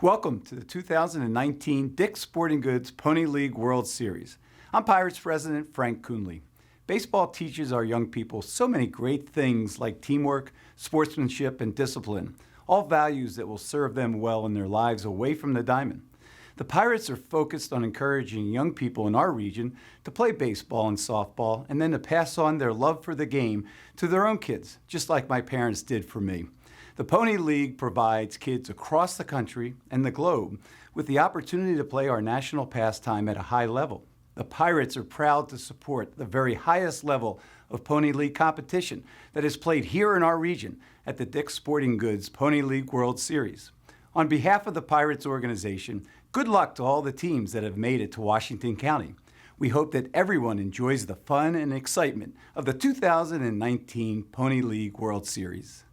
Welcome to the 2019 Dick's Sporting Goods Pony League World Series. I'm Pirates President Frank Coonley. Baseball teaches our young people so many great things like teamwork, sportsmanship, and discipline, all values that will serve them well in their lives away from the diamond. The Pirates are focused on encouraging young people in our region to play baseball and softball and then to pass on their love for the game to their own kids, just like my parents did for me. The Pony League provides kids across the country and the globe with the opportunity to play our national pastime at a high level. The Pirates are proud to support the very highest level of Pony League competition that is played here in our region at the Dick's Sporting Goods Pony League World Series. On behalf of the Pirates organization, good luck to all the teams that have made it to Washington County. We hope that everyone enjoys the fun and excitement of the 2019 Pony League World Series.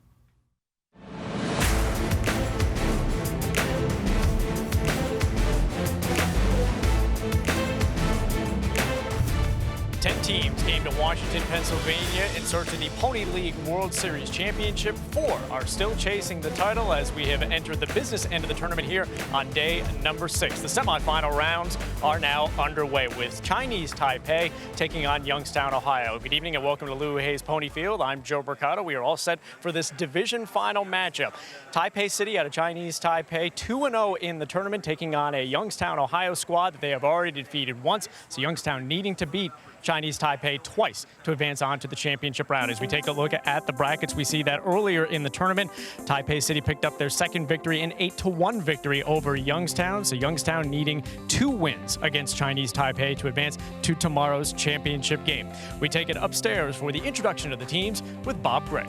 10 teams came to Washington, Pennsylvania in search of the Pony League World Series Championship. 4 are still chasing the title as we have entered the business end of the tournament here on day number 6. The semifinal rounds are now underway with Chinese Taipei taking on Youngstown, Ohio. Good evening and welcome to Lou Hayes Pony Field. I'm Joe Mercado. We are all set for this division final matchup. Taipei City out of Chinese Taipei, 2-0 in the tournament, taking on a Youngstown, Ohio squad that they have already defeated once. So Youngstown needing to beat Chinese Taipei twice to advance on to the championship round. As we take a look at the brackets, we see that earlier in the tournament, Taipei City picked up their second victory, an 8-1 victory over Youngstown. So Youngstown needing 2 wins against Chinese Taipei to advance to tomorrow's championship game. We take it upstairs for the introduction of the teams with Bob Gregg.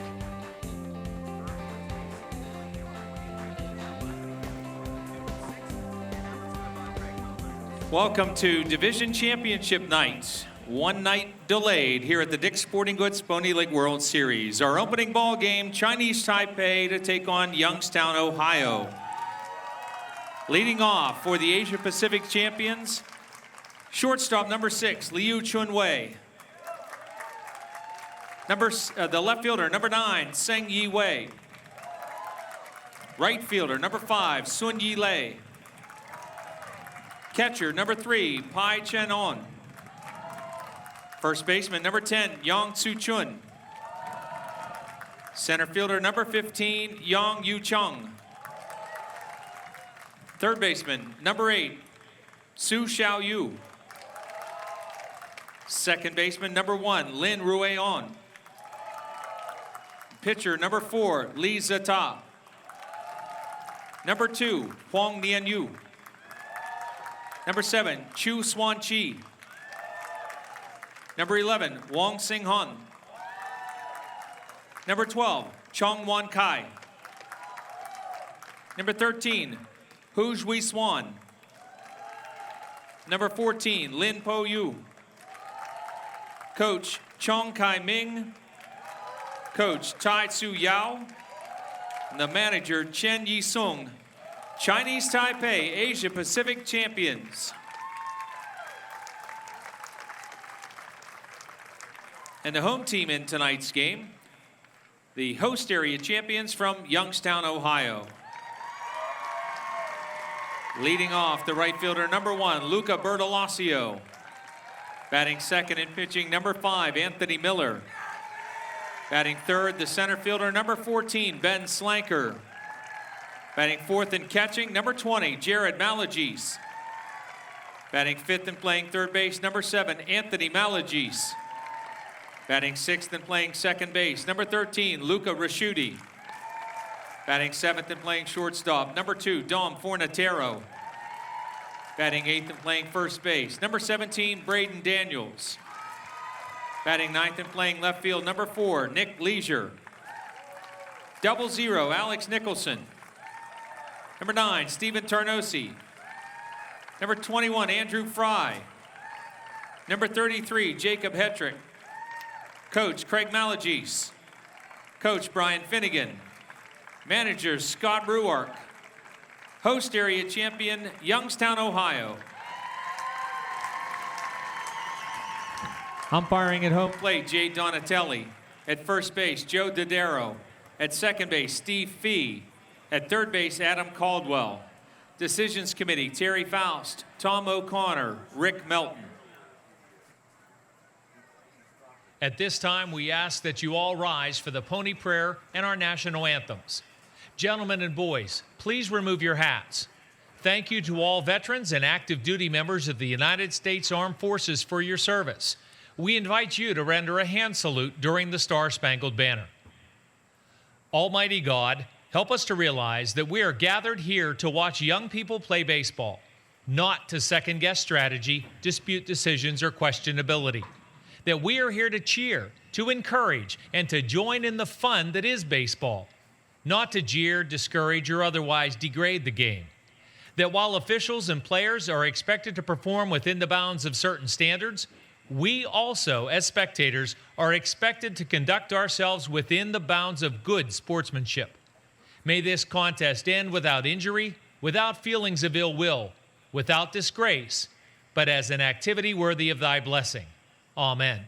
Welcome to Division Championship Night. One night delayed here at the Dick's Sporting Goods Pony League World Series. Our opening ball game, Chinese Taipei to take on Youngstown, Ohio. Leading off for the Asia Pacific champions, shortstop number 6, Liu Chunwei. The left fielder, number 9, Seng Yi Wei. Right fielder, number 5, Sun Yi Lei. Catcher, number 3, Pai Chen On. First baseman, number 10, Yang Tzu Chun. Center fielder, number 15, Yang Yu Chung. Third baseman, number 8, Su Xiao Yu. Second baseman, number 1, Lin Rui On. Pitcher, number 4, Li Zeta. Number 2, Huang Nian Yu. Number 7, Chu Swan Chi. Number 11, Wong Sing Han. Number 12, Chong Wan Kai. Number 13, Hu Zhui Swan. Number 14, Lin Po Yu. Coach, Chong Kai Ming. Coach, Tai Tsu Yao. And the manager, Chen Yi Sung. Chinese Taipei, Asia Pacific champions. And the home team in tonight's game, the host area champions from Youngstown, Ohio. Leading off, the right fielder, number 1, Luca Bertolaccio. Batting second and pitching, number 5, Anthony Miller. Batting third, the center fielder, number 14, Ben Slanker. Batting fourth and catching, number 20, Jared Malagies. Batting fifth and playing third base, number 7, Anthony Malagies. Batting sixth and playing second base, number 13, Luca Rasciuti. Batting seventh and playing shortstop, number 2, Dom Fornatero. Batting eighth and playing first base, number 17, Braden Daniels. Batting ninth and playing left field, number 4, Nick Leisure. 00, Alex Nicholson. Number 9, Stephen Tarnosi. Number 21, Andrew Fry. Number 33, Jacob Hetrick. Coach, Craig Malagies. Coach, Brian Finnegan. Manager, Scott Ruark. Host area champion, Youngstown, Ohio. Umpiring at home plate, Jay Donatelli. At first base, Joe Dodaro. At second base, Steve Fee. At third base, Adam Caldwell. Decisions Committee, Terry Faust, Tom O'Connor, Rick Melton. At this time, we ask that you all rise for the Pony Prayer and our national anthems. Gentlemen and boys, please remove your hats. Thank you to all veterans and active duty members of the United States Armed Forces for your service. We invite you to render a hand salute during the Star-Spangled Banner. Almighty God, help us to realize that we are gathered here to watch young people play baseball, not to second-guess strategy, dispute decisions, or questionability. That we are here to cheer, to encourage, and to join in the fun that is baseball, not to jeer, discourage, or otherwise degrade the game. That while officials and players are expected to perform within the bounds of certain standards, we also, as spectators, are expected to conduct ourselves within the bounds of good sportsmanship. May this contest end without injury, without feelings of ill will, without disgrace, but as an activity worthy of thy blessing. Amen.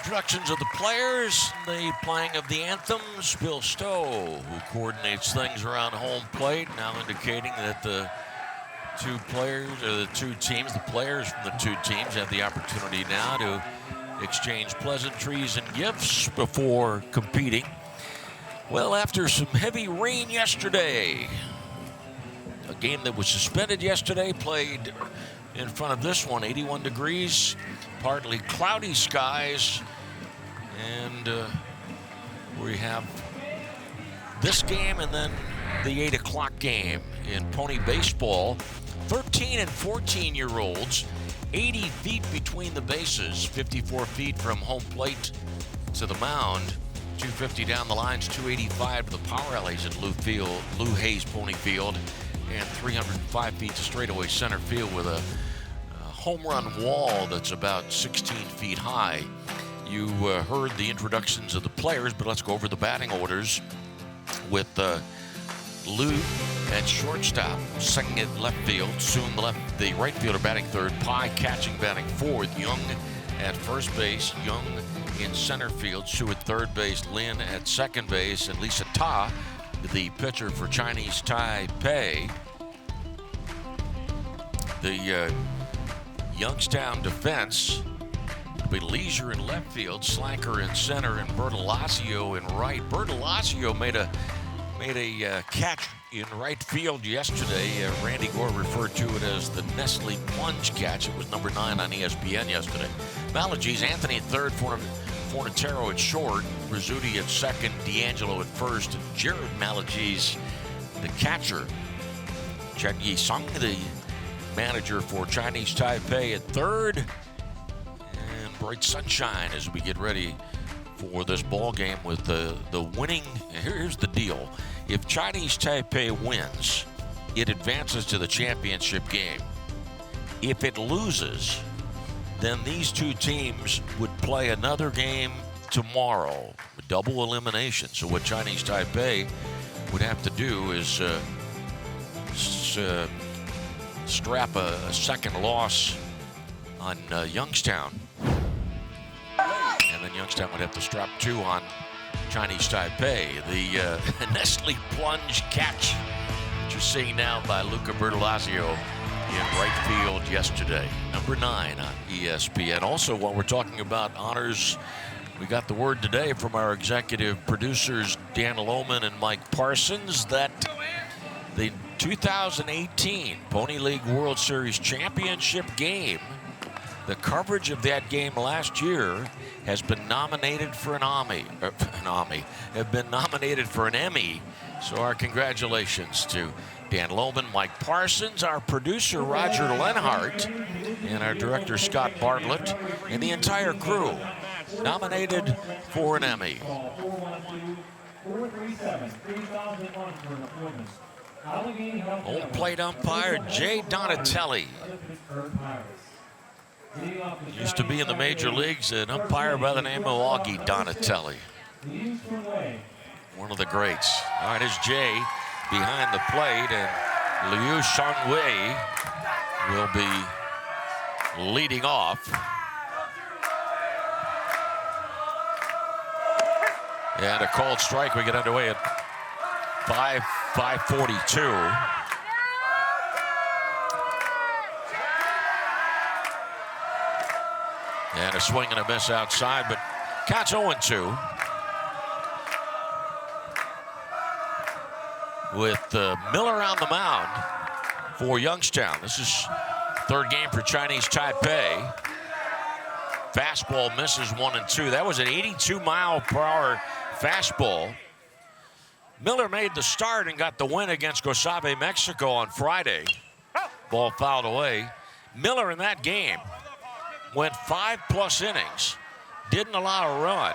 Introductions of the players, the playing of the anthems. Bill Stowe, who coordinates things around home plate, now indicating that the two players, or the two teams, the players from the two teams have the opportunity now to exchange pleasantries and gifts before competing. Well, after some heavy rain yesterday, a game that was suspended yesterday, played in front of this one, 81 degrees, partly cloudy skies, and we have this game and then the 8 o'clock game in pony baseball. 13 and 14-year-olds, 80 feet between the bases, 54 feet from home plate to the mound, 250 down the lines, 285 to the power alleys at Lou Hayes Pony Field, and 305 feet to straightaway center field with a home run wall that's about 16 feet high. You heard the introductions of the players, but let's go over the batting orders with Lou at shortstop, second at left field, soon the right fielder batting third, Pye catching batting fourth, Young at first base, Young in center field, Sue at third base, Lin at second base, and Lisa Ta, the pitcher for Chinese Taipei. The Youngstown defense, be Leisure in left field, Slanker in center, and Bertolazio in right. Bertolazio made a catch in right field yesterday. Randy Gore referred to it as the Nestle plunge catch. It was number 9 on ESPN yesterday. Malagies, Anthony at third, Fornatero at short, Rizzuti at second, D'Angelo at first, and Jared Malagies, the catcher. Chen Yi-sung, the manager for Chinese Taipei, at third. And bright sunshine as we get ready for this ball game with the winning. Here's the deal. If Chinese Taipei wins, it advances to the championship game. If it loses, then these two teams would play another game tomorrow, a double elimination. So what Chinese Taipei would have to do is strap a second loss on Youngstown. And then Youngstown would have to strap 2 on Chinese Taipei. The Nestle plunge catch that you're seeing now by Luca Bertolazio in right field yesterday. Number 9 on ESPN. Also, while we're talking about honors, we got the word today from our executive producers, Dan Lohman and Mike Parsons, that the 2018 Pony League World Series Championship game, the coverage of that game last year has been nominated for an Emmy. So our congratulations to Dan Lohman, Mike Parsons, our producer Roger Lenhart, and our director Scott Bartlett, and the entire crew nominated for an Emmy. Old plate umpire Jay Donatelli. Used to be in the major leagues, an umpire by the name of Augie Donatelli. One of the greats. All right, here's Jay behind the plate, and Liu Shangwei will be leading off. And a called strike. We get underway at 5:42. And a swing and a miss outside, but counts 0-2. With Miller on the mound for Youngstown. This is third game for Chinese Taipei. Fastball misses 1-2. That was an 82-mile-per-hour fastball. Miller made the start and got the win against Guasave, Mexico on Friday. Ball fouled away. Miller in that game went 5+ innings, didn't allow a run,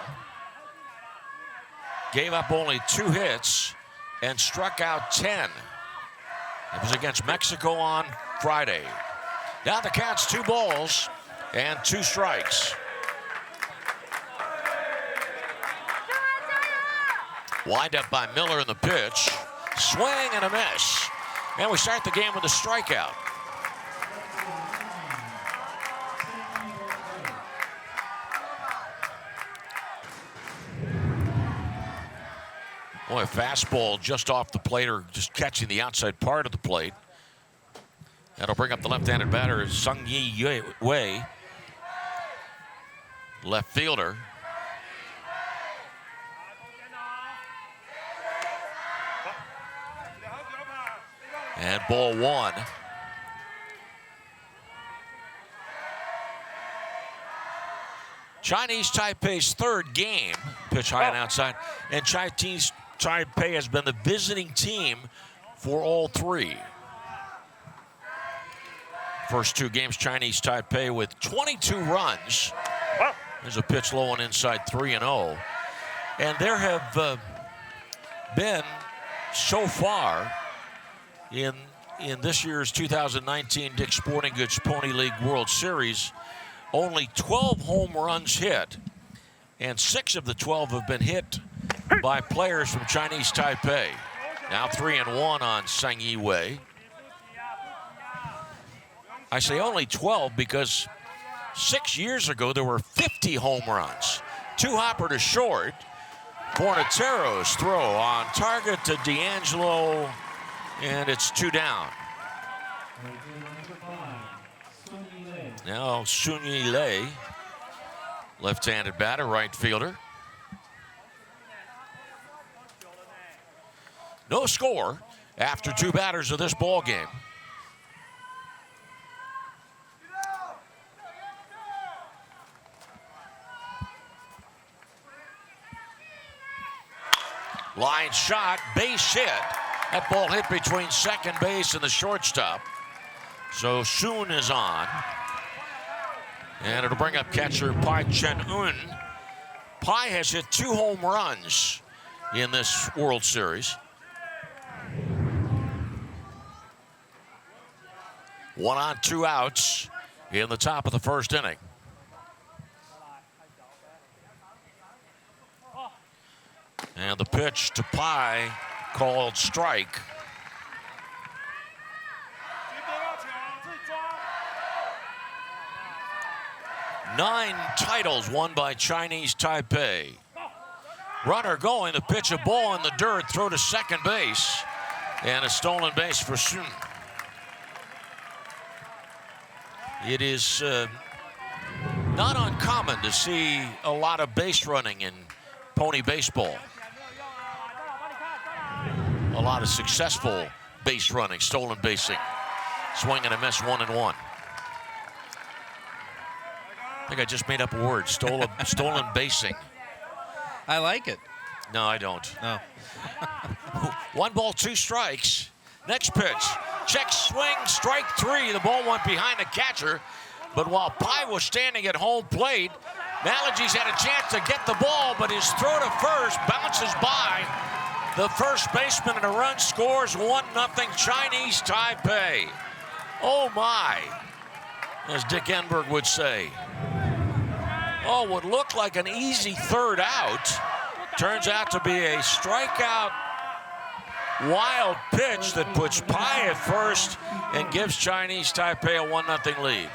gave up only 2 hits, and struck out 10. It was against Mexico on Friday. Now the count's 2 balls and 2 strikes. Wind up by Miller in the pitch. Swing and a miss. And we start the game with a strikeout. Boy, a fastball just off the plate, or just catching the outside part of the plate. That'll bring up the left-handed batter, Sung Yi Wei, left fielder. And ball 1. Chinese Taipei's third game, pitch high and outside, and Chinese Taipei has been the visiting team for all 3. First 2 games, Chinese Taipei with 22 runs. There's a pitch low and inside 3-0. And there have been, so far, in this year's 2019 Dick's Sporting Goods Pony League World Series, only 12 home runs hit, and 6 of the 12 have been hit by players from Chinese Taipei. Now 3-1 on Sung Yi Wei. I say only 12 because 6 years ago there were 50 home runs. 2 hopper to short. Fornatero's throw on target to D'Angelo, and it's 2 down. Now Sun Yi Lei Left-handed batter, right fielder. No score after 2 batters of this ball game. Line shot, base hit. That ball hit between second base and the shortstop. So Soon is on. And it'll bring up catcher Pai Chen-un. Pai has hit 2 home runs in this World Series. 1 on, 2 outs in the top of the first inning. And the pitch to Pai called strike. Nine titles won by Chinese Taipei. Runner going, the pitch, a ball in the dirt, throw to second base, and a stolen base for Sun. It is not uncommon to see a lot of base running in pony baseball. A lot of successful base running, stolen basing. Swing and a miss, 1-1. I think I just made up a word, stolen basing. I like it. No, I don't. No. 1 ball, 2 strikes. Next pitch, check swing, strike 3. The ball went behind the catcher, but while Pai was standing at home plate, Malagies had a chance to get the ball, but his throw to first bounces by the first baseman, and a run scores. 1-0 Chinese Taipei. Oh my, as Dick Enberg would say. Oh, what looked like an easy third out turns out to be a strikeout wild pitch that puts Pai at first and gives Chinese Taipei a 1-0 lead.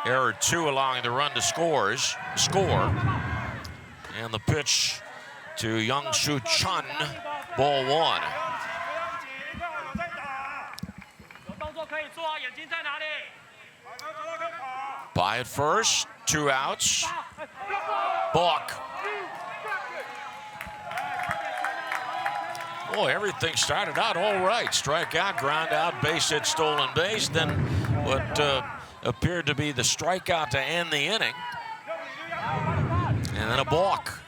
Error 2 allowing the run to score. And the pitch to Youngstown, ball 1. Pai at first, 2 outs. Balk. Boy, everything started out all right. Strikeout, ground out, base hit, stolen base. Then what appeared to be the strikeout to end the inning. And then a balk.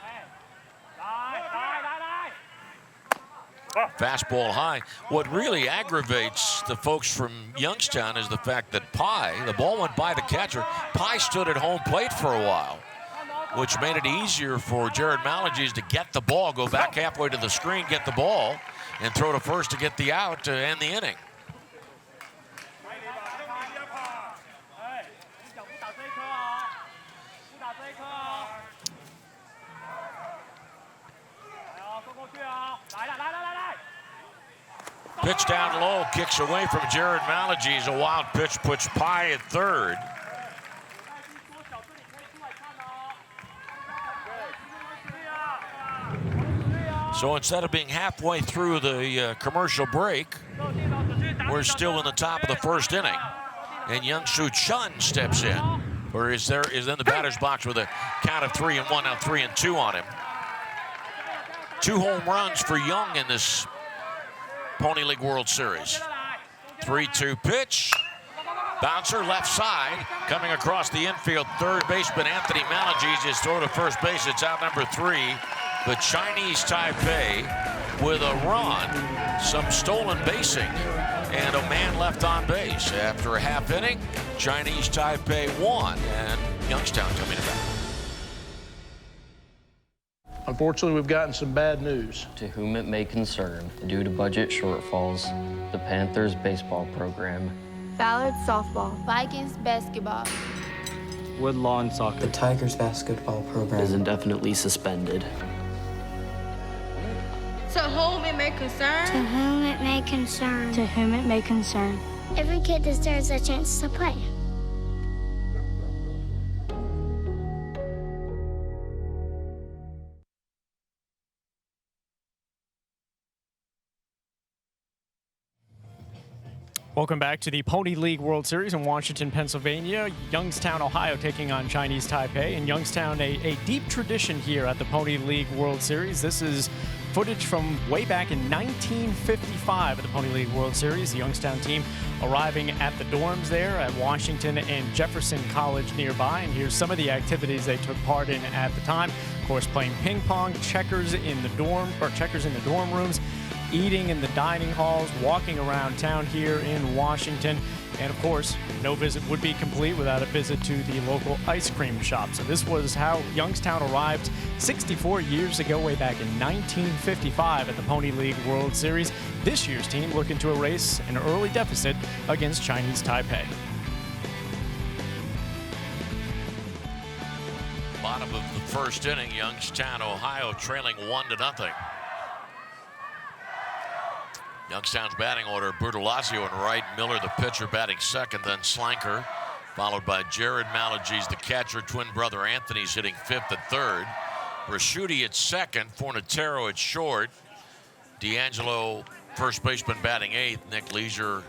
Fastball high. What really aggravates the folks from Youngstown is the fact that Pai, the ball went by the catcher. Pai stood at home plate for a while, which made it easier for Jared Malagies to get the ball, go back halfway to the screen, get the ball, and throw to first to get the out to end the inning. Pitch down low, kicks away from Jared Malagies. A wild pitch puts Pai at third. So instead of being halfway through the commercial break, we're still in the top of the first inning. And Youngstown steps in, or is in the batter's box with a count of 3-1, now 3-2 on him. 2 home runs for Young in this Pony League World Series. 3-2 pitch. Bouncer left side. Coming across the infield, third baseman Anthony Malagies. His throw to first base. It's out number 3. But Chinese Taipei with a run, some stolen basing, and a man left on base. After a half inning, Chinese Taipei won, and Youngstown coming back. Unfortunately, we've gotten some bad news. To whom it may concern, due to budget shortfalls, the Panthers baseball program, Ballard softball, Vikings basketball, Woodlawn soccer, the Tigers basketball program is indefinitely suspended. To whom it may concern, to whom it may concern, to whom it may concern. Every kid deserves a chance to play. Welcome back to the Pony League World Series in Washington, Pennsylvania. Youngstown, Ohio taking on Chinese Taipei. And Youngstown, a deep tradition here at the Pony League World Series. This is footage from way back in 1955 at the Pony League World Series. The Youngstown team arriving at the dorms there at Washington and Jefferson College nearby. And here's some of the activities they took part in at the time. Of course, playing ping pong, checkers in the dorm rooms, eating in the dining halls, walking around town here in Washington. And of course, no visit would be complete without a visit to the local ice cream shop. So this was how Youngstown arrived 64 years ago, way back in 1955 at the Pony League World Series. This year's team looking to erase an early deficit against Chinese Taipei. Bottom of the first inning, Youngstown, Ohio trailing 1-0. Youngstown's batting order, Bertolazio in right, Miller the pitcher batting second, then Slanker, followed by Jared Malagies, the catcher, twin brother Anthony's hitting fifth and third. Raschuti at second, Fornatero at short, D'Angelo, first baseman batting eighth, Nick Leisure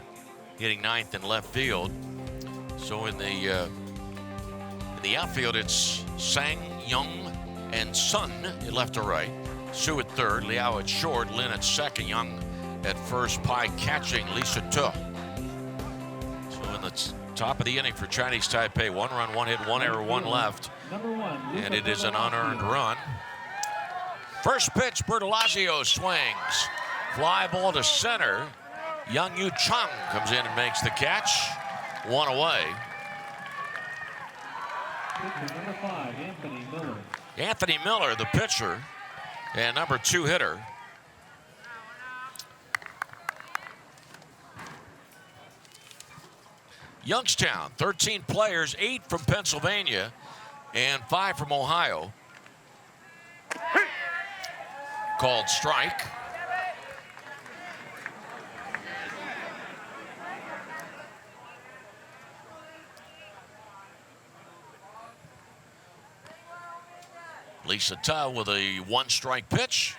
hitting ninth in left field. So in the outfield, it's Sang, Young, and Sun at left to right. Su at third, Liao at short, Lin at second, Young at first, Pai catching, Lisa Tu. So in the top of the inning for Chinese Taipei, 1 run, 1 hit, 1 error, 1 left. And it is an unearned run. First pitch, Bertolazio swings. Fly ball to center. Young Yu Chung comes in and makes the catch. 1 away. Number 5, Anthony Miller. Anthony Miller, the pitcher, and number 2 hitter. Youngstown, 13 players, 8 from Pennsylvania and 5 from Ohio. Called strike. Lisa Tu with a 1-strike pitch.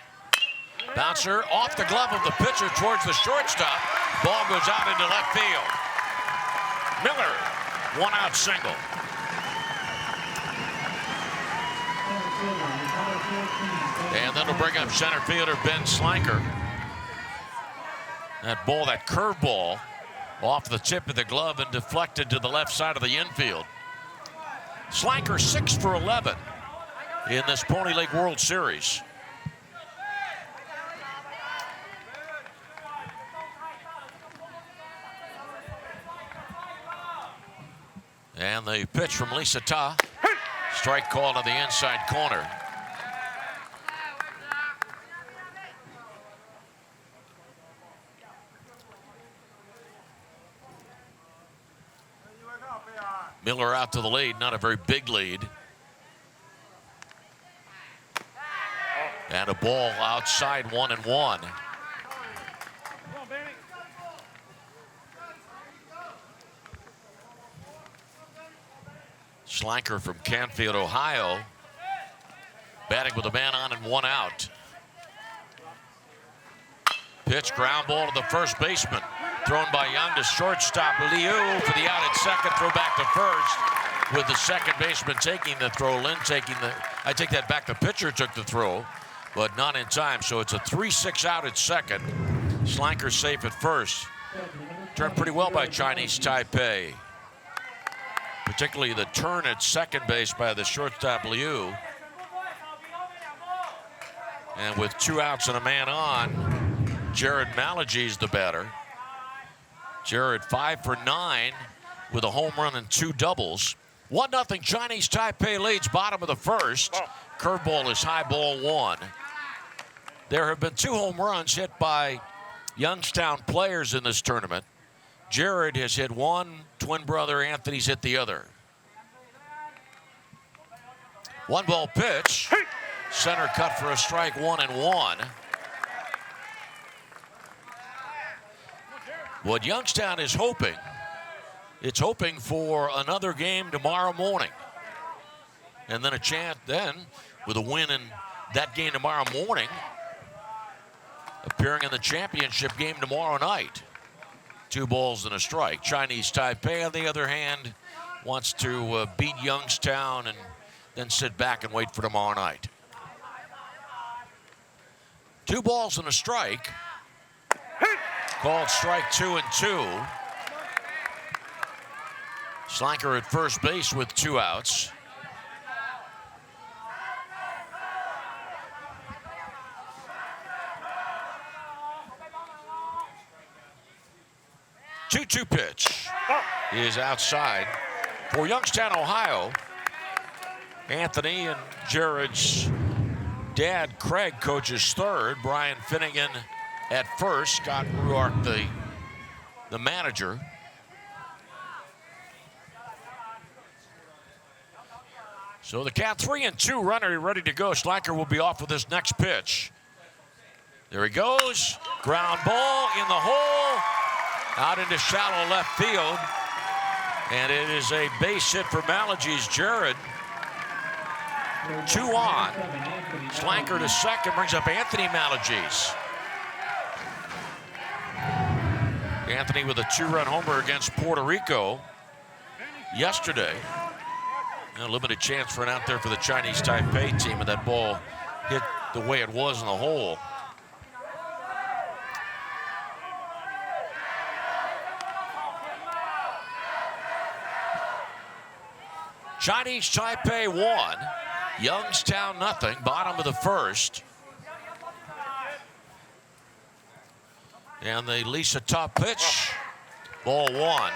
Bouncer off the glove of the pitcher towards the shortstop. Ball goes out into left field. Miller, 1-out single. And that'll bring up center fielder Ben Slanker. That ball, that curveball, off the tip of the glove and deflected to the left side of the infield. Slanker 6 for 11 in this Pony League World Series. And the pitch from Lisa Tu. Strike call to the inside corner. Miller out to the lead, not a very big lead. And a ball outside, 1-1. Slanker from Canfield, Ohio, batting with a man on and 1 out. Pitch, ground ball to the first baseman. Thrown by Young to shortstop. Liu for the out at second. Throw back to first with the second baseman taking the throw. Lin taking the, I take that back. The pitcher took the throw, but not in time. So it's a 3-6 out at second. Slanker safe at first. Turned pretty well by Chinese Taipei. Particularly the turn at second base by the shortstop Liu. And with 2 outs and a man on, Jared Malagies the batter. Jared 5 for 9 with a home run and 2 doubles. 1-0 Chinese Taipei leads bottom of the first. Curveball is high, ball 1. There have been 2 home runs hit by Youngstown players in this tournament. Jared has hit 1, twin brother Anthony's hit the other. 1-ball pitch. Center cut for a strike, 1-1. What Youngstown is hoping, it's hoping for another game tomorrow morning. And then a chance then, with a win in that game tomorrow morning, appearing in the championship game tomorrow night. 2 balls and a strike. Chinese Taipei, on the other hand, wants to beat Youngstown and then sit back and wait for tomorrow night. 2 balls and a strike. Called strike 2 and 2. Slanker at first base with 2 outs. Two pitch is outside. For Youngstown, Ohio, Anthony and Jared's dad, Craig, coaches third. Brian Finnegan at first. Scott Ruark, the manager. So the count 3-2, runner ready to go. Slanker will be off with this next pitch. There he goes. Ground ball in the hole. Out into shallow left field. And it is a base hit for Malagies. Jared, 2 on. Slanker to second brings up Anthony Malagies. Anthony with a 2-run homer against Puerto Rico yesterday. A limited chance for an out there for the Chinese Taipei team, and that ball hit the way it was in the hole. Chinese Taipei 1, Youngstown nothing, bottom of the first. And the Lisa top pitch, ball 1.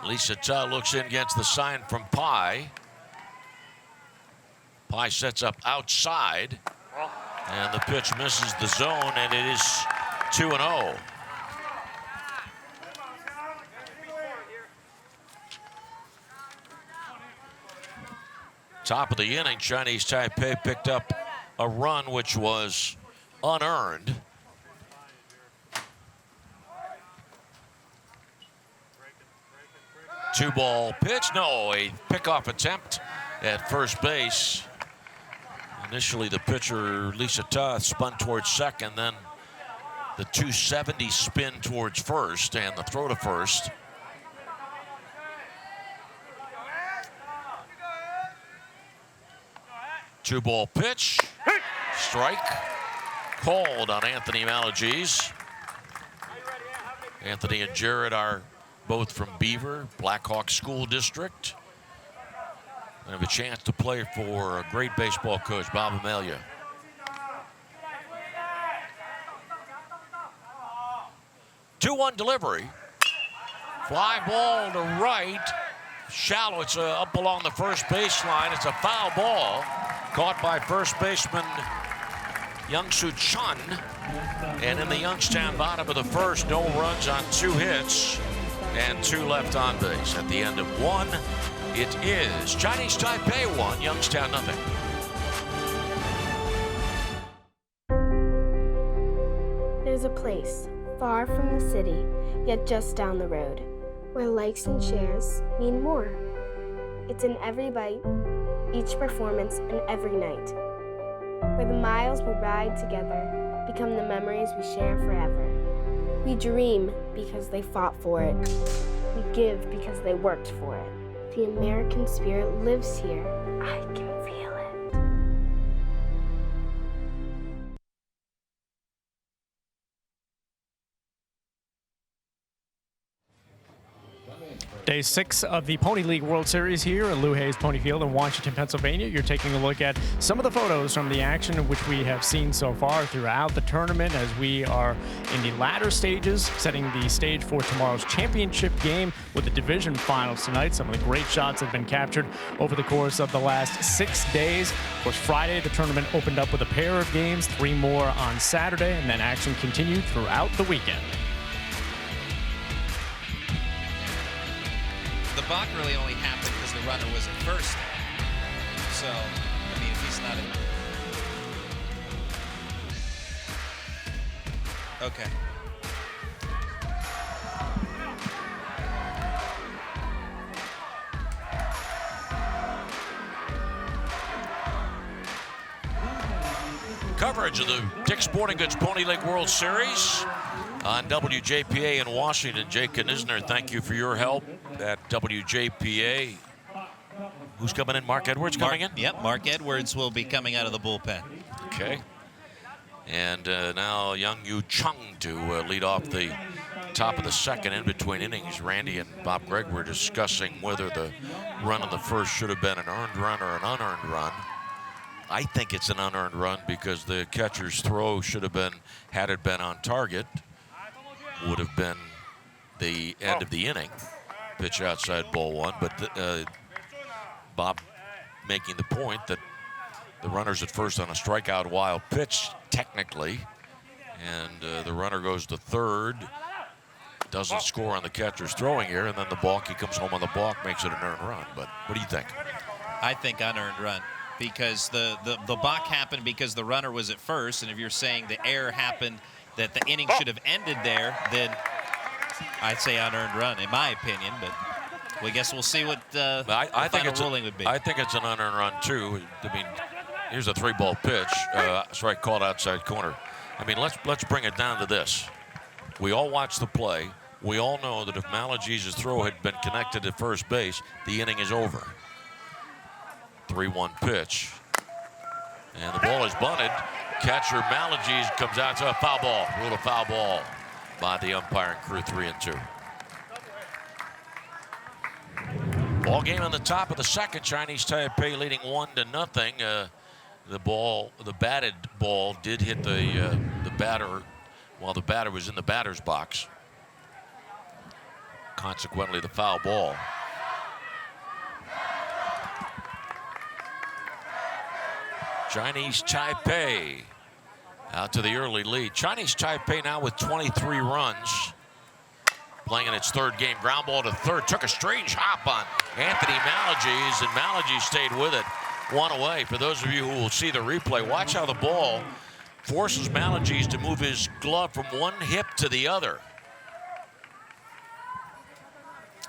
Lisa Ta looks in against the sign from Pai. Pai sets up outside. And the pitch misses the zone, and it is 2-0. Top of the inning, Chinese Taipei picked up a run which was unearned. Two-ball pitch, no, a pickoff attempt at first base. Initially, the pitcher, Lisa Ta, spun towards second, then the 270 spin towards first, and the throw to first. Two-ball pitch, strike, called on Anthony Malagies. Anthony and Jared are both from Beaver, Blackhawk School District. And have a chance to play for a great baseball coach, Bob Amelia. Two-one delivery. Fly ball to right. Shallow. It's up along the first baseline. It's a foul ball. Caught by first baseman Youngsu Chun. And in the Youngstown bottom of the first, no runs on 2 hits and 2 left on base. At the end of 1, it is Chinese Taipei 1, Youngstown nothing. There's a place far from the city, yet just down the road, where likes and shares mean more. It's in every bite, each performance, and every night, where the miles we ride together become the memories we share forever. We dream because they fought for it. We give because they worked for it. The American spirit lives here. I can feel it. Day 6 of the Pony League World Series here at Lou Hayes Pony Field in Washington, Pennsylvania. You're taking a look at some of the photos from the action of which we have seen so far throughout the tournament as we are in the latter stages, setting the stage for tomorrow's championship game with the division finals tonight. Some of the great shots have been captured over the course of the last 6 days. Of course, Friday, the tournament opened up with a pair of games, 3 more on Saturday, and then action continued throughout the weekend. The balk really only happened because the runner was at first. So, I mean, if he's not in... Okay. coverage of the Dick's Sporting Goods Pony League World Series on WJPA in Washington. Jake Knisner, thank you for your help at WJPA. Who's coming in? Mark Edwards coming in? Yep, Mark Edwards will be coming out of the bullpen. Okay. And now Young Yu Chung to lead off the top of the second. In between innings, Randy and Bob Gregg were discussing whether the run in the first should have been an earned run or an unearned run. I think it's an unearned run because the catcher's throw should have been, had it been on target, would have been the end of the inning. Pitch outside, ball one. But Bob making the point that the runner's at first on a strikeout wild pitch, technically, and the runner goes to third, doesn't score on the catcher's throwing here, and then the balk, he comes home on the balk, makes it an earned run. But what do you think? I think unearned run, because the balk happened because the runner was at first, and if you're saying the error happened that the inning should have ended there, then I'd say unearned run, in my opinion. But we guess we'll see what the final ruling would be. I think it's an unearned run too. I mean, here's a 3-ball pitch, strike called outside corner. I mean, let's bring it down to this. We all watch the play. We all know that if Malagies' throw had been connected at first base, the inning is over. 3-1 pitch. And the ball is bunted. Catcher Malagies comes out to a foul ball. Ruled a foul ball by the umpiring crew, 3-2. Ball game on the top of the second. Chinese Taipei leading 1-0. The batted ball did hit the batter while the batter was in the batter's box. Consequently, the foul ball. Chinese Taipei out to the early lead. Chinese Taipei now with 23 runs. Playing in its third game. Ground ball to third. Took a strange hop on Anthony Malagies, and Malagies stayed with it. One away. For those of you who will see the replay, watch how the ball forces Malagies to move his glove from one hip to the other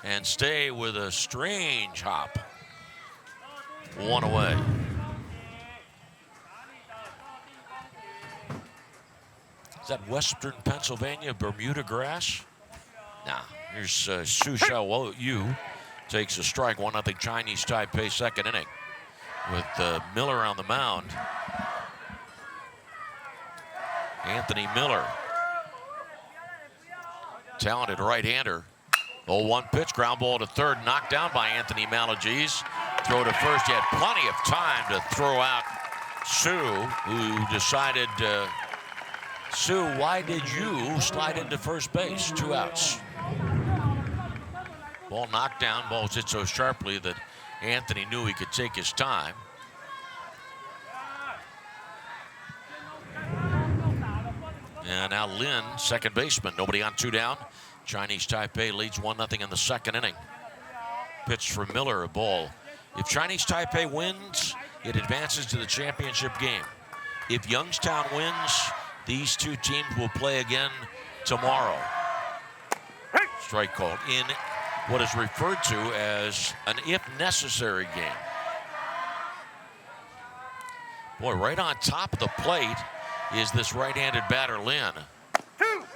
and stay with a strange hop. One away. Is that Western Pennsylvania Bermuda grass? Nah. Here's Su Xiao Yu takes a strike. 1-0 Chinese Taipei, second inning, with Miller on the mound. Anthony Miller, talented right-hander. 0-1 pitch, ground ball to third, knocked down by Anthony Malagies. Throw to first. He had plenty of time to throw out Su, who decided, Su, why did you slide into first base? 2 outs. Ball knocked down. Ball hit so sharply that Anthony knew he could take his time. And now Lin, second baseman. Nobody on, 2 down. Chinese Taipei leads 1-0 in the second inning. Pitch for Miller, a ball. If Chinese Taipei wins, it advances to the championship game. If Youngstown wins, these two teams will play again tomorrow. Strike called in what is referred to as an if necessary game. Boy, right on top of the plate is this right-handed batter, Lin.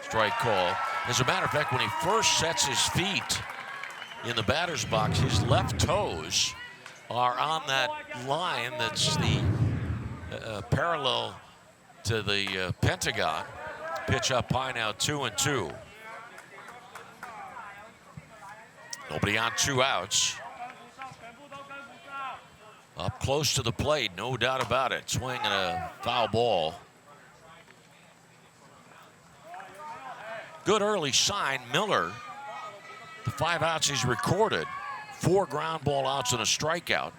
Strike call. As a matter of fact, when he first sets his feet in the batter's box, his left toes are on that line that's the parallel to the pentagon. Pitch up high now, 2-2. Nobody on, 2 outs. Up close to the plate, no doubt about it. Swing and a foul ball. Good early sign. Miller, the 5 outs he's recorded, 4 ground ball outs and a strikeout.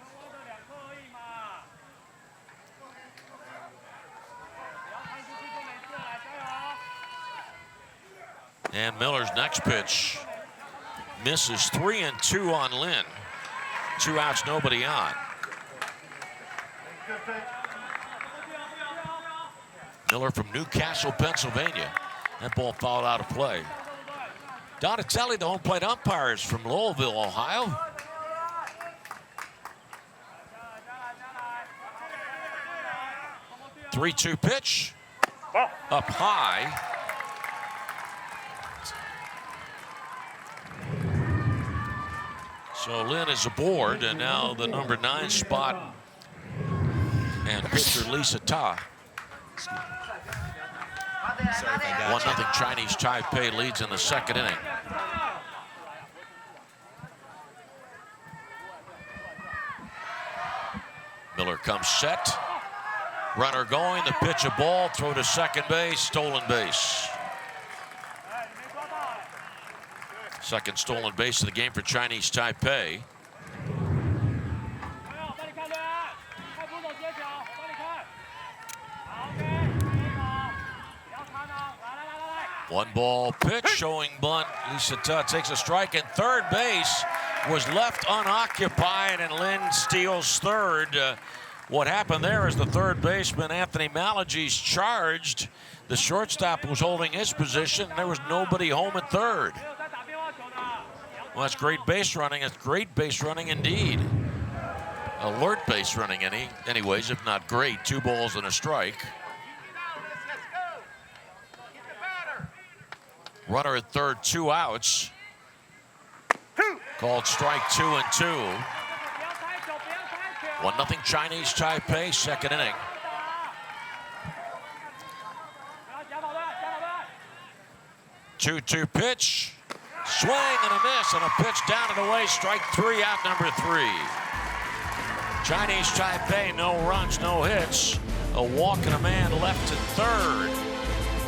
And Miller's next pitch misses. 3-2 on Lin. 2 outs, nobody on. Miller from Newcastle, Pennsylvania. That ball fouled out of play. Donatelli, the home plate umpire, is from Lowellville, Ohio. 3-2 pitch. Up high. So Lynn is aboard, and now the number 9 spot and pitcher Lisa Ta. 1-0 Chinese Taipei leads in the second inning. Miller comes set. Runner going, the pitch a ball, throw to second base, stolen base. Second stolen base of the game for Chinese Taipei. One ball pitch showing bunt. Lisa Ta takes a strike, and third base was left unoccupied, and Lynn steals third. What happened there is the third baseman, Anthony Malagies, charged. The shortstop was holding his position, and there was nobody home at third. Well, that's great base running. It's great base running indeed. Alert base running anyways, if not great. 2 balls and a strike. Runner at third, 2 outs. Called strike 2 and 2. 1-0 Chinese Taipei, second inning. Two-two pitch. Swing and a miss, and a pitch down and away. Strike 3, out number 3. Chinese Taipei, no runs, no hits. A walk and a man left at third.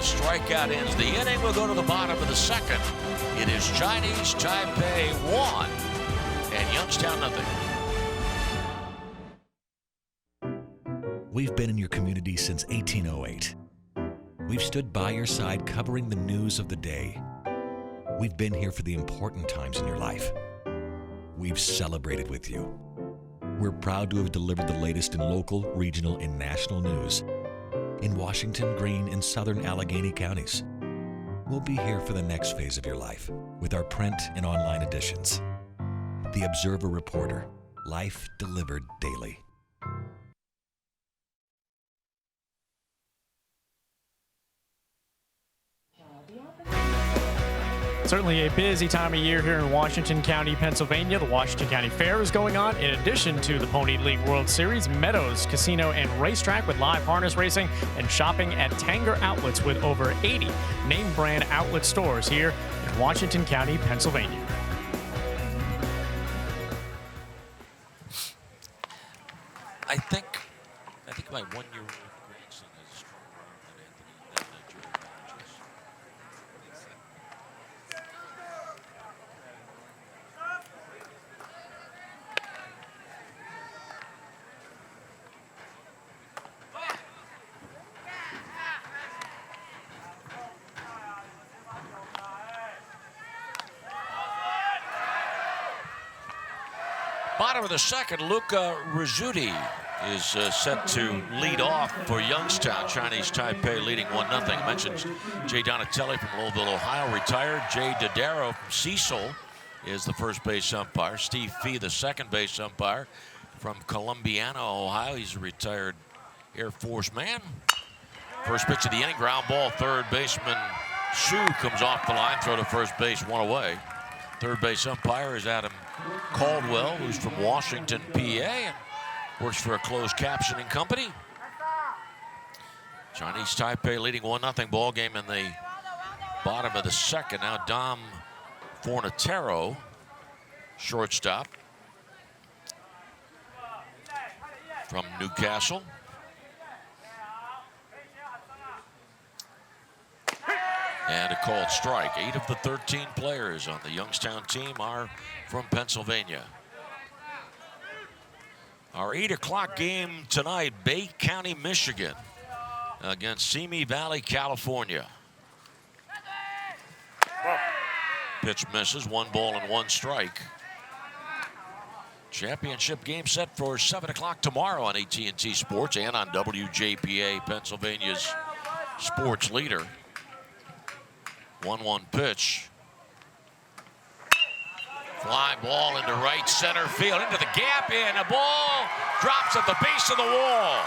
Strikeout ends the inning. We'll go to the bottom of the second. It is Chinese Taipei 1 and Youngstown 0. We've been in your community since 1808. We've stood by your side covering the news of the day. We've been here for the important times in your life. We've celebrated with you. We're proud to have delivered the latest in local, regional, and national news in Washington, Greene, and southern Allegheny counties. We'll be here for the next phase of your life with our print and online editions. The Observer Reporter, life delivered daily. Certainly a busy time of year here in Washington County, Pennsylvania. The Washington County Fair is going on. In addition to the Pony League World Series, Meadows Casino and Racetrack with live harness racing, and shopping at Tanger Outlets with over 80 name brand outlet stores here in Washington County, Pennsylvania. I think my 1-year-old grandson has a stronger arm than Jerry Malagies. Bottom of the second, Luca Rizzuti is set to lead off for Youngstown. Chinese Taipei leading 1-0. I mentioned Jay Donatelli from Louisville, Ohio, retired. Jay Dodaro from Cecil is the first base umpire. Steve Fee, the second base umpire from Columbiana, Ohio. He's a retired Air Force man. First pitch of the inning, ground ball. Third baseman Shu comes off the line, throw to first base, 1 away. Third base umpire is Adam Caldwell, who's from Washington, PA, and works for a closed captioning company. Chinese Taipei leading 1-0 ball game in the bottom of the second. Now Dom Fornatero, shortstop from Newcastle. And a called strike. 8 of the 13 players on the Youngstown team are from Pennsylvania. Our 8 o'clock game tonight, Bay County, Michigan against Simi Valley, California. Pitch misses, 1 ball and 1 strike. Championship game set for 7 o'clock tomorrow on AT&T Sports and on WJPA, Pennsylvania's sports leader. 1-1 pitch. Fly ball into right center field, into the gap, and the ball drops at the base of the wall.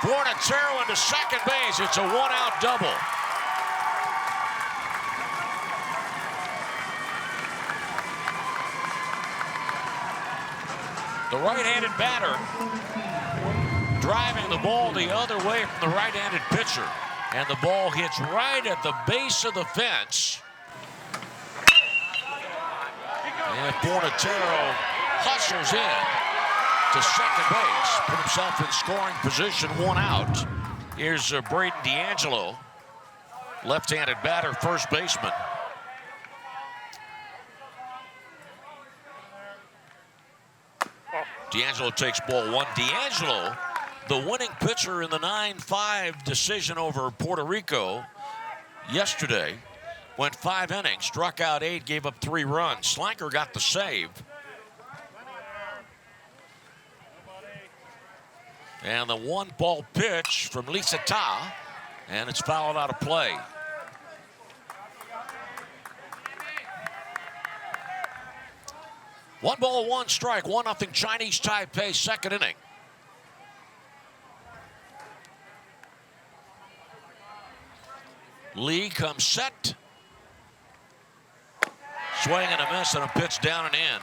Fornatero into second base. It's a one-out double. The right-handed batter driving the ball the other way from the right-handed pitcher. And the ball hits right at the base of the fence. And Fornatero hustles in to second base. Put himself in scoring position, one out. Here's Braden D'Angelo, left-handed batter, first baseman. D'Angelo takes ball one. D'Angelo, the winning pitcher in the 9-5 decision over Puerto Rico yesterday, went 5 innings, struck out 8, gave up 3 runs. Slanker got the save. And the 1-ball pitch from Lisata, and it's fouled out of play. One ball, one strike, 1-0 Chinese Taipei, second inning. Lee comes set. Swing and a miss and a pitch down and in.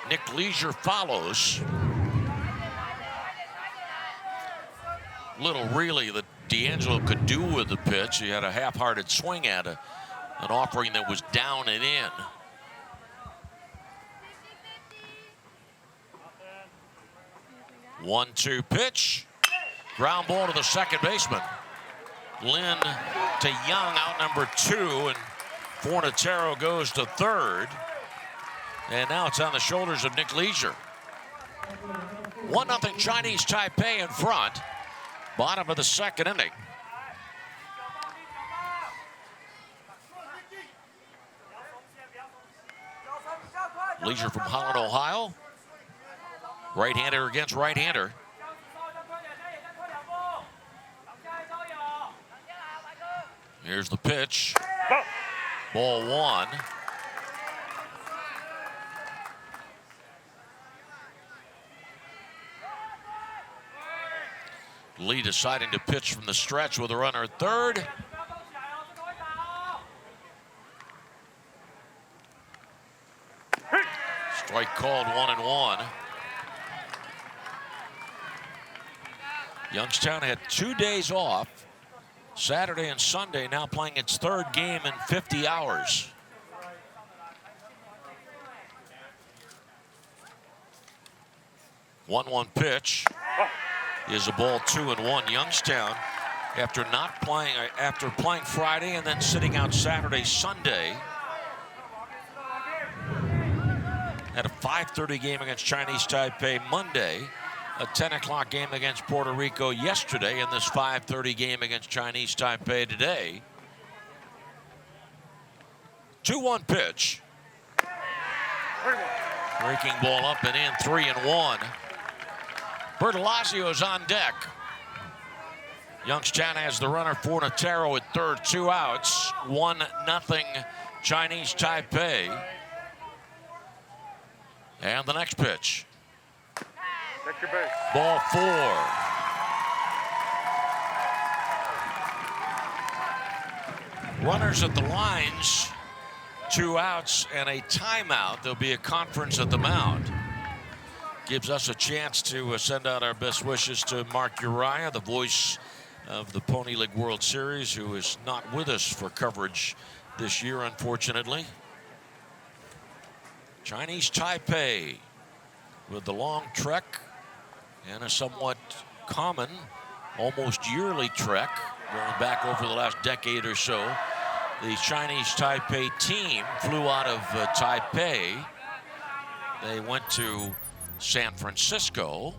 Nick Leisure follows. Little really that D'Angelo could do with the pitch. He had a half-hearted swing at an offering that was down and in. One-two pitch. Ground ball to the second baseman. Lynn to Young, out number 2, and Fornatero goes to third. And now it's on the shoulders of Nick Leisure. 1-0 Chinese Taipei in front. Bottom of the second inning. Leisure from Holland, Ohio. Right-hander against right-hander. Here's the pitch. Ball 1. Lee deciding to pitch from the stretch with a runner at third. Strike called, 1-1. Youngstown had 2 days off, Saturday and Sunday, now playing its third game in 50 hours. One pitch is a ball, 2-1. Youngstown, after playing Friday and then sitting out Saturday, Sunday, had a 5:30 game against Chinese Taipei Monday, a 10 o'clock game against Puerto Rico yesterday, and this 5:30 game against Chinese Taipei today. 2-1 pitch. Breaking ball up and in, 3-1. Bertolazio's on deck. Youngstown has the runner, Fornatero at third, 2 outs, 1-0 Chinese Taipei. And the next pitch. Ball 4. Runners at the lines, 2 outs and a timeout. There'll be a conference at the mound. Gives us a chance to send out our best wishes to Mark Uriah, the voice of the Pony League World Series, who is not with us for coverage this year, unfortunately. Chinese Taipei with the long trek and a somewhat common, almost yearly trek going back over the last decade or so. The Chinese Taipei team flew out of Taipei. They went to San Francisco,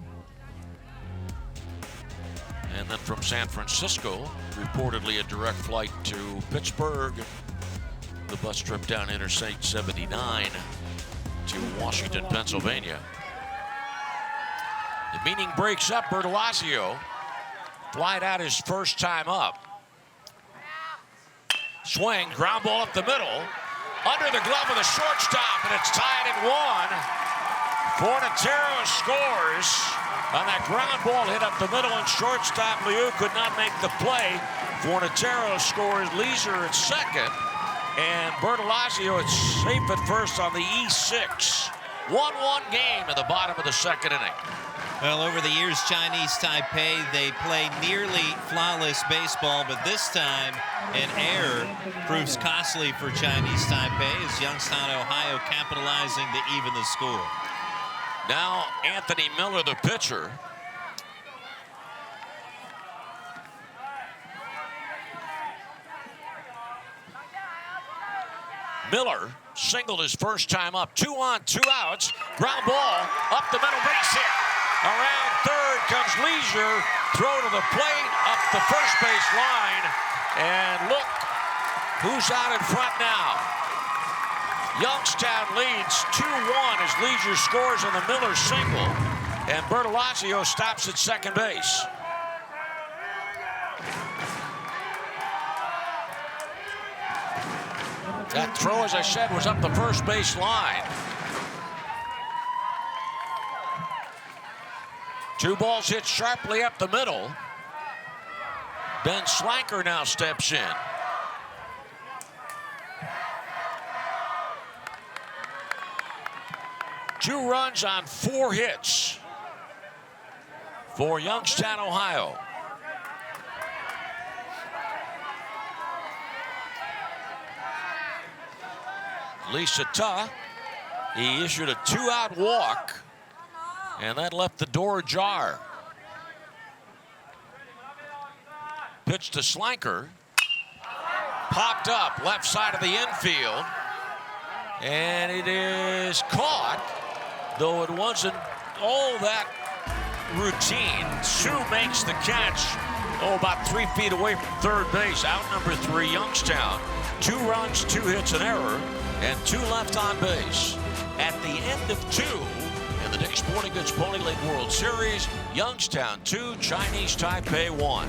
and then from San Francisco, reportedly a direct flight to Pittsburgh, the bus trip down Interstate 79 to Washington, Pennsylvania. The meeting breaks up. Bertolazio flied out his first time up. Swing, ground ball up the middle, under the glove of the shortstop, and it's tied at 1. Fornatero scores on that ground ball hit up the middle, and shortstop Liu could not make the play. Fornatero scores. Leisure at second, and Bertolazio is safe at first on the E6. 1-1 game in the bottom of the second inning. Well, over the years, Chinese Taipei, they play nearly flawless baseball, but this time an error proves costly for Chinese Taipei as Youngstown, Ohio capitalizing to even the score. Now Anthony Miller, the pitcher. Miller singled his first time up. 2 on, 2 outs. Ground ball up the middle, base hit. Around third comes Leisure. Throw to the plate, up the first base line. And look who's out in front now. Youngstown leads 2-1 as Leisure scores on the Miller single. And Bertolazio stops at second base. That throw, as I said, was up the first base line. 2 balls hit sharply up the middle. Ben Slanker now steps in. Two runs on 4 hits for Youngstown, Ohio. Lisa Ta, he issued a 2-out walk, and that left the door ajar. Pitch to Slanker. Popped up left side of the infield. And it is caught, though it wasn't all that routine. Sue makes the catch, about 3 feet away from third base. Out number 3, Youngstown. 2 runs, 2 hits, an error, and 2 left on base. At the end of 2 in the Dick's Sporting Goods Pony League World Series, Youngstown 2, Chinese Taipei 1.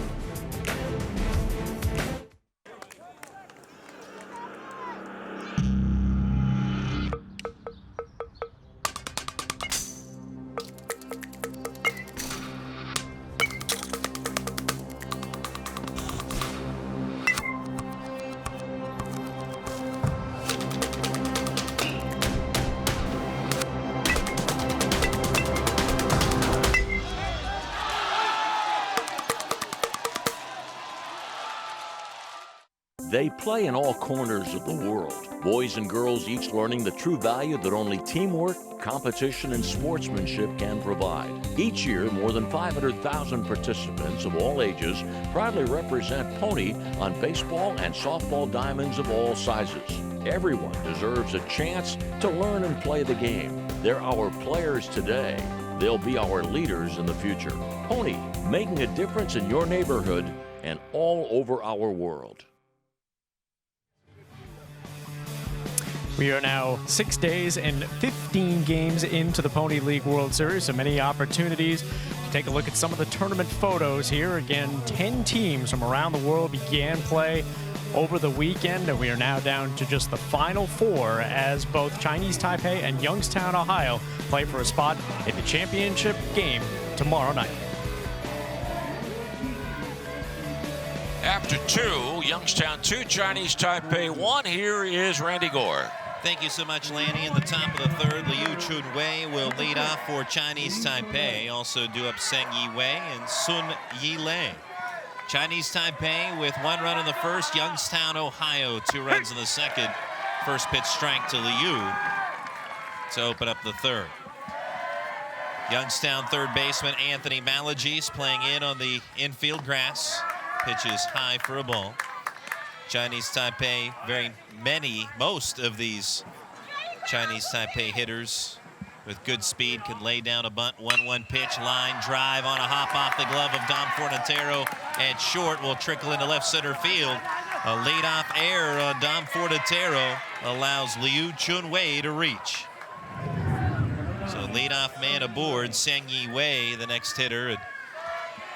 They play in all corners of the world. Boys and girls each learning the true value that only teamwork, competition, and sportsmanship can provide. Each year, more than 500,000 participants of all ages proudly represent Pony on baseball and softball diamonds of all sizes. Everyone deserves a chance to learn and play the game. They're our players today. They'll be our leaders in the future. Pony, making a difference in your neighborhood and all over our world. We are now 6 days and 15 games into the Pony League World Series, so many opportunities to take a look at some of the tournament photos here. Again, 10 teams from around the world began play over the weekend, and we are now down to just the final 4 as both Chinese Taipei and Youngstown, Ohio play for a spot in the championship game tomorrow night. After 2, Youngstown 2, Chinese Taipei 1, here is Randy Gore. Thank you so much, Lanny. In the top of the 3rd, Liu Chunwei will lead off for Chinese Taipei. Also due up Seng Yi-wei and Sun Yi-lei. Chinese Taipei with 1 run in the 1st. Youngstown, Ohio, 2 runs in the 2nd. First pitch strike to Liu to open up the 3rd. Youngstown 3rd baseman Anthony Malagies playing in on the infield grass. Pitches high for a ball. Chinese Taipei, most of these Chinese Taipei hitters with good speed can lay down a bunt. 1-1 pitch, line drive on a hop off the glove of Dom Fornatero at short will trickle into left center field. A leadoff error on Dom Fornatero allows Liu Chunwei to reach. So leadoff man aboard, Seng Yi-wei, the next hitter. It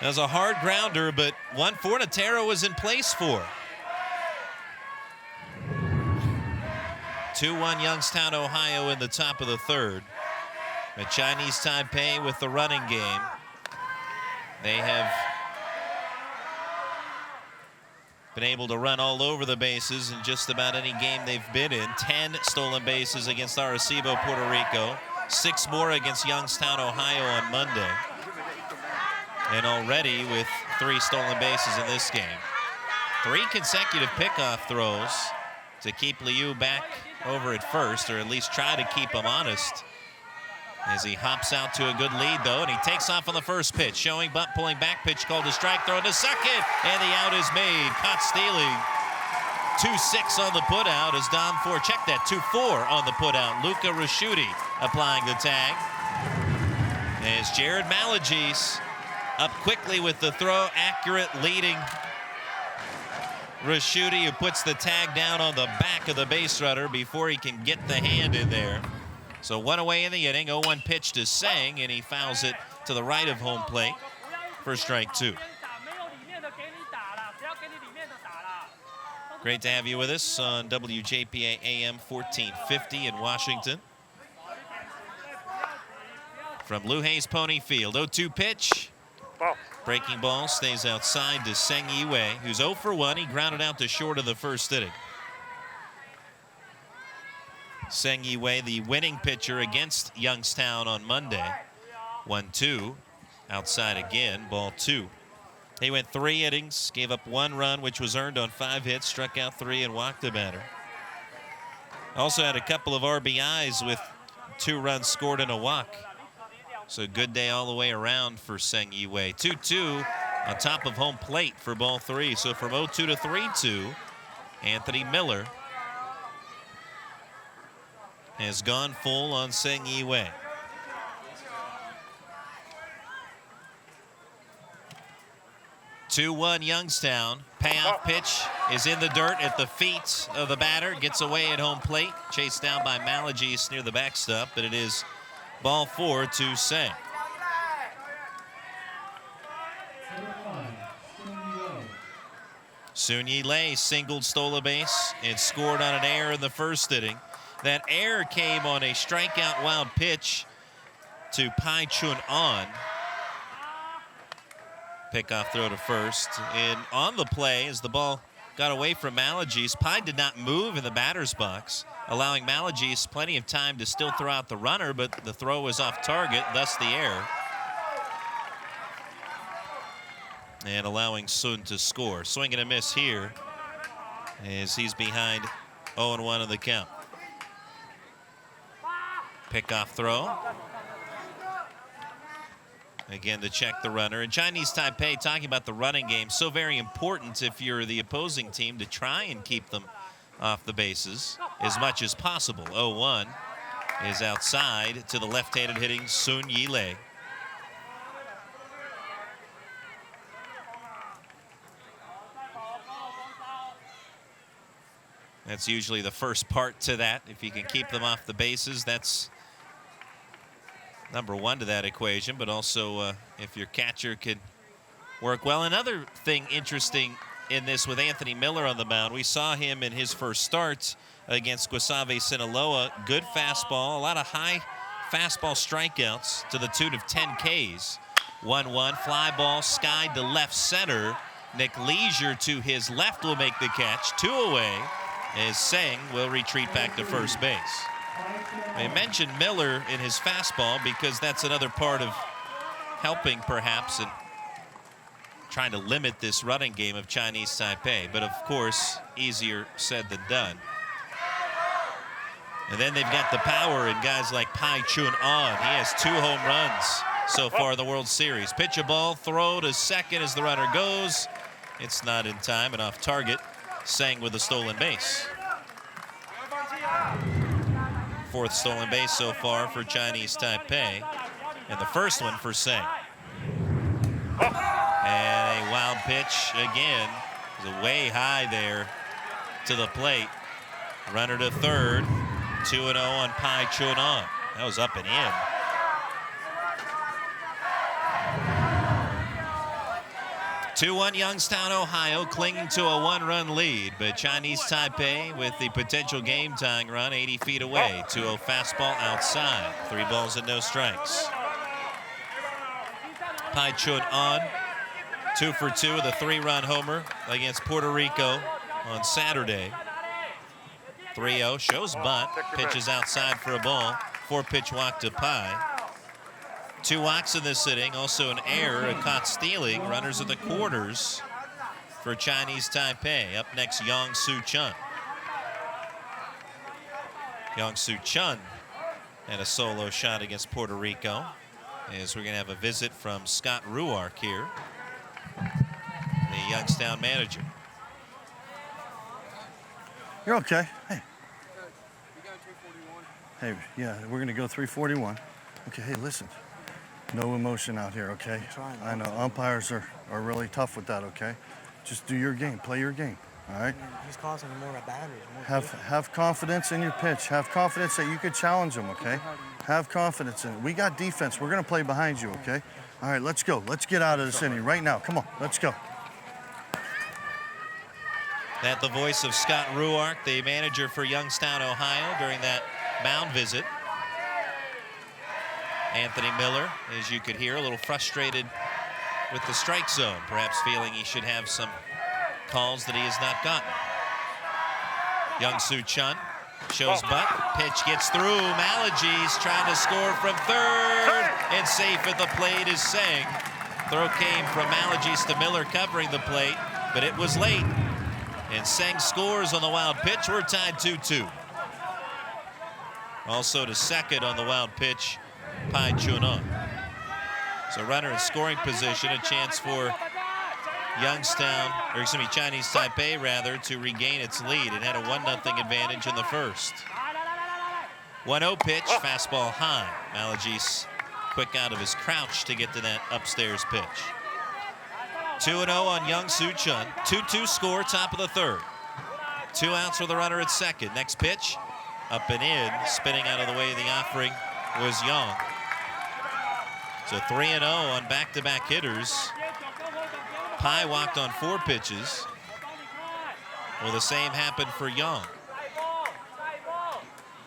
was a hard grounder, but one Fornatero was in place for. 2-1 Youngstown, Ohio in the top of the 3rd. But Chinese Taipei with the running game. They have been able to run all over the bases in just about any game they've been in. 10 stolen bases against Arecibo, Puerto Rico. 6 more against Youngstown, Ohio on Monday. And already with 3 stolen bases in this game. 3 consecutive pickoff throws to keep Liu back over at first, or at least try to keep him honest. As he hops out to a good lead, though, and he takes off on the first pitch, showing bunt, pulling back, pitch called a strike, throw to second, and the out is made. Caught stealing. 2-6 on the putout as Dom Ford, check that, 2-4 on the putout. Luca Rasciuti applying the tag. As Jared Malagies up quickly with the throw, accurate, leading Rasciuti, who puts the tag down on the back of the base runner before he can get the hand in there. So 1 away in the inning, 0-1 pitch to Sang, and he fouls it to the right of home plate for strike 2. Great to have you with us on WJPA AM 1450 in Washington. From Lou Hayes Pony Field, 0-2 pitch. Breaking ball stays outside to Seng Yiwei, who's 0 for 1. He grounded out to short of the first inning. Seng Yiwei, the winning pitcher against Youngstown on Monday. 1-2, outside again, ball 2. He went 3 innings, gave up 1 run, which was earned on 5 hits, struck out 3 and walked a batter. Also had a couple of RBIs with 2 runs scored and a walk. So good day all the way around for Seng Yiwei. 2-2 on top of home plate for ball 3. So from 0-2 to 3-2, Anthony Miller has gone full on Seng Yiwei. (2-1) Youngstown. Payoff pitch is in the dirt at the feet of the batter. Gets away at home plate. Chased down by Malagies near the backstop, but it is ball 4 to Seng. Sun Yi-Lei singled, stole a base, and scored on an error in the first inning. That error came on a strikeout wild pitch to Pai Chun-an. Pickoff throw to first. And on the play, as the ball got away from Malagies, Pai did not move in the batter's box, allowing Malagies plenty of time to still throw out the runner, but the throw was off target, thus the error. And allowing Sun to score. Swing and a miss here as he's behind 0-1 on the count. Pickoff throw. Again to check the runner. And Chinese Taipei, talking about the running game, so very important if you're the opposing team to try and keep them off the bases as much as possible. 0-1 is outside to the left-handed hitting Sun Yi-Lei. That's usually the first part to that. If you can keep them off the bases, that's number 1 to that equation, but also if your catcher can work well. Another thing interesting in this with Anthony Miller on the mound, we saw him in his first start against Guasave Sinaloa. Good fastball, a lot of high fastball strikeouts to the tune of 10 Ks. 1-1, fly ball skied to left center. Nick Leisure to his left will make the catch. 2 away as Seng will retreat back to first base. I mentioned Miller in his fastball because that's another part of helping perhaps and trying to limit this running game of Chinese Taipei. But of course, easier said than done. And then they've got the power in guys like Pai Chun-an. He has 2 home runs so far in the World Series. Pitch a ball, throw to second as the runner goes. It's not in time and off target. Seng with a stolen base. 4th stolen base so far for Chinese Taipei, and the first one for Seng. And a wild pitch again, way high there to the plate. Runner to third, 2-0 on Pai Chun-an. That was up and in. 2-1 Youngstown, Ohio, clinging to a 1-run lead, but Chinese Taipei with the potential game-tying run 80 feet away. 2-0 fastball outside. 3 balls and no strikes. Pai Chun on, 2 for 2 with a 3-run homer against Puerto Rico on Saturday. 3-0, shows bunt, pitches outside for a ball. 4-pitch walk to Pai. 2 walks in this inning, also an error, a caught stealing. Runners at the corners for Chinese Taipei. Up next, Young-Soo Chun. Young-Soo Chun had a solo shot against Puerto Rico. As we're going to have a visit from Scott Ruark here, the Youngstown manager. You're okay. Hey. Hey, yeah, we're going to go 341. Okay, hey, listen. No emotion out here, okay? I know umpires are really tough with that, okay? Just do your game, play your game, all right? He's causing more of a battery. Have confidence in your pitch. Have confidence that you could challenge him, okay? Have confidence in it. We got defense. We're going to play behind you, okay? All right, let's go. Let's get out of this inning right now. Come on, let's go. That the voice of Scott Ruark, the manager for Youngstown, Ohio, during that mound visit. Anthony Miller, as you could hear, a little frustrated with the strike zone, perhaps feeling he should have some calls that he has not gotten. Young-Soo Chun shows butt, pitch gets through. Malagies trying to score from third, and safe at the plate is Seng. Throw came from Malagies to Miller covering the plate, but it was late. And Seng scores on the wild pitch. We're tied 2-2. Also to second on the wild pitch, Pai Chun-on. So runner in scoring position, a chance for Youngstown, or excuse me, Chinese Taipei rather, to regain its lead. It had a 1-0 advantage in the first. 1-0 pitch, fastball high. Malagies quick out of his crouch to get to that upstairs pitch. 2-0 on Young-Soo Chun. 2-2 score, top of the third. 2 outs for the runner at second. Next pitch, up and in, spinning out of the way of the offering was Young. So 3-0 on back-to-back hitters. Pai walked on 4 pitches. Well, the same happened for Young.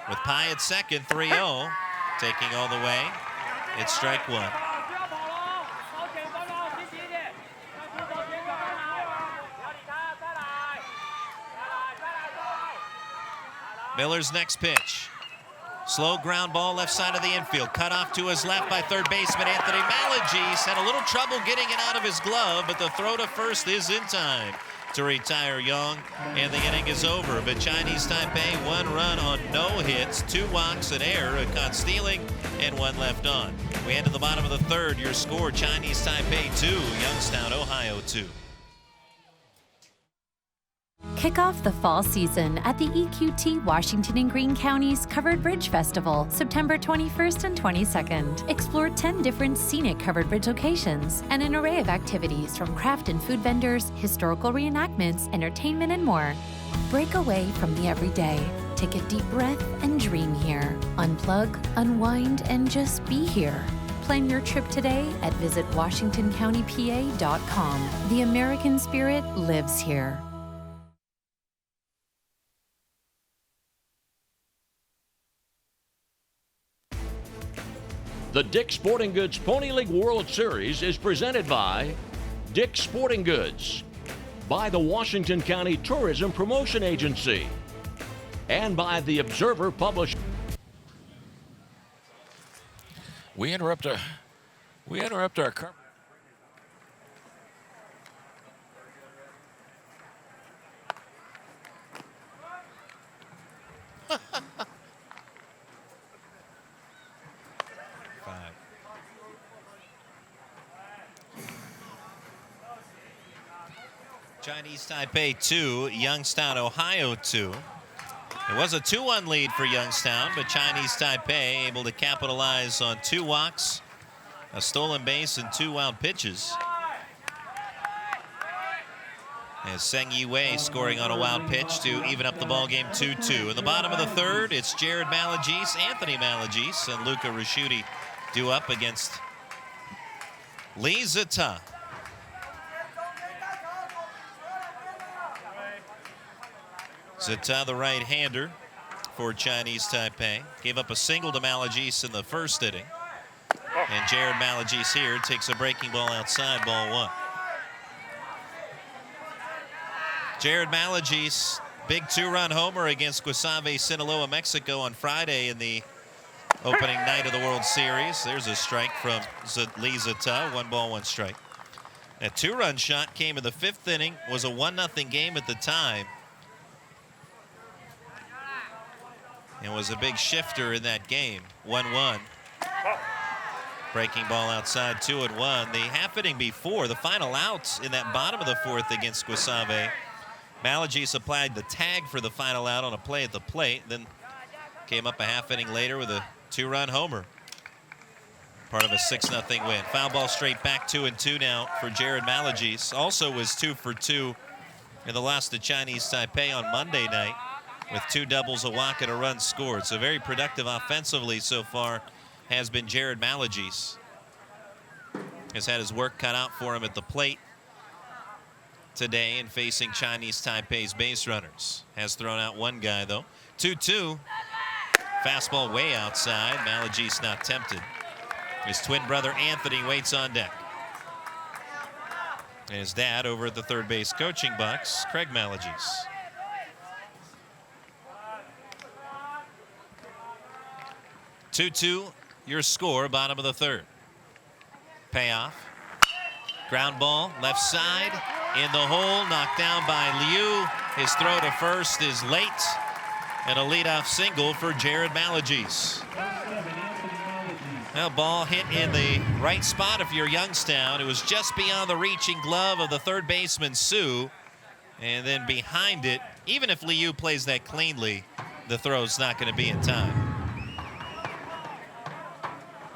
With Pai at second, 3-0, taking all the way, it's strike 1. Miller's next pitch. Slow ground ball left side of the infield. Cut off to his left by third baseman Anthony Malagies. Had a little trouble getting it out of his glove, but the throw to first is in time to retire Young, and the inning is over. But Chinese Taipei, 1 run on no hits, 2 walks, an error, a caught stealing, and 1 left on. We head to the bottom of the third. Your score, Chinese Taipei 2, Youngstown, Ohio 2. Kick off the fall season at the EQT Washington and Greene Counties Covered Bridge Festival, September 21st and 22nd. Explore 10 different scenic covered bridge locations and an array of activities from craft and food vendors, historical reenactments, entertainment, and more. Break away from the everyday. Take a deep breath and dream here. Unplug, unwind, and just be here. Plan your trip today at visitwashingtoncountypa.com. The American spirit lives here. The Dick's Sporting Goods Pony League World Series is presented by Dick's Sporting Goods, by the Washington County Tourism Promotion Agency, and by the Observer Publishing. We interrupt our coverage. Chinese Taipei 2, Youngstown, Ohio 2. It was a 2-1 lead for Youngstown, but Chinese Taipei able to capitalize on 2 walks, a stolen base, and 2 wild pitches. As Seng Yi-Wei scoring on a wild pitch to even up the ball game 2-2. In the bottom of the third, it's Jared Malagies, Anthony Malagies, and Luca Rasciuti due up against Lee Zita. Zita, the right-hander for Chinese Taipei, gave up a single to Malagies in the first inning. And Jared Malagies here takes a breaking ball outside, ball 1. Jared Malagies, big 2-run homer against Guasave, Sinaloa, Mexico on Friday in the opening night of the World Series. There's a strike from Lee Zita, 1 ball, 1 strike. That 2-run shot came in the 5th inning, was a 1-0 game at the time. And was a big shifter in that game, 1-1. Breaking ball outside, 2-1. The half inning before, the final out in that bottom of the 4th against Guasave, Malagies applied the tag for the final out on a play at the plate, then came up a half inning later with a 2-run homer. Part of a 6-0 win. Foul ball straight back, 2-2 now for Jared Malagies. Also was 2 for 2 in the loss to Chinese Taipei on Monday night, with 2 doubles, a walk, and a run scored. So very productive offensively so far has been Jared Malagies. Has had his work cut out for him at the plate today in facing Chinese Taipei's base runners. Has thrown out 1 guy though. 2-2. Fastball way outside. Malagies not tempted. His twin brother Anthony waits on deck. And his dad over at the third base coaching box, Craig Malagies. 2-2, your score, bottom of the 3rd. Payoff. Ground ball, left side, in the hole, knocked down by Liu. His throw to first is late, and a leadoff single for Jared Malagies. Now, ball hit in the right spot if you're Youngstown. It was just beyond the reaching glove of the third baseman, Su, and then behind it, even if Liu plays that cleanly, the throw's not going to be in time.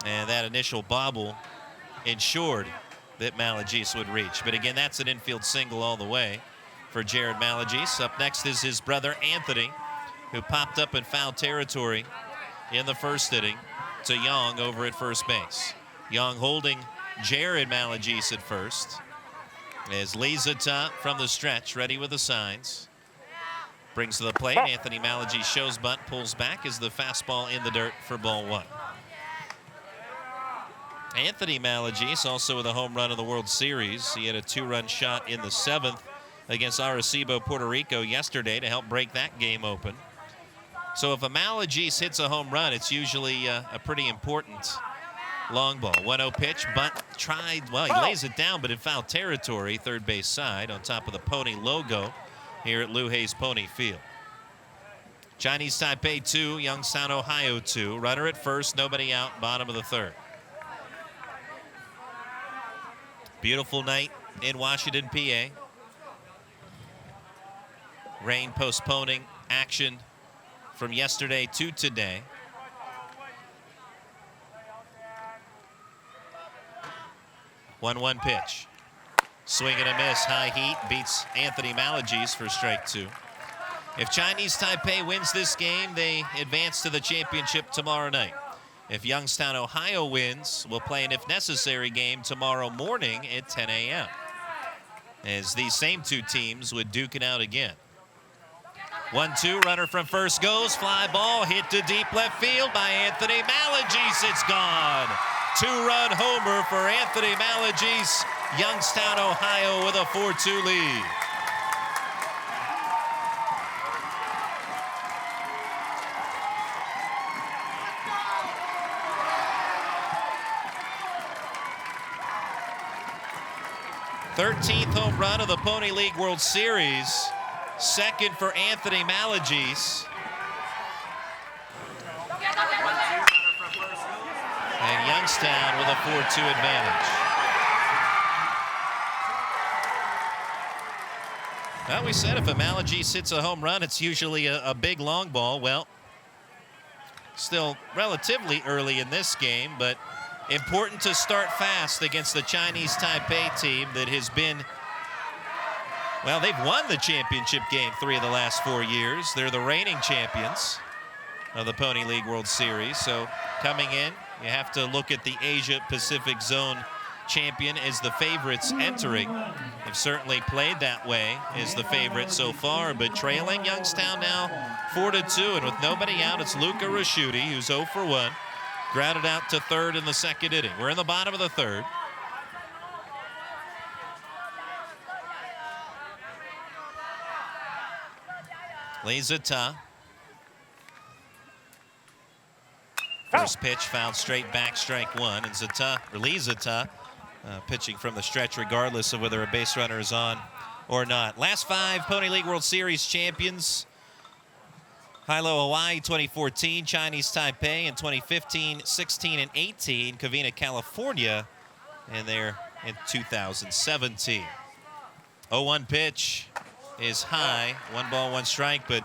And that initial bobble ensured that Malagies would reach. But again, that's an infield single all the way for Jared Malagies. Up next is his brother Anthony, who popped up in foul territory in the 1st inning to Young over at first base. Young holding Jared Malagies at first as Lee Zita from the stretch, ready with the signs. Brings to the plate. Anthony Malagies shows bunt, pulls back as the fastball in the dirt for ball 1. Anthony Malagies also with a home run in the World Series. He had a 2-run shot in the 7th against Arecibo, Puerto Rico yesterday to help break that game open. So if a Malagies hits a home run, it's usually a pretty important long ball. 1-0 pitch, bunt tried, well, he lays it down, but in foul territory, third base side on top of the Pony logo here at Lou Hayes Pony Field. Chinese Taipei 2, Youngstown, Ohio 2. Runner at first, nobody out, bottom of the 3rd. Beautiful night in Washington, PA. Rain postponing action from yesterday to today. One pitch. Swing and a miss. High heat beats Anthony Malagies for strike 2. If Chinese Taipei wins this game, they advance to the championship tomorrow night. If Youngstown, Ohio wins, we'll play an if necessary game tomorrow morning at 10 a.m. as these same 2 teams would duke it out again. 1-2, runner from first goes, fly ball hit to deep left field by Anthony Malagies. It's gone. 2-run homer for Anthony Malagies. Youngstown, Ohio with a 4-2 lead. Thirteenth home run of the Pony League World Series. Second for Anthony Malagies. And Youngstown with a 4-2 advantage. Well, we said if a Malagies hits a home run, it's usually a big long ball. Well, still relatively early in this game, but important to start fast against the Chinese Taipei team that has been, well, they've won the championship game 3 of the last 4 years. They're the reigning champions of the Pony League World Series. So coming in, you have to look at the Asia Pacific Zone champion as the favorites entering. They've certainly played that way as the favorite so far, but trailing Youngstown now 4-2, and with nobody out, it's Luca Rasciuti, who's 0 for 1, grounded out to third in the second inning. We're in the bottom of the third. Lee Zata. First pitch fouled straight back, strike one, and Lee Zata pitching from the stretch regardless of whether a base runner is on or not. Last 5 Pony League World Series champions: Hilo, Hawaii 2014, Chinese Taipei in 2015, 16, and 18, Covina, California, and they're in 2017. 0-1 pitch is high, 1 ball, 1 strike, but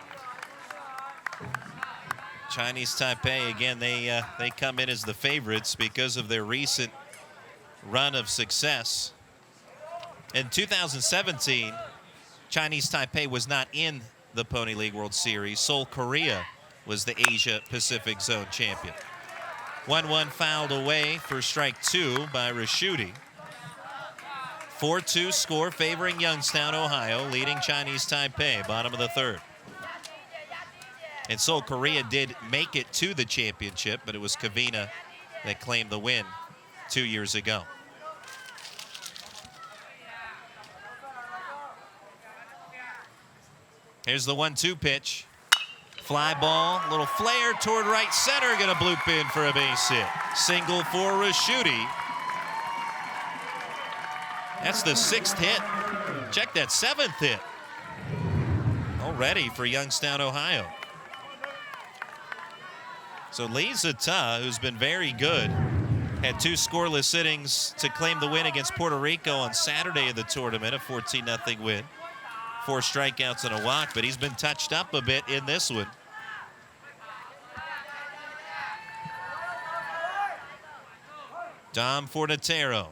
Chinese Taipei, again, they come in as the favorites because of their recent run of success. In 2017, Chinese Taipei was not in the Pony League World Series. Seoul, Korea was the Asia Pacific Zone champion. 1-1 fouled away for strike 2 by Rasciuti. 4-2 score favoring Youngstown, Ohio, leading Chinese Taipei, bottom of the third. And Seoul, Korea did make it to the championship, but it was Covina that claimed the win 2 years ago. Here's the 1-2 pitch. Fly ball, little flare toward right center, gonna bloop in for a base hit. Single for Rasciuti. That's the 6th hit. Check that 7th hit already for Youngstown, Ohio. So Lee Zata, who's been very good, had 2 scoreless innings to claim the win against Puerto Rico on Saturday of the tournament, a 14-0 win. 4 strikeouts and a walk, but he's been touched up a bit in this one. Dom Fornatero.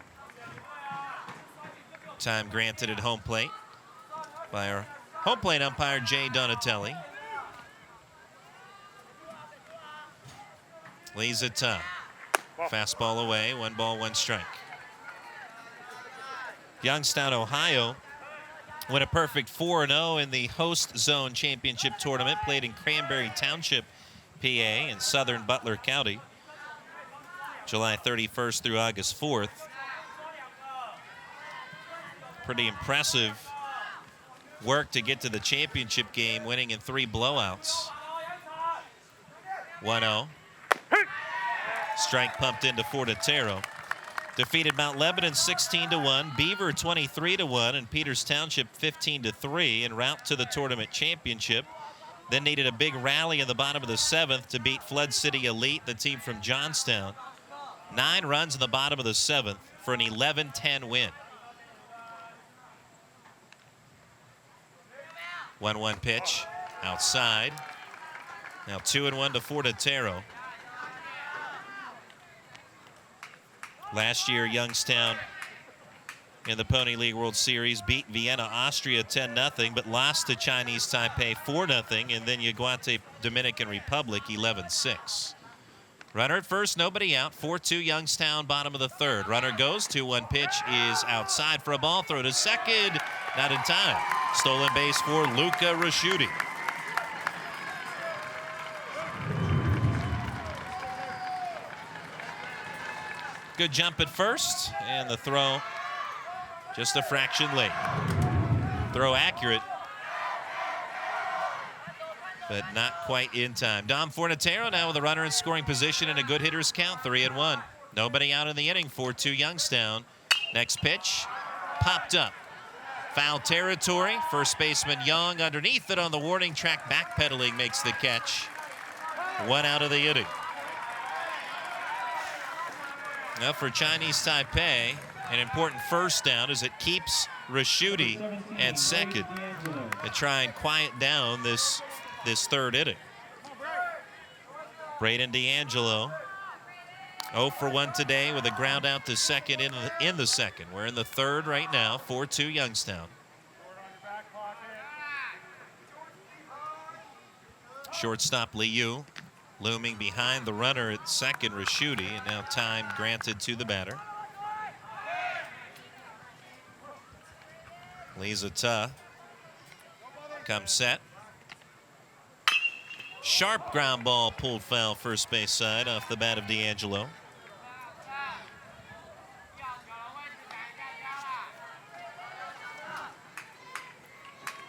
Time granted at home plate by our home plate umpire, Jay Donatelli. Lee Zata. Fastball away, 1 ball, 1 strike. Youngstown, Ohio went a perfect 4-0 in the host zone championship tournament, played in Cranberry Township, PA, in southern Butler County, July 31st through August 4th. Pretty impressive work to get to the championship game, winning in 3 blowouts. 1-0. Strike pumped into Fornatero. Defeated Mount Lebanon 16-1, Beaver 23-1, and Peters Township 15-3 en route to the tournament championship. Then needed a big rally in the bottom of the 7th to beat Flood City Elite, the team from Johnstown. 9 runs in the bottom of the 7th for an 11-10 win. 1-1 pitch outside. Now 2-1 to Fornatero. Last year, Youngstown in the Pony League World Series beat Vienna, Austria 10-0, but lost to Chinese Taipei 4-0, and then Yaguate, Dominican Republic 11-6. Runner at first, nobody out. 4-2 Youngstown, bottom of the third. Runner goes, 2-1 pitch is outside for a ball throw to second. Not in time. Stolen base for Luca Rasciuti. Good jump at first, and the throw just a fraction late. Throw accurate, but not quite in time. Dom Fornatero now with a runner in scoring position and a good hitter's count, 3-1. Nobody out in the inning, 4-2 Youngstown. Next pitch, popped up. Foul territory, first baseman Young underneath it on the warning track, backpedaling, makes the catch. 1 out of the inning. Now for Chinese Taipei, an important first down as it keeps Rasciuti at second to try and quiet down this third inning. Braden D'Angelo 0 for 1 today with a ground out to second in the second. We're in the third right now, 4-2 Youngstown. Shortstop Liu looming behind the runner at second, Rasciuti, and now time granted to the batter. Lisa Ta comes set. Sharp ground ball pulled foul first base side off the bat of D'Angelo.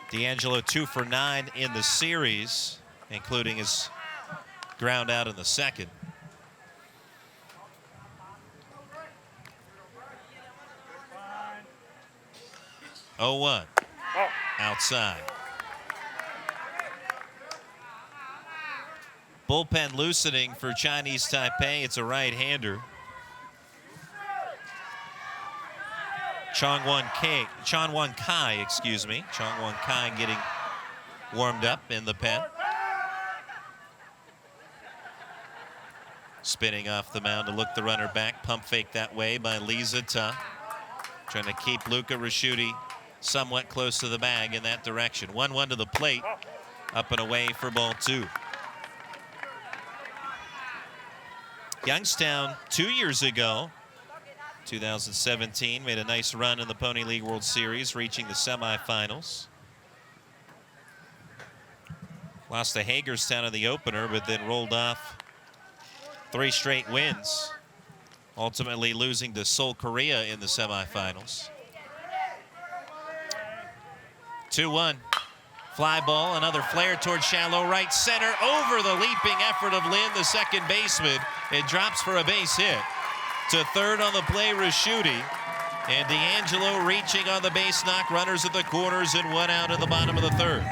D'Angelo 2 for 9 in the series, including his ground out in the second. Oh, 1 outside. Bullpen loosening for Chinese Taipei. It's a right-hander. Chongwon Kai, excuse me. Chongwon Kai getting warmed up in the pen. Spinning off the mound to look the runner back. Pump fake that way by Lisa Ta. Trying to keep Luca Raschuti somewhat close to the bag in that direction. 1-1 to the plate. Up and away for ball 2. Youngstown 2 years ago, 2017, made a nice run in the Pony League World Series, reaching the semifinals. Lost to Hagerstown in the opener, but then rolled off 3 straight wins, ultimately losing to Seoul, Korea in the semifinals. 2-1. Fly ball, another flare towards shallow right center, over the leaping effort of Lin, the second baseman. It drops for a base hit. To third on the play, Raschuti. And D'Angelo reaching on the base knock, runners at the corners, and 1 out in the bottom of the third.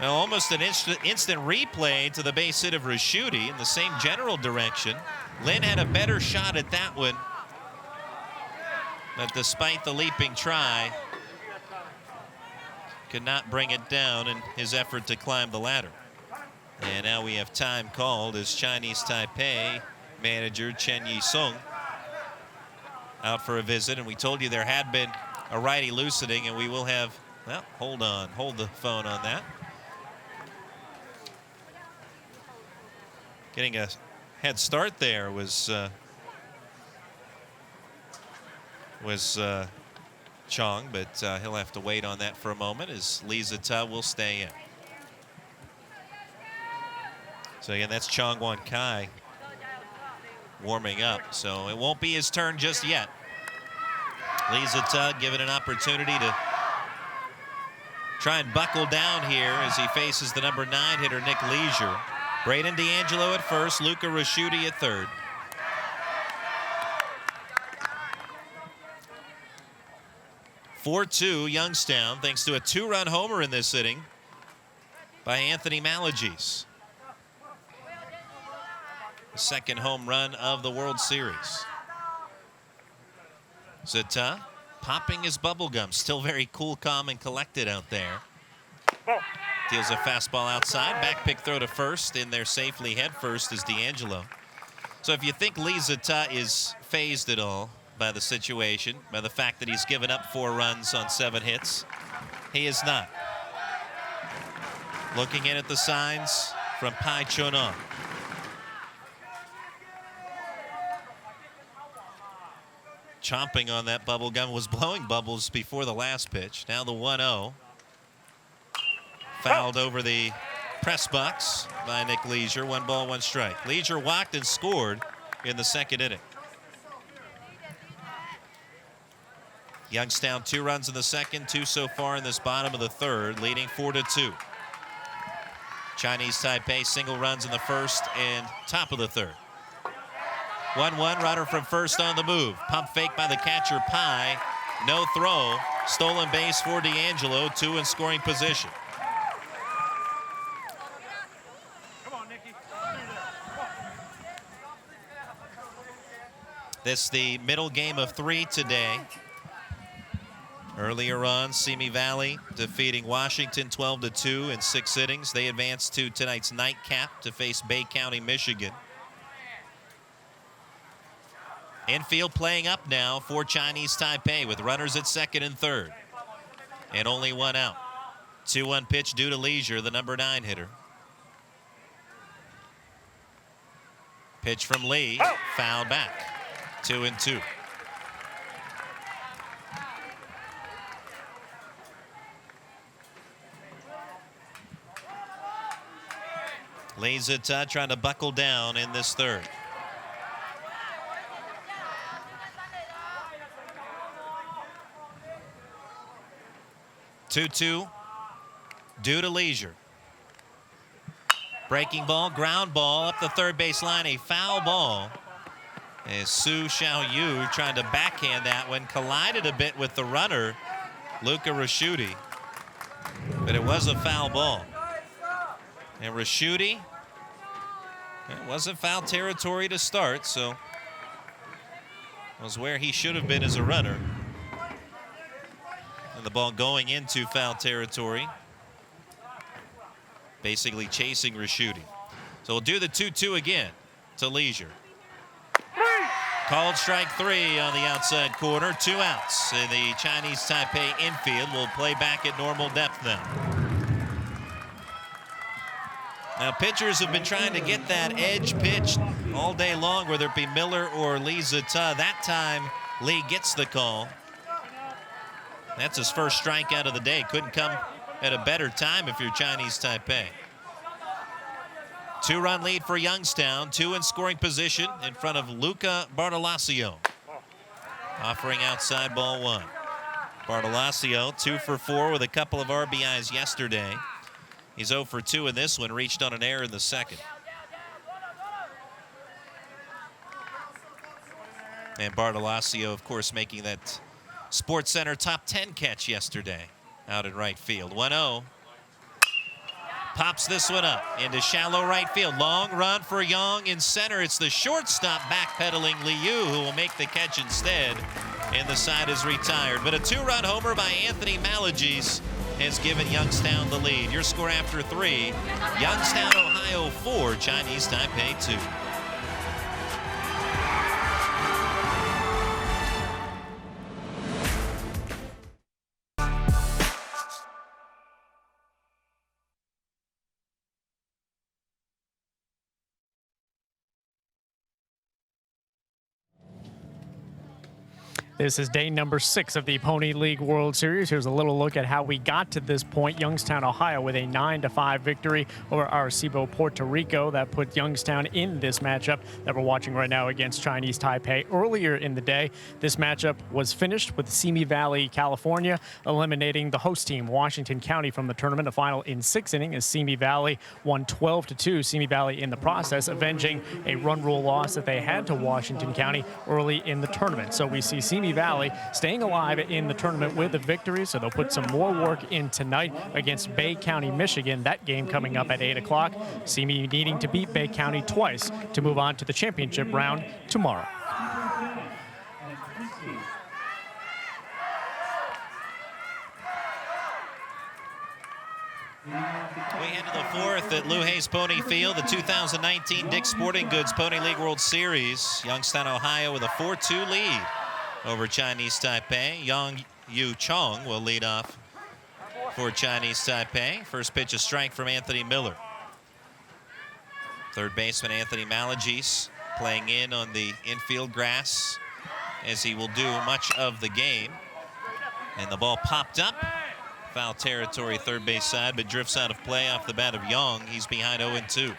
Now almost an instant replay to the base hit of Raschuti in the same general direction. Lin had a better shot at that one, but despite the leaping try, could not bring it down in his effort to climb the ladder. And now we have time called as Chinese Taipei manager Chen Yi-sung out for a visit. And we told you there had been a righty loosening, and we will have, well, hold the phone on that. Getting a head start there was Chong, but he'll have to wait on that for a moment as Lisa Ta will stay in. So again, that's Chongwon Kai warming up, so it won't be his turn just yet. Lisa Ta given an opportunity to try and buckle down here as he faces the number 9 hitter, Nick Leisure. Braden D'Angelo at first, Luca Raschuti at third. (4-2) Youngstown, thanks to a 2-run homer in this inning by Anthony Malagies. The second home run of the World Series. Zeta popping his bubble gum, still very cool, calm, and collected out there. Deals a fastball outside, back pick throw to first, in there safely head first is D'Angelo. So if you think Lee Zeta is phased at all by the situation, by the fact that he's given up 4 runs on 7 hits, he is not. Looking in at the signs from Pai Chun-ong. Chomping on that bubble gum, was blowing bubbles before the last pitch. Now the 1-0. Fouled over the press box by Nick Leisure. 1 ball, 1 strike. Leisure walked and scored in the second inning. Youngstown 2 runs in the second, 2 so far in this bottom of the third, leading 4-2. Chinese Taipei single runs in the first and top of the third. 1-1, runner from first on the move. Pump fake by the catcher, Pai. No throw. Stolen base for D'Angelo, 2 in scoring position. This is the middle game of 3 today. Earlier on, Simi Valley defeating Washington 12-2 in 6 innings. They advance to tonight's nightcap to face Bay County, Michigan. Infield playing up now for Chinese Taipei with runners at second and third. And only 1 out. 2-1 pitch due to Leisure, the number 9 hitter. Pitch from Lee, foul back. 2-2. Lee Zita trying to buckle down in this third. Two due to Leisure. Breaking ball, ground ball up the third base line, a foul ball. As Su Xiaoyu trying to backhand that one, collided a bit with the runner, Luca Raschuti. But it was a foul ball. And Raschuti, it wasn't foul territory to start, so was where he should have been as a runner. And the ball going into foul territory, basically chasing Raschuti. So we'll do the 2-2 again to Leisure. Called strike 3 on the outside corner, 2 outs. And the Chinese Taipei infield will play back at normal depth now. Now pitchers have been trying to get that edge pitch all day long, whether it be Miller or Lee Zita. That time Lee gets the call. That's his first strikeout of the day. Couldn't come at a better time if you're Chinese Taipei. 2-run lead for Youngstown, 2 in scoring position in front of Luca Bartolaccio. Offering outside ball 1. Bartolaccio 2 for 4 with a couple of RBIs yesterday. He's 0 for 2 in this one, reached on an error in the second. And Bartolaccio, of course, making that Sports Center top 10 catch yesterday out in right field. 1-0. Pops this one up into shallow right field. Long run for Young in center. It's the shortstop backpedaling Liu who will make the catch instead. And the side is retired. But a 2-run homer by Anthony Malagies has given Youngstown the lead. Your score after 3, Youngstown, Ohio 4, Chinese Taipei 2. This is day number 6 of the Pony League World Series. Here's a little look at how we got to this point. Youngstown, Ohio with a 9-5 victory over Arecibo, Puerto Rico. That put Youngstown in this matchup that we're watching right now against Chinese Taipei. Earlier in the day, this matchup was finished with Simi Valley, California, eliminating the host team, Washington County, from the tournament. A final in 6 innings as Simi Valley won 12-2. Simi Valley in the process avenging a run rule loss that they had to Washington County early in the tournament. So we see Simi Valley staying alive in the tournament with a victory, so they'll put some more work in tonight against Bay County, Michigan. That game coming up at 8 o'clock. Simi needing to beat Bay County twice to move on to the championship round tomorrow. We head to the 4th at Lou Hayes Pony Field, the 2019 Dick's Sporting Goods Pony League World Series. Youngstown, Ohio with a 4-2 lead over Chinese Taipei. Yang Yu Chong will lead off for Chinese Taipei. First pitch, a strike from Anthony Miller. Third baseman Anthony Malagies playing in on the infield grass, as he will do much of the game. And the ball popped up. Foul territory, third base side, but drifts out of play off the bat of Young. He's behind 0-2.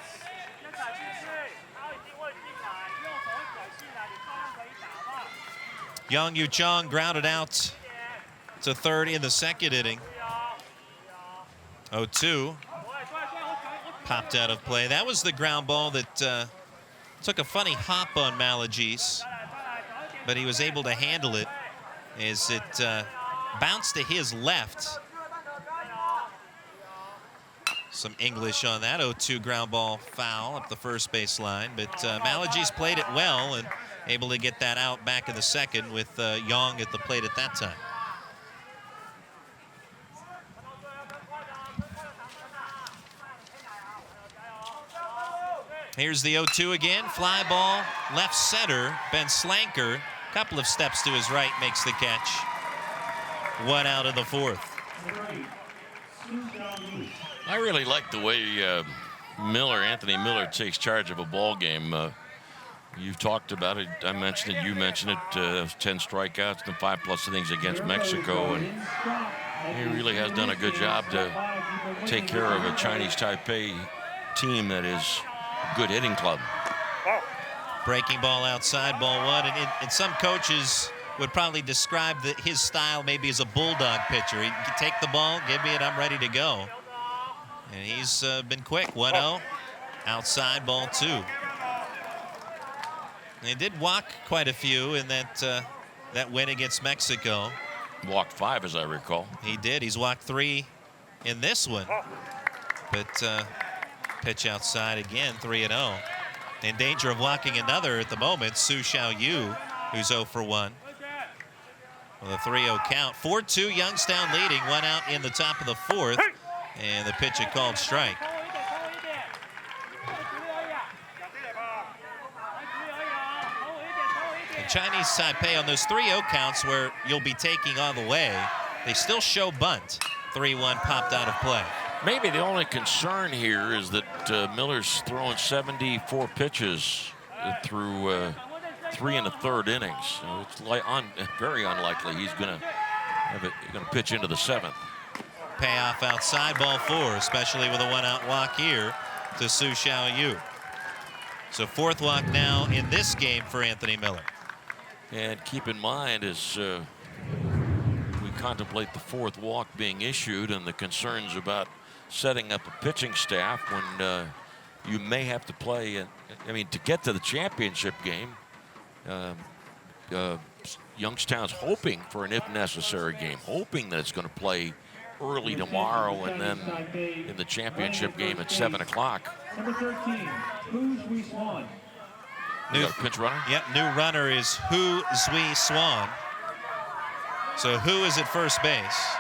Yang Yu Chong grounded out to third in the second inning. 0-2. Popped out of play. That was the ground ball that took a funny hop on Malagies, but he was able to handle it as it bounced to his left. Some English on that. 0-2 ground ball foul up the first base line, but Malagies played it well and able to get that out back in the second with Young at the plate at that time. Here's the 0-2 again. Fly ball, left center. Ben Slanker, couple of steps to his right, makes the catch. 1 out of the 4th. I really like the way Anthony Miller takes charge of a ball game. You've talked about it. I mentioned it. You mentioned it. 10 strikeouts and 5+ innings against Mexico, and he really has done a good job to take care of a Chinese Taipei team that is a good hitting club. Breaking ball outside, ball one. And some coaches would probably describe his style maybe as a bulldog pitcher. He can take the ball, give me it, I'm ready to go. And he's been quick. 1-0. Outside, ball two. They did walk quite a few in that win against Mexico. Walked 5, as I recall. He did. He's walked 3 in this one. But pitch outside again, 3-0. In danger of walking another at the moment, Su Xiaoyu, who's 0 for 1. With a 3-0 count. 4-2, Youngstown leading. 1 out in the top of the 4th. And the pitch a called strike. And Chinese Taipei on those 3-0 counts where you'll be taking all the way, they still show bunt. 3-1 popped out of play. Maybe the only concern here is that Miller's throwing 74 pitches through 3 1/3 innings. So it's very unlikely he's going to pitch into the 7th. Payoff outside, ball 4, especially with a 1-out walk here to Su Xiaoyu. So 4th walk now in this game for Anthony Miller. And keep in mind as we contemplate the 4th walk being issued and the concerns about setting up a pitching staff when you may have to play, I mean, to get to the championship game, Youngstown's hoping for an if necessary game, hoping that it's going to play early tomorrow and then in the championship game at 7 o'clock. Number 13, Hu Zui Swan. New pinch runner? Yep, new runner is Hu Zui Swan. So Hu is at first base.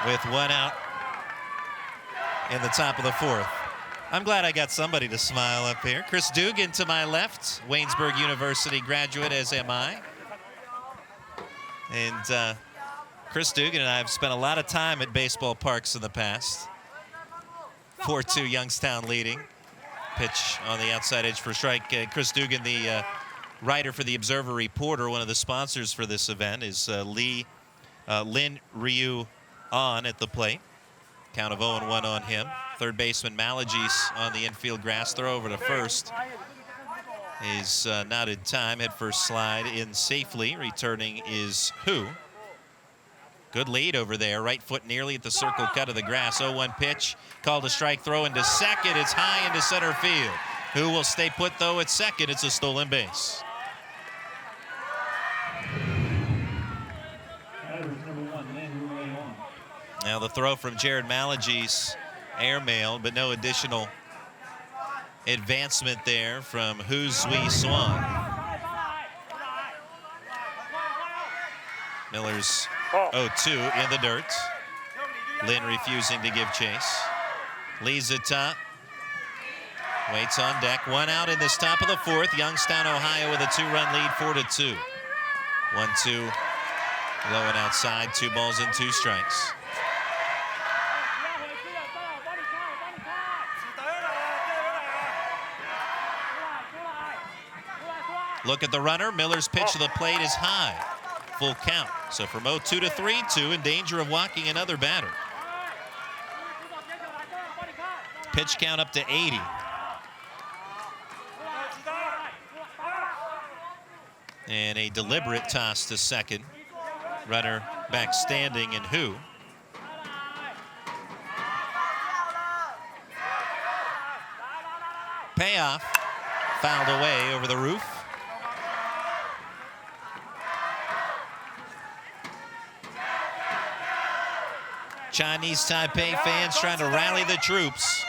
With 1 out in the top of the 4th. I'm glad I got somebody to smile up here. Chris Dugan to my left, Waynesburg University graduate, as am I. And Chris Dugan and I have spent a lot of time at baseball parks in the past. 4-2 Youngstown leading. Pitch on the outside edge for strike. Chris Dugan, the writer for the Observer Reporter, one of the sponsors for this event, is Lin Ryu on at the plate. Count of 0-1 on him. Third baseman Malagies on the infield grass. Throw over to first. Is not in time. Head first slide in safely. Returning is Hu. Good lead over there. Right foot nearly at the circle cut of the grass. 0-1 pitch. Called a strike. Throw into second. It's high into center field. Hu will stay put though at second. It's a stolen base. Now the throw from Jared Malagies, airmailed, but no additional advancement there from Hu Zui Swan. Miller's 0-2 in the dirt. Lin refusing to give chase. Leads the top. Waits on deck. 1 out in this top of the 4th. Youngstown, Ohio with a 2-run lead, 4-2. 1-2 low and outside. 2 balls and 2 strikes. Look at the runner. Miller's pitch to the plate is high. Full count. So from 0-2 to 3-2, in danger of walking another batter. Pitch count up to 80. And a deliberate toss to second. Runner back standing in Hu. Payoff. Fouled away over the roof. Chinese Taipei fans trying to rally the troops.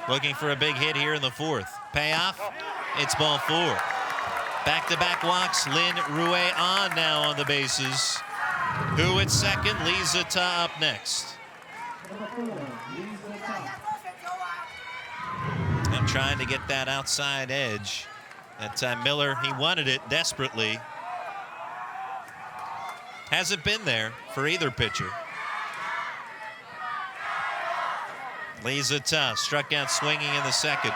Looking for a big hit here in the 4th. Payoff, it's ball 4. Back-to-back walks, Lin Rue on now on the bases. Hu at second, Lee Zita up next. I'm trying to get that outside edge. That time Miller, he wanted it desperately. Hasn't been there for either pitcher. Lee Zita struck out swinging in the 2nd.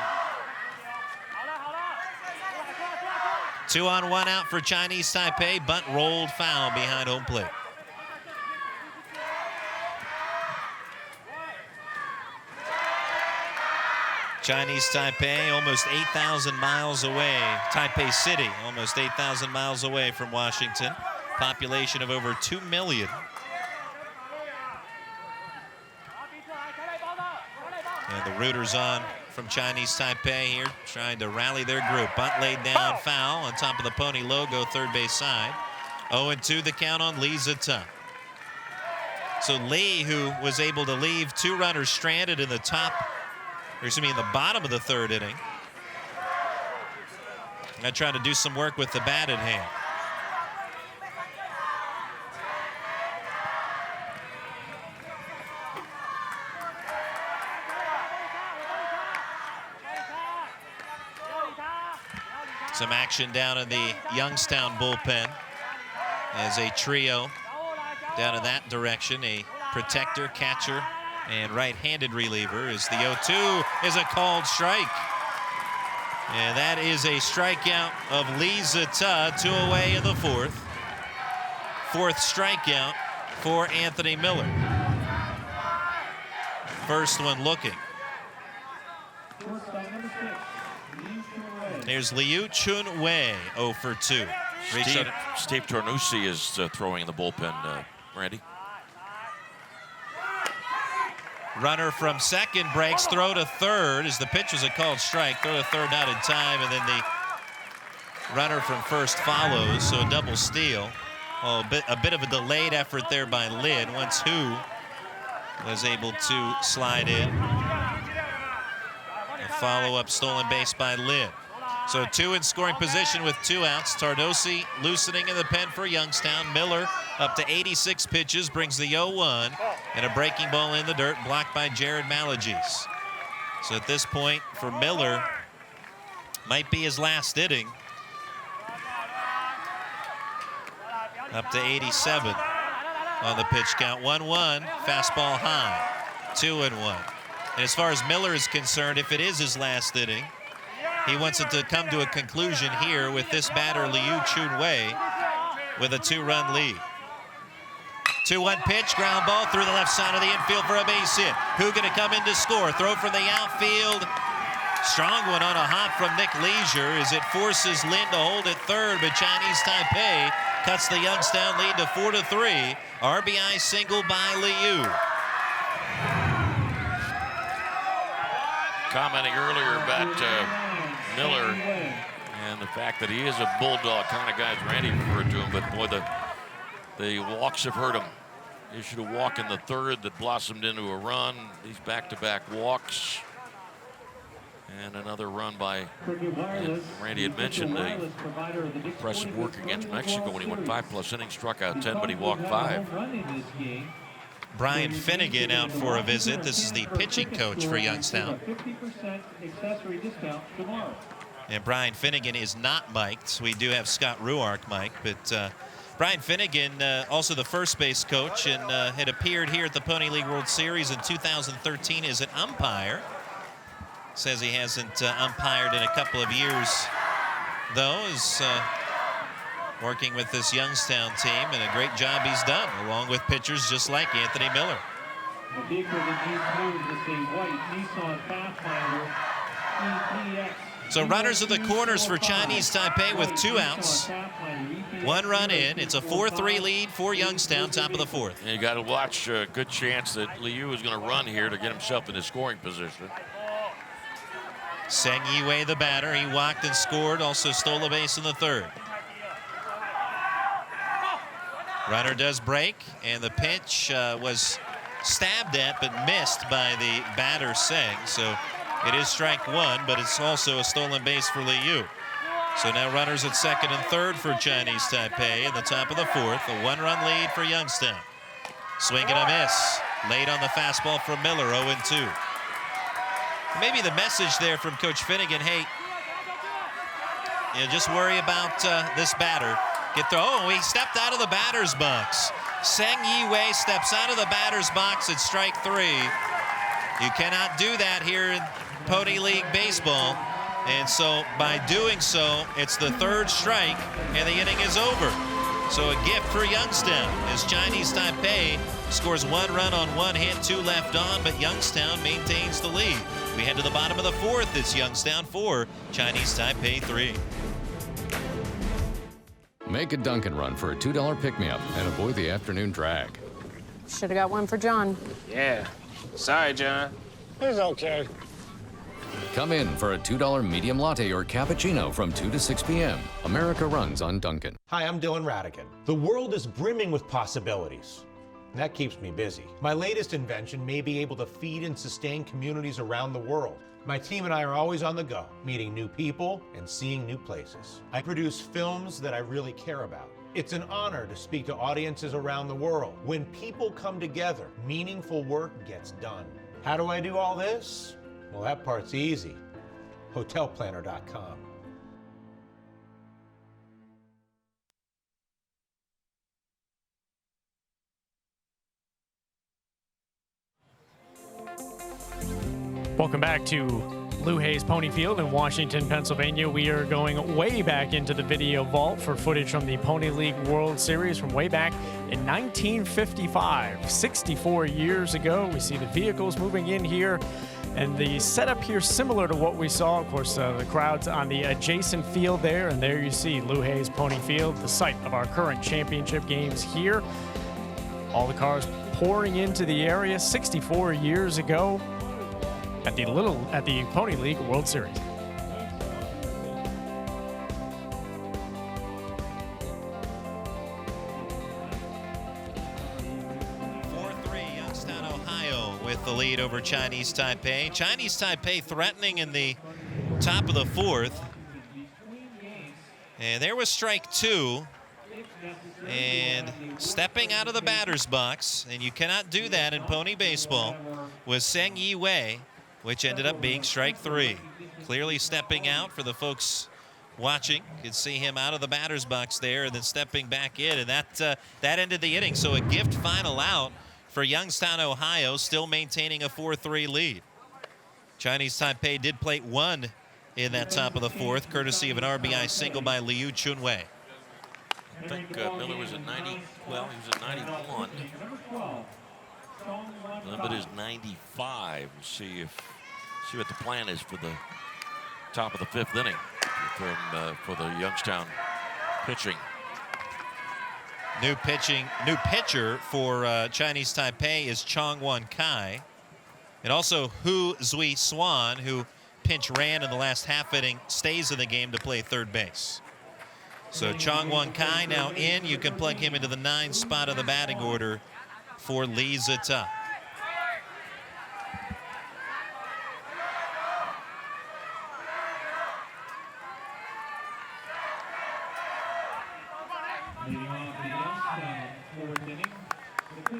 2 on 1 out for Chinese Taipei. Bunt rolled foul behind home plate. Chinese Taipei, almost 8,000 miles away. Taipei City, almost 8,000 miles away from Washington. Population of over 2 million. And the rooters on from Chinese Taipei here, trying to rally their group. Bunt laid down, foul on top of the Pony logo, third base side. 0-2 the count on Lee Zita. So Lee, who was able to leave 2 runners stranded in the bottom of the third inning. I tried to do some work with the bat in hand. Some action down in the Youngstown bullpen as a trio down in that direction. A protector, catcher, and right-handed reliever. Is the 0-2 is a called strike. And that is a strikeout of Lee Zita, 2 away in the fourth. Fourth strikeout for Anthony Miller. First one looking. Here's Liu Chun-wei, 0 for 2. Steve Tornucci is throwing in the bullpen, Randy. Runner from second breaks, throw to third as the pitch was a called strike. Throw to third, not in time, and then the runner from first follows, so a double steal. Oh, a bit of a delayed effort there by Lin once Hu was able to slide in. A follow-up stolen base by Lin. So 2 in scoring position with 2 outs. Tardosi loosening in the pen for Youngstown. Miller up to 86 pitches, brings the 0-1, and a breaking ball in the dirt blocked by Jared Malagies. So at this point for Miller, might be his last inning. Up to 87 on the pitch count. 1-1, fastball high, 2-1. And as far as Miller is concerned, if it is his last inning, he wants it to come to a conclusion here with this batter, Liu Chun-wei, with a 2-run lead. 2-1 pitch, ground ball through the left side of the infield for a base hit. Who going to come in to score? Throw from the outfield. Strong one on a hop from Nick Leisure as it forces Lin to hold at third, but Chinese Taipei cuts the Youngstown lead to 4-3. RBI single by Liu. Commenting earlier about Miller and the fact that he is a bulldog kind of guy, as Randy referred to him, but boy, the walks have hurt him. He issued a walk in the third that blossomed into a run. These back-to-back walks. And another run by, Randy had mentioned the impressive work against Mexico when he went 5+ innings, struck out 10, but he walked 5. Brian Finnegan out for a visit. This is the pitching coach for Youngstown. And Brian Finnegan is not mic'd. We do have Scott Ruark mic'd, but Brian Finnegan, also the first base coach, and had appeared here at the Pony League World Series in 2013 as an umpire. Says he hasn't umpired in a couple of years, though, is working with this Youngstown team, and a great job he's done, along with pitchers just like Anthony Miller. The vehicle that needs moved is a white Nissan Pathfinder EPX. So runners at the corners for Chinese Taipei with 2 outs. 1 run in. It's a 4-3 lead for Youngstown, top of the fourth. And you got to watch. A good chance that Liu is going to run here to get himself in his scoring position. Seng Yiwei, the batter. He walked and scored, also stole a base in the third. Runner does break, and the pitch was stabbed at but missed by the batter, Seng. So it is strike 1, but it's also a stolen base for Liu. So now runners at second and third for Chinese Taipei in the top of the fourth. A 1-run lead for Youngstown. Swing and a miss. Late on the fastball from Miller, 0-2. Maybe the message there from Coach Finnegan, hey, just worry about this batter. Oh, he stepped out of the batter's box. Seng Yiwei steps out of the batter's box at strike 3. You cannot do that here in Pony League Baseball. And so by doing so, it's the third strike, and the inning is over. So a gift for Youngstown as Chinese Taipei scores 1 run on 1 hit, 2 left on, but Youngstown maintains the lead. We head to the bottom of the 4th. It's Youngstown 4, Chinese Taipei 3. Make a Dunkin' run for a $2 pick-me-up and avoid the afternoon drag. Should have got one for John. Yeah. Sorry, John. It's okay. Come in for a $2 medium latte or cappuccino from 2 to 6 p.m. America runs on Dunkin'. Hi, I'm Dylan Radigan. The world is brimming with possibilities. And that keeps me busy. My latest invention may be able to feed and sustain communities around the world. My team and I are always on the go, meeting new people and seeing new places. I produce films that I really care about. It's an honor to speak to audiences around the world. When people come together, meaningful work gets done. How do I do all this? Well, that part's easy. Hotelplanner.com. Welcome back to Lou Hayes Pony Field in Washington, Pennsylvania. We are going way back into the video vault for footage from the Pony League World Series from way back in 1955, 64 years ago. We see the vehicles moving in here, and the setup here similar to what we saw. Of course, the crowds on the adjacent field there, and there you see Lou Hayes Pony Field, the site of our current championship games here. All the cars pouring into the area 64 years ago at the Pony League World Series. Youngstown, Ohio with the lead over Chinese Taipei. Chinese Taipei threatening in the top of the 4th. And there was strike 2. And stepping out of the batter's box, and you cannot do that in pony baseball, was Seng Yi Wei, which ended up being strike 3. Clearly stepping out for the folks watching. You can see him out of the batter's box there and then stepping back in, and that ended the inning. So a gift final out for Youngstown, Ohio, still maintaining a 4-3 lead. Chinese Taipei did plate 1 in that top of the 4th, courtesy of an RBI single by Liu Chunwei. I think Miller was at 90. Well, he was at 91. Limit is 95. We'll see what the plan is for the top of the 5th inning for the Youngstown pitching. New pitcher for Chinese Taipei is Chong-Won Kai, and also Hu Zui Swan, who pinch ran in the last half inning, stays in the game to play third base. So Chong-Won Kai now in. You can plug him into the 9 spot of the batting order for Lee Zita.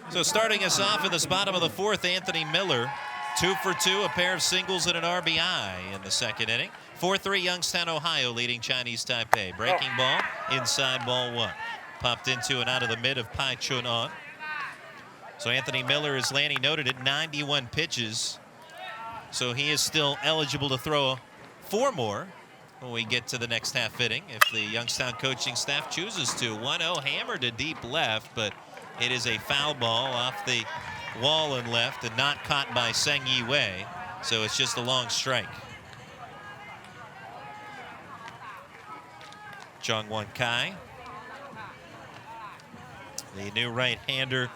So starting us off in this bottom of the 4th, Anthony Miller, 2 for 2, a pair of singles and an RBI in the 2nd inning. 4-3 Youngstown, Ohio, leading Chinese Taipei. Breaking ball, inside ball 1. Popped into and out of the mid of Pai Chun-on. So Anthony Miller, as Lanny noted, at 91 pitches. So he is still eligible to throw 4 more when we get to the next half inning, if the Youngstown coaching staff chooses to. 1-0 hammered to deep left, but it is a foul ball off the wall and left and not caught by Seng Yi Wei. So it's just a long strike. Chong-Won Kai, the new right-hander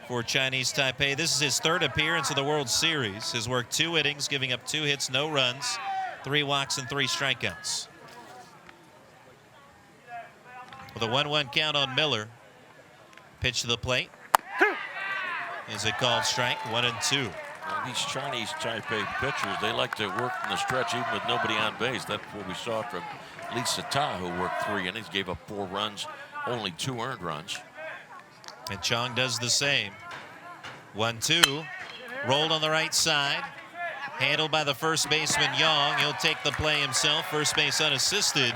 for Chinese Taipei. This is his 3rd appearance in the World Series. Has worked 2 innings, giving up 2 hits, no runs, 3 walks, and 3 strikeouts. With a 1-1 count on Miller. Pitch to the plate. Is a called strike, 1-2. Well, these Chinese Taipei pitchers, they like to work from the stretch even with nobody on base. That's what we saw from Lee Zita, who worked 3 innings, gave up 4 runs, only 2 earned runs. And Chong does the same. 1-2, rolled on the right side. Handled by the first baseman, Young. He'll take the play himself. First base unassisted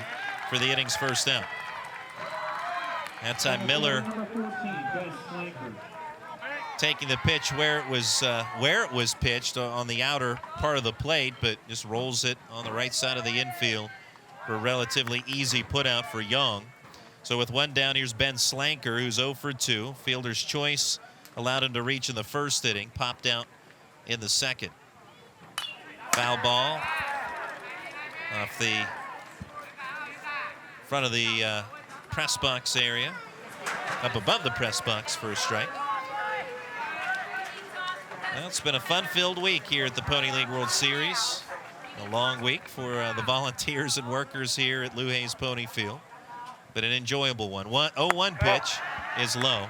for the inning's first out. That time Miller taking the pitch where it was pitched on the outer part of the plate, but just rolls it on the right side of the infield for a relatively easy put out for Young. So with one down, here's Ben Slanker, who's 0 for 2. Fielder's choice allowed him to reach in the first inning, popped out in the second. Foul ball off the front of the press box area, up above the press box for a strike. Well, it's been a fun-filled week here at the Pony League World Series. A long week for the volunteers and workers here at Lou Hayes Pony Field, but an enjoyable one. 0-1 pitch is low.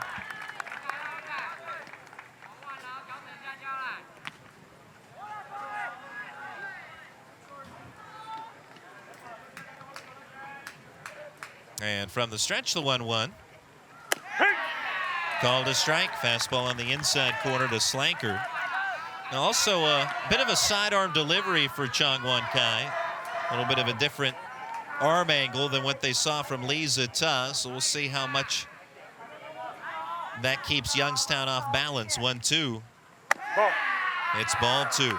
And from the stretch, the 1-1. Called a strike. Fastball on the inside corner to Slanker. Now also a bit of a sidearm delivery for Chong Wan Kai. A little bit of a different arm angle than what they saw from Lee Zita. So we'll see how much that keeps Youngstown off balance. 1-2. It's ball 2.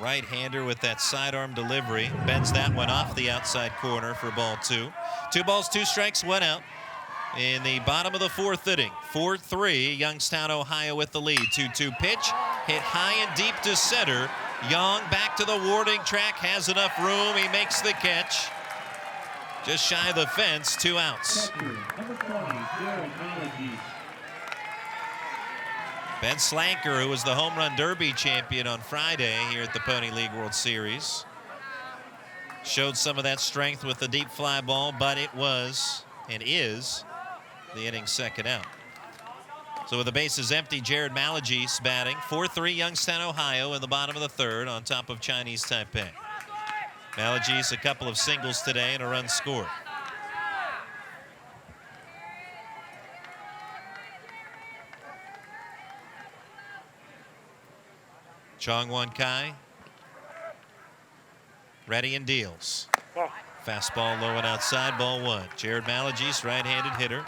Right-hander with that sidearm delivery. Bends that one off the outside corner for ball 2. 2 balls, 2 strikes, 1 out in the bottom of the 4th inning. 4-3, Youngstown, Ohio with the lead. 2-2 pitch, hit high and deep to center. Young back to the warning track, has enough room. He makes the catch. Just shy of the fence, 2 outs. Number 20, Malagies. Ben Slanker, who was the Home Run Derby champion on Friday here at the Pony League World Series, showed some of that strength with the deep fly ball, but it was and is the inning's second out. So with the bases empty, Jared Malagies batting. 4-3 Youngstown, Ohio in the bottom of the 3rd on top of Chinese Taipei. Malagies a couple of singles today and a run scored. Chong Wan Kai ready and deals. Fastball low and outside, ball 1. Jared Malagies, right-handed hitter.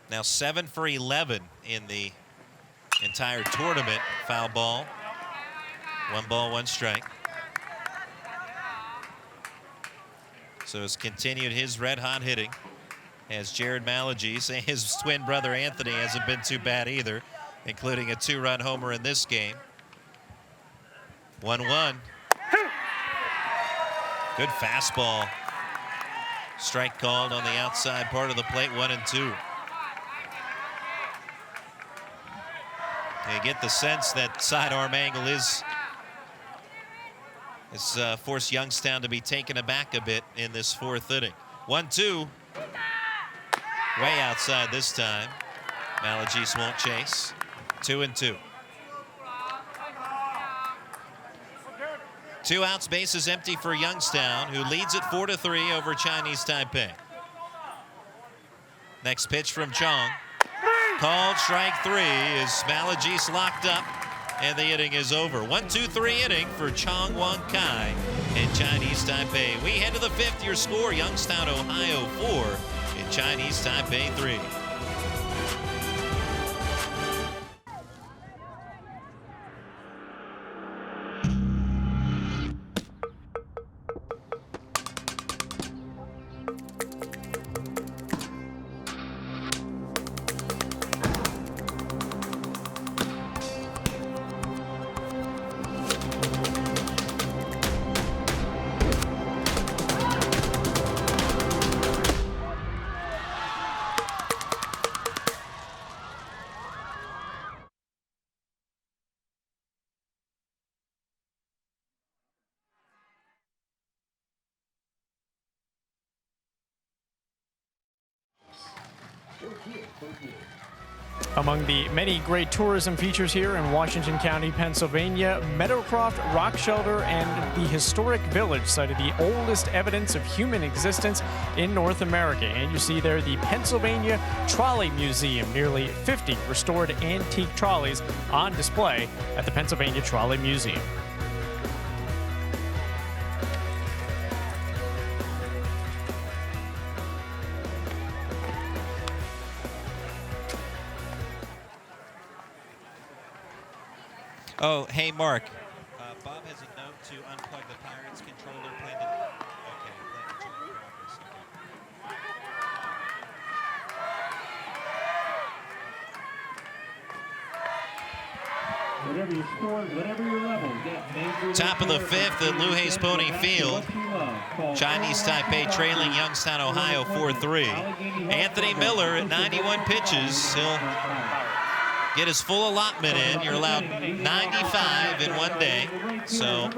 Now 7 for 11 in the entire tournament. Foul ball. 1 ball, 1 strike. So has continued his red-hot hitting. As Jared Malagies, his twin brother Anthony hasn't been too bad either, including a 2-run homer in this game. 1-1. Good fastball. Strike called on the outside part of the plate, 1-2. You get the sense that sidearm angle is forced Youngstown to be taken aback a bit in this 4th inning. 1-2. Way outside this time. Malagies won't chase. 2-2. 2 outs, bases empty for Youngstown, who leads it 4-3 over Chinese Taipei. Next pitch from Chong. Called strike 3 is Malagies locked up, and the inning is over. 1-2-3 inning for Chong Wan Kai and Chinese Taipei. We head to the 5th. Your score, Youngstown, Ohio 4. In Chinese Taipei 3. Among the many great tourism features here in Washington County, Pennsylvania, Meadowcroft Rock Shelter and the historic village cited the oldest evidence of human existence in North America. And you see there the Pennsylvania Trolley Museum, nearly 50 restored antique trolleys on display at the Pennsylvania Trolley Museum. Oh, hey, Mark. Bob has a note to unplug the Pirates controller. Plan to. Okay, plan to turn it off. Whatever your score, whatever your level, get major. Top of the fifth at Luhay's Pony Field. Chinese Taipei trailing Youngstown, Ohio 4-3. Anthony Miller at 91 pitches. He'll get his full allotment in. You're allowed 95 in one day. So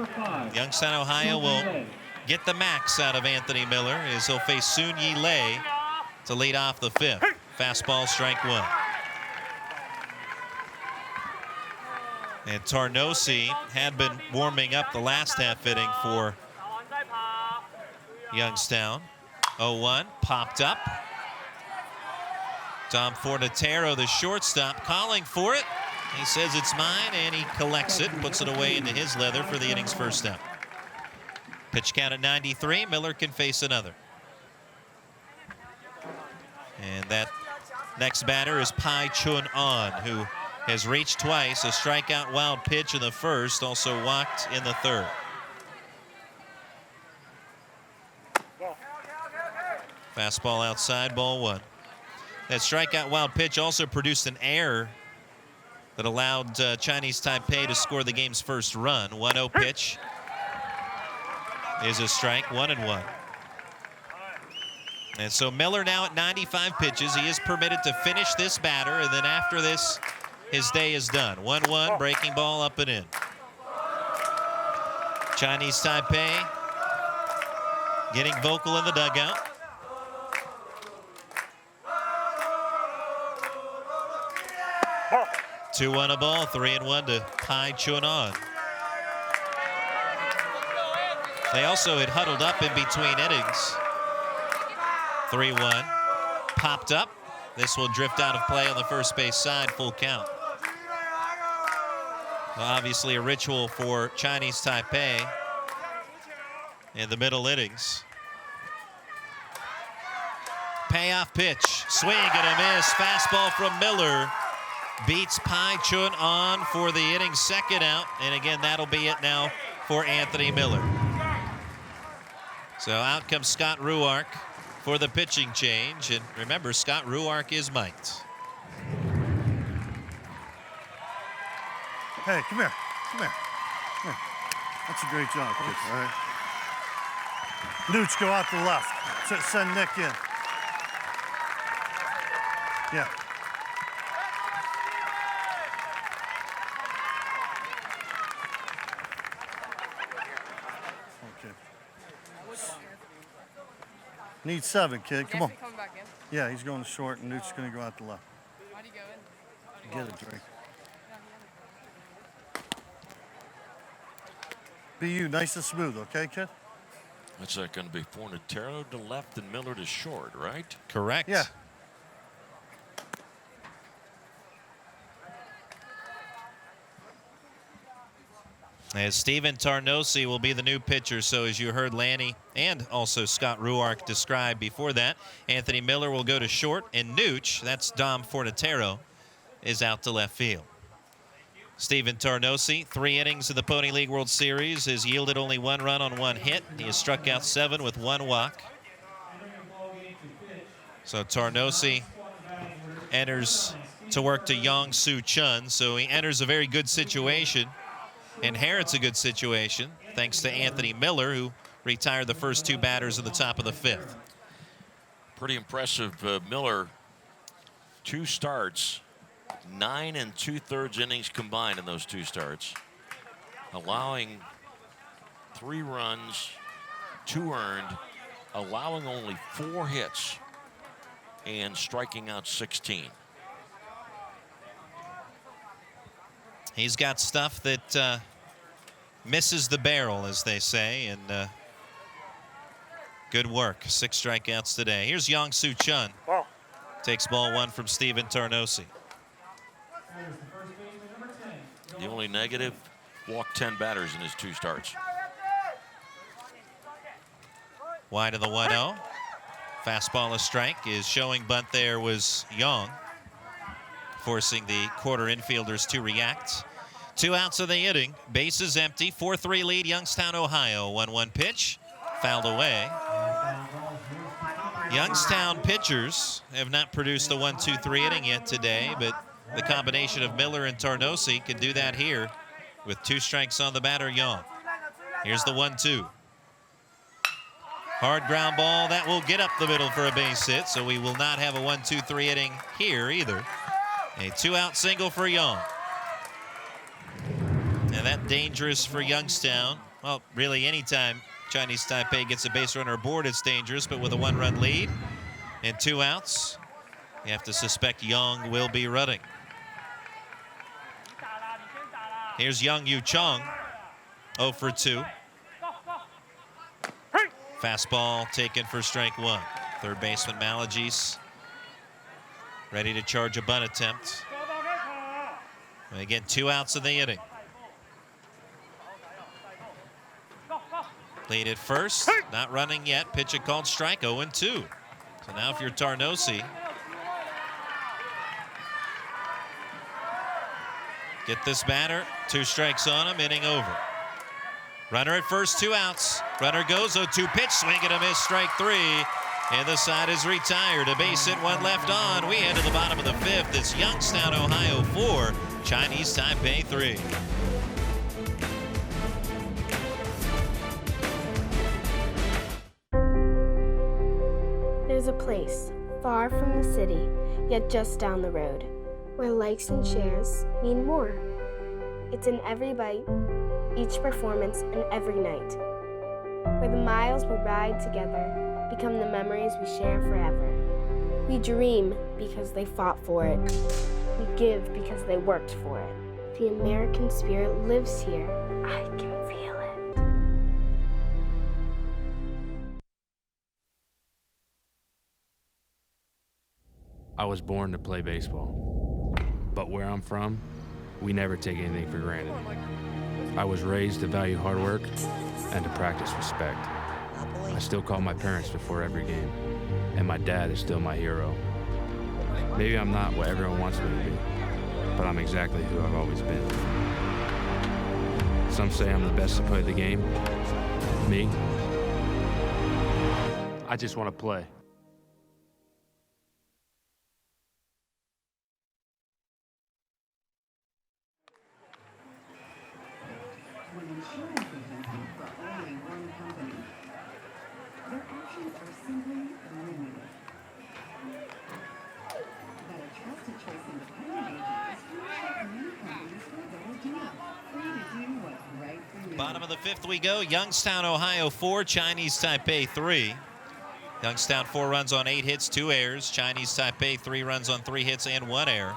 Youngstown, Ohio will get the max out of Anthony Miller as he'll face Soon Yi Lei to lead off the fifth. Fastball, strike one. And Tarnosi had been warming up the last half inning for Youngstown. 0-1, popped up. Dom Fornatero, the shortstop, calling for it. He says it's mine, and he collects it, puts it away into his leather for the inning's first out. Pitch count at 93. Miller can face another. And that next batter is Pai Chun An, who has reached twice, a strikeout wild pitch in the first, also walked in the third. Fastball outside, ball one. That strikeout wild pitch also produced an error that allowed Chinese Taipei to score the game's first run. 1-0 pitch is a strike, 1-1. And so Miller now at 95 pitches. He is permitted to finish this batter, and then after this, his day is done. 1-1, breaking ball up and in. Chinese Taipei getting vocal in the dugout. Two on a ball, 3-1 to Pai Chun An. They also had huddled up in between innings. 3-1, popped up. This will drift out of play on the first base side, full count. Obviously a ritual for Chinese Taipei in the middle innings. Payoff pitch, swing and a miss. Fastball from Miller beats Pai Chun An for the inning's second out. And again, that'll be it now for Anthony Miller. So out comes Scott Ruark for the pitching change. And remember, Scott Ruark is mic'd. Hey, come here. Come here. Come here. That's a great job, kids. All right. Nooch, go out to the left. Send Nick in. Yeah. Okay. Need 7, kid. Come on. Yeah, he's going short, and Nooch's going to go out the left. Why do you go in? Get a drink. BU, nice and smooth, okay, kid? That's going to be Fornatero to left and Miller to short, right? Correct. Yeah. As Steven Tarnosi will be the new pitcher, so as you heard Lanny and also Scott Ruark describe before that, Anthony Miller will go to short, and Nooch, that's Dom Fornatero, is out to left field. Steven Tarnosi, 3 innings of the Pony League World Series, has yielded only 1 run on 1 hit. He has struck out 7 with 1 walk. So Tarnosi enters to work to Yong Soo Chun, so he enters a very good situation, inherits a good situation, thanks to Anthony Miller, who retired the first 2 batters at the top of the 5th. Pretty impressive. Miller, 2 starts, 9 2/3 innings combined in those 2 starts, allowing 3 runs, 2 earned, allowing only 4 hits, and striking out 16. He's got stuff that misses the barrel, as they say, and good work. 6 strikeouts today. Here's Yong Soo Chun. Takes ball 1 from Steven Tarnosi. The only negative, walked 10 batters in his 2 starts. Wide of the 1-0. Fastball a strike. Is showing bunt there was Young, forcing the quarter infielders to react. 2 outs of the inning. Bases empty. 4-3 lead, Youngstown, Ohio. 1-1 pitch. Fouled away. Youngstown pitchers have not produced the 1-2-3 inning yet today, but the combination of Miller and Tarnosi can do that here with 2 strikes on the batter, Young. Here's the 1-2. Hard ground ball. That will get up the middle for a base hit, so we will not have a 1-2-3 inning here either. A 2-out single for Young. And that dangerous for Youngstown. Well, really anytime Chinese Taipei gets a base runner aboard, it's dangerous, but with a 1-run lead and 2 outs, you have to suspect Young will be running. Here's Young Yu Chung, 0 for 2. Fastball taken for strike 1. Third baseman Malagies ready to charge a bunt attempt. And again, 2 outs in the inning. Lead at first, not running yet. Pitch it called strike, 0-2. So now if you're Tarnosi, get this batter, 2 strikes on him, inning over. Runner at first, 2 outs. Runner goes, 0-2 pitch, swing and a miss, strike 3. And the side is retired. A base hit, 1 left on. We head to the bottom of the 5th. It's Youngstown, Ohio 4, Chinese Taipei 3. There's a place far from the city, yet just down the road, where likes and shares mean more. It's in every bite, each performance, and every night, where the miles we ride together become the memories we share forever. We dream because they fought for it. We give because they worked for it. The American spirit lives here. I can feel it. I was born to play baseball, but where I'm from, we never take anything for granted. I was raised to value hard work and to practice respect. I still call my parents before every game, and my dad is still my hero. Maybe I'm not what everyone wants me to be, but I'm exactly who I've always been. Some say I'm the best to play the game. Me? I just want to play. Bottom of the 5th we go. Youngstown, Ohio 4, Chinese Taipei 3. Youngstown 4 runs on 8 hits, 2 errors. Chinese Taipei 3 runs on 3 hits and 1 error.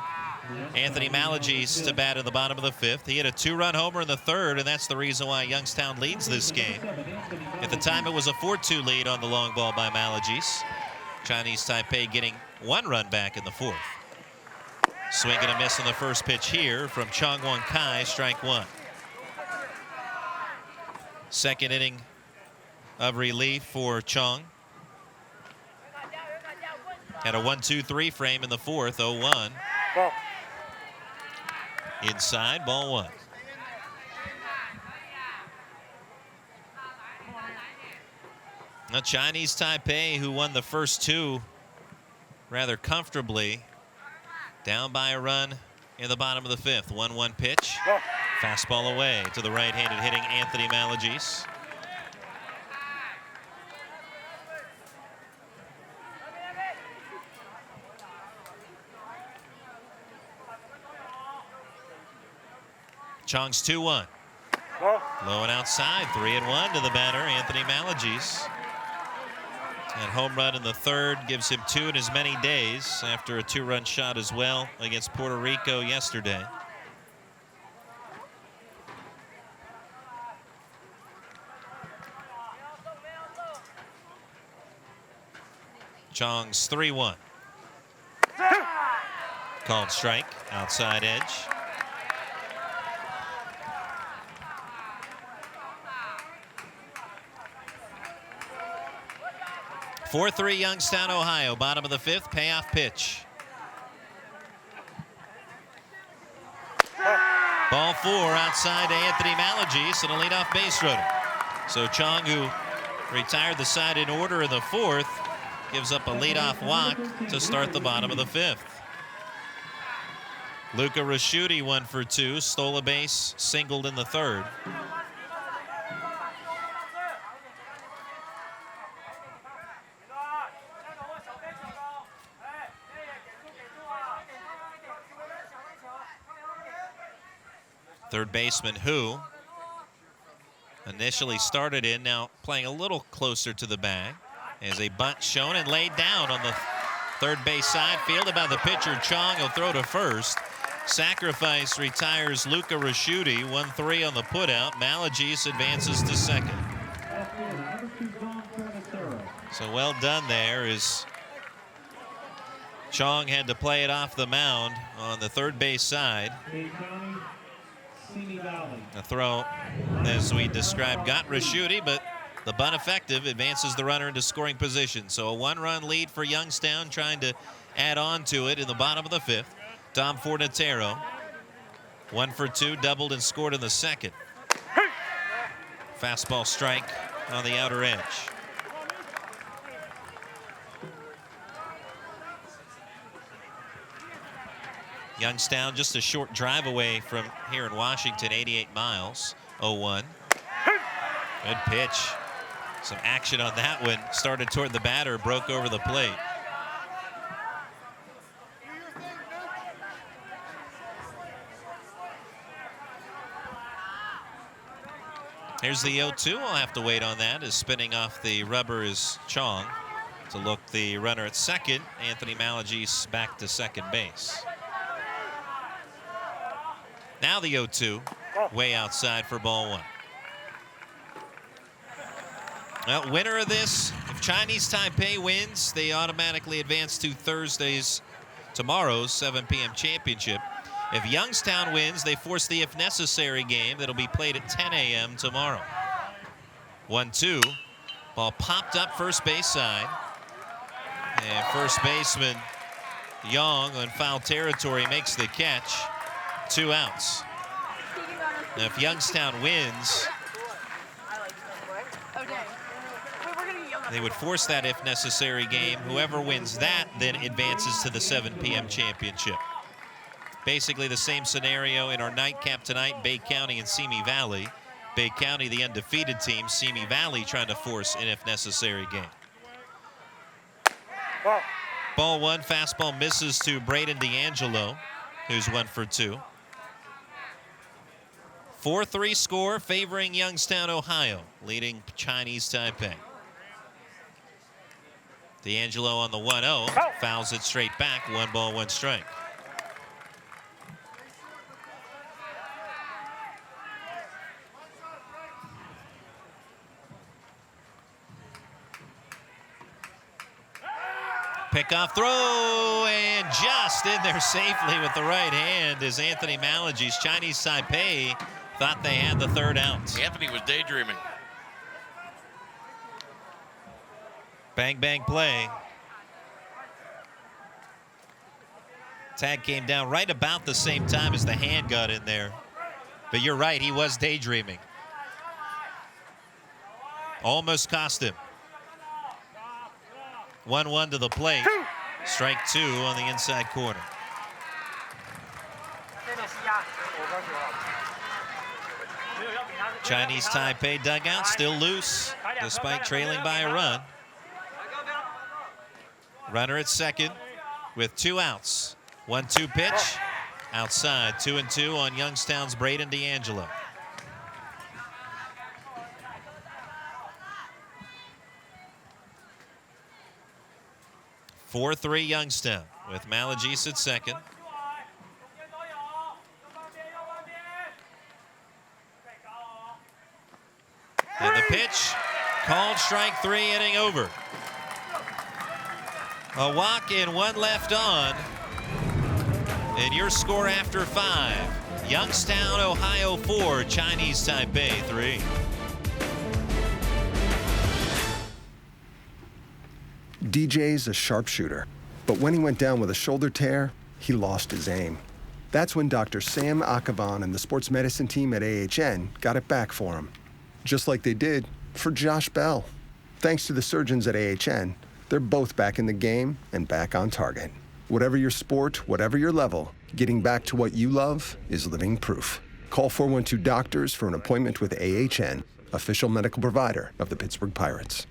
Anthony Malagies to bat at the bottom of the 5th. He hit a 2-run homer in the 3rd, and that's the reason why Youngstown leads this game. At the time, it was a 4-2 lead on the long ball by Malagies. Chinese Taipei getting 1 run back in the 4th. Swing and a miss on the first pitch here from Chong Won Kai, strike 1. Second inning of relief for Chong. Had a 1-2-3 frame in the 4th, 0-1. Inside, ball 1. Now Chinese Taipei, who won the first 2 rather comfortably, down by a run in the bottom of the 5th. 1-1 pitch. Fastball away to the right-handed hitting Anthony Malagies. Chong's 2-1. Low and outside, 3-1 to the batter, Anthony Malagies. And home run in the 3rd gives him 2 in as many days after a 2-run shot as well against Puerto Rico yesterday. Chong's 3-1. Called strike, outside edge. (4-3) Youngstown, Ohio. Bottom of the 5th, payoff pitch. Ball 4 outside to Anthony Malagies and a leadoff base runner. So Chong, who retired the side in order in the 4th, gives up a leadoff walk to start the bottom of the 5th. Luca Raschuti 1 for 2, stole a base, singled in the 3rd. Third baseman Hu initially started in, now playing a little closer to the bag. As a bunt shown and laid down on the third base side, fielded by the pitcher Chong. He'll throw to first. Sacrifice retires Luca Raschuti, 1-3 on the putout. Malagies advances to second. So well done there as Chong had to play it off the mound on the third base side. The throw, as we described, got Raschuti, but the bunt effective, advances the runner into scoring position. So a 1-run lead for Youngstown, trying to add on to it in the bottom of the 5th. Tom Fornatero, 1 for 2, doubled and scored in the 2nd. Fastball strike on the outer edge. Youngstown just a short drive away from here in Washington, 88 miles, 0-1. Good pitch. Some action on that one. Started toward the batter, broke over the plate. Here's the 0-2. I'll have to wait on that, as spinning off the rubber is Chong. To look the runner at second, Anthony Malagies back to second base. Now the 0-2, way outside for ball 1. Well, winner of this, if Chinese Taipei wins, they automatically advance to tomorrow's 7 p.m. championship. If Youngstown wins, they force the if necessary game that'll be played at 10 a.m. tomorrow. 1-2, ball popped up first base side. And first baseman Young on foul territory makes the catch. 2 outs. Now if Youngstown wins, they would force that if necessary game. Whoever wins that then advances to the 7 p.m. championship. Basically the same scenario in our nightcap tonight, Bay County and Simi Valley. Bay County, the undefeated team, Simi Valley trying to force an if necessary game. Ball 1, fastball misses to Braden D'Angelo, who's 1 for 2. 4-3 score favoring Youngstown, Ohio, leading Chinese Taipei. D'Angelo on the 1-0, fouls it straight back, 1 ball, 1 strike. Pickoff throw, and just in there safely with the right hand is Anthony Malagies. Chinese Taipei thought they had the 3rd out. Anthony was daydreaming. Bang, bang play. Tag came down right about the same time as the hand got in there. But you're right, he was daydreaming. Almost cost him. 1-1 to the plate. Strike 2 on the inside corner. Chinese Taipei dugout still loose despite trailing by a run. Runner at second with 2 outs. 1-2 pitch outside. 2-2 on Youngstown's Braden D'Angelo. (4-3) Youngstown with Malagies at second. And the pitch called strike 3, inning over. A walk and 1 left on. And your score after 5. Youngstown, Ohio 4, Chinese Taipei 3. DJ's a sharpshooter, but when he went down with a shoulder tear, he lost his aim. That's when Dr. Sam Akavan and the sports medicine team at AHN got it back for him, just like they did for Josh Bell. Thanks to the surgeons at AHN, they're both back in the game and back on target. Whatever your sport, whatever your level, getting back to what you love is living proof. Call 412-DOCTORS for an appointment with AHN, official medical provider of the Pittsburgh Pirates.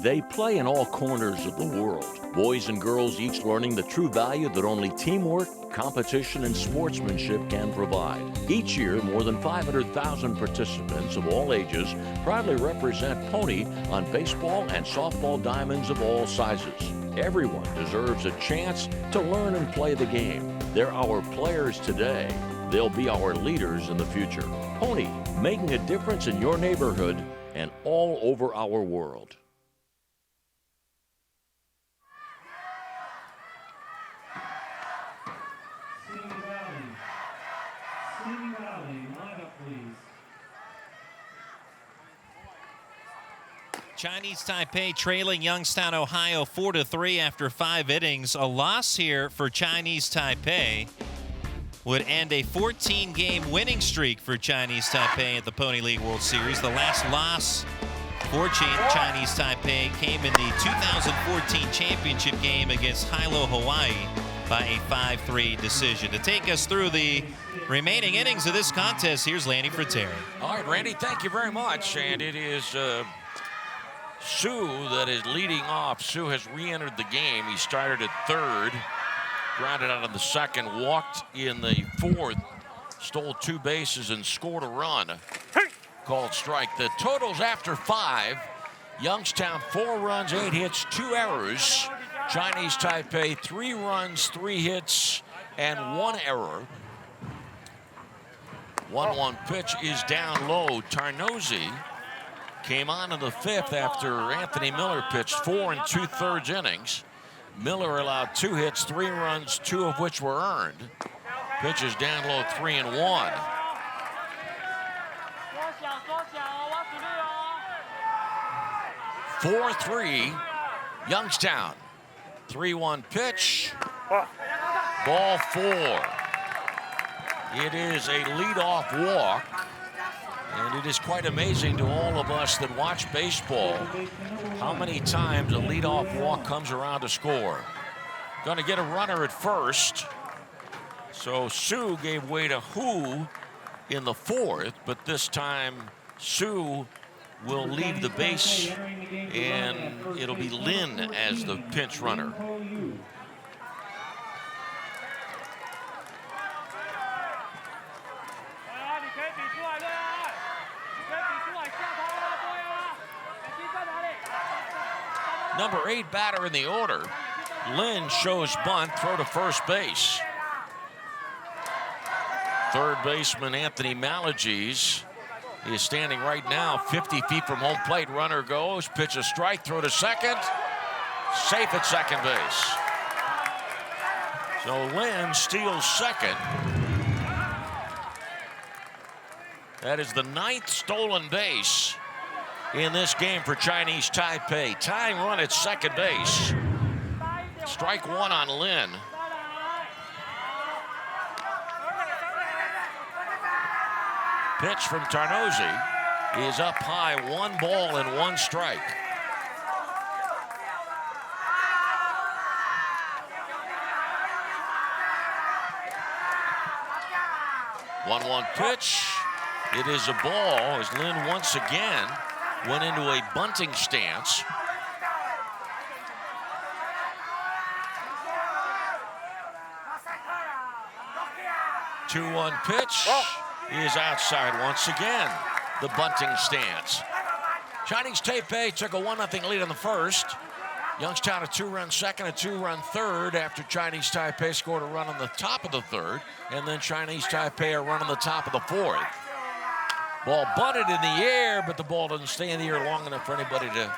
They play in all corners of the world. Boys and girls each learning the true value that only teamwork, competition, and sportsmanship can provide. Each year, more than 500,000 participants of all ages proudly represent Pony on baseball and softball diamonds of all sizes. Everyone deserves a chance to learn and play the game. They're our players today. They'll be our leaders in the future. Pony, making a difference in your neighborhood and all over our world. Chinese Taipei trailing Youngstown, Ohio 4-3 after 5 innings. A loss here for Chinese Taipei would end a 14-game winning streak for Chinese Taipei at the Pony League World Series. The last loss for Chinese Taipei came in the 2014 championship game against Hilo, Hawaii by a 5-3 decision. To take us through the remaining innings of this contest, here's Lanny Fratteri. All right, Randy, thank you very much. And it is Sue that is leading off. Sue has re-entered the game. He started at third, grounded out in the second, walked in the fourth, stole 2 bases and scored a run. Called strike. The totals after 5, Youngstown 4 runs, 8 hits, 2 errors. Chinese Taipei 3 runs, 3 hits, and 1 error. 1-1 pitch is down low. Tarnozzi came on in the 5th after Anthony Miller pitched 4 2/3 innings. Miller allowed 2 hits, 3 runs, 2 of which were earned. Pitch is down low, 3-1. Four 3, Youngstown. 3-1 pitch. Ball 4. It is a leadoff walk. And it is quite amazing to all of us that watch baseball how many times a leadoff walk comes around to score. Going to get a runner at first. So Sue gave way to Hu in the 4th, but this time Sue will leave the base, and it'll be Lin as the pinch runner. Number 8 batter in the order. Lin shows bunt, throw to first base. Third baseman Anthony Malagies is standing right now 50 feet from home plate. Runner goes, pitch a strike, throw to second. Safe at second base. So Lin steals second. That is the 9th stolen base in this game for Chinese Taipei. Tying run at second base. Strike 1 on Lin. Pitch from Tarnozzi is up high, 1 ball and 1 strike. One pitch. It is a ball as Lin once again went into a bunting stance. Two-one pitch is outside once again. The bunting stance. Chinese Taipei took a 1-0 lead in the first. Youngstown a 2-run second, a 2-run third after Chinese Taipei scored a run on the top of the third, and then Chinese Taipei a run on the top of the fourth. Ball bunted in the air, but the ball doesn't stay in the air long enough for anybody to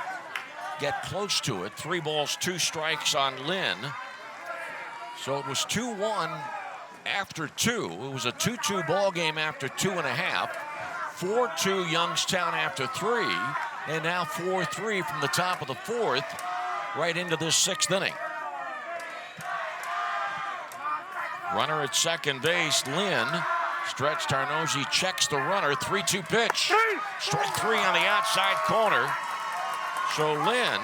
get close to it. 3 balls, 2 strikes on Lin. So it was 2-1 after 2. It was a 2-2 ball game after 2.5. 4-2 Youngstown after 3. And now 4-3 from the top of the 4th right into this 6th inning. Runner at second base, Lynn. Stretch Tarnozzi checks the runner. 3-2 pitch. Strike 3 on the outside corner. So Lynn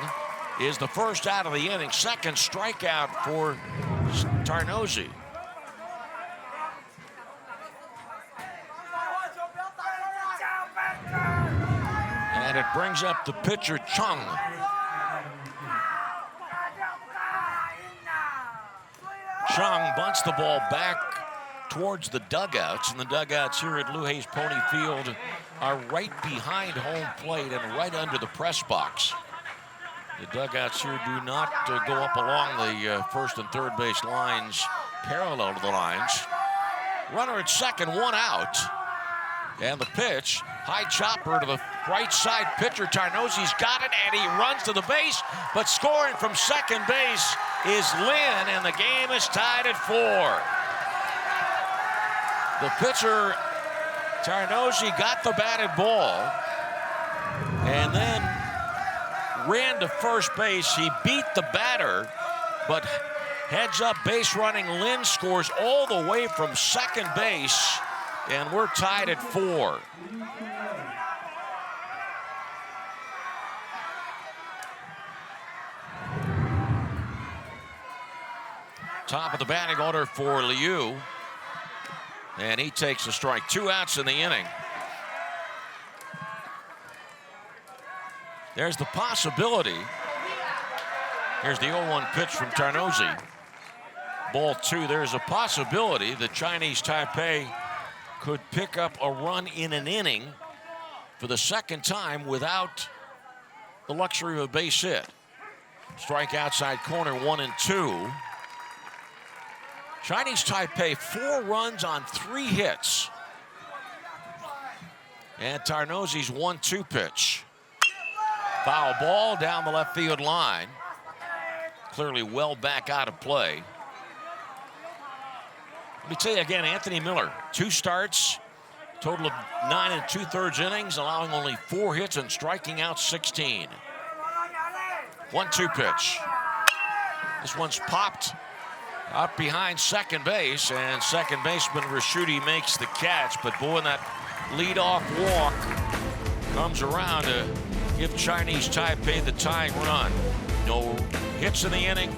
is the first out of the inning. Second strikeout for Tarnozzi. And it brings up the pitcher, Chung. Chung bunts the ball back towards the dugouts, and the dugouts here at Lou Hayes Pony Field are right behind home plate and right under the press box. The dugouts here do not go up along the first and third base lines parallel to the lines. Runner at second, 1 out. And the pitch, high chopper to the right side pitcher. Tarnozzi's got it, and he runs to the base, but scoring from second base is Lynn, and the game is tied at 4. The pitcher, Tarnozzi, got the batted ball and then ran to first base. He beat the batter, but heads up base running Lynn scores all the way from second base, and we're tied at 4. Top of the batting order for Liu. And he takes a strike. 2 outs in the inning. There's the possibility. Here's the 0-1 pitch from Tarnozzi. Ball 2. There's a possibility that Chinese Taipei could pick up a run in an inning for the second time without the luxury of a base hit. Strike outside corner, 1 and 2. Chinese Taipei 4 runs on 3 hits. And Tarnozzi's 1-2 pitch. Foul ball down the left field line. Clearly well back out of play. Let me tell you again, Anthony Miller, 2 starts, total of 9 2/3 innings, allowing only 4 hits and striking out 16. 1-2 pitch. This one's popped up behind second base, and second baseman Raschuti makes the catch. But boy, that leadoff walk comes around to give Chinese Taipei the tying run. No hits in the inning,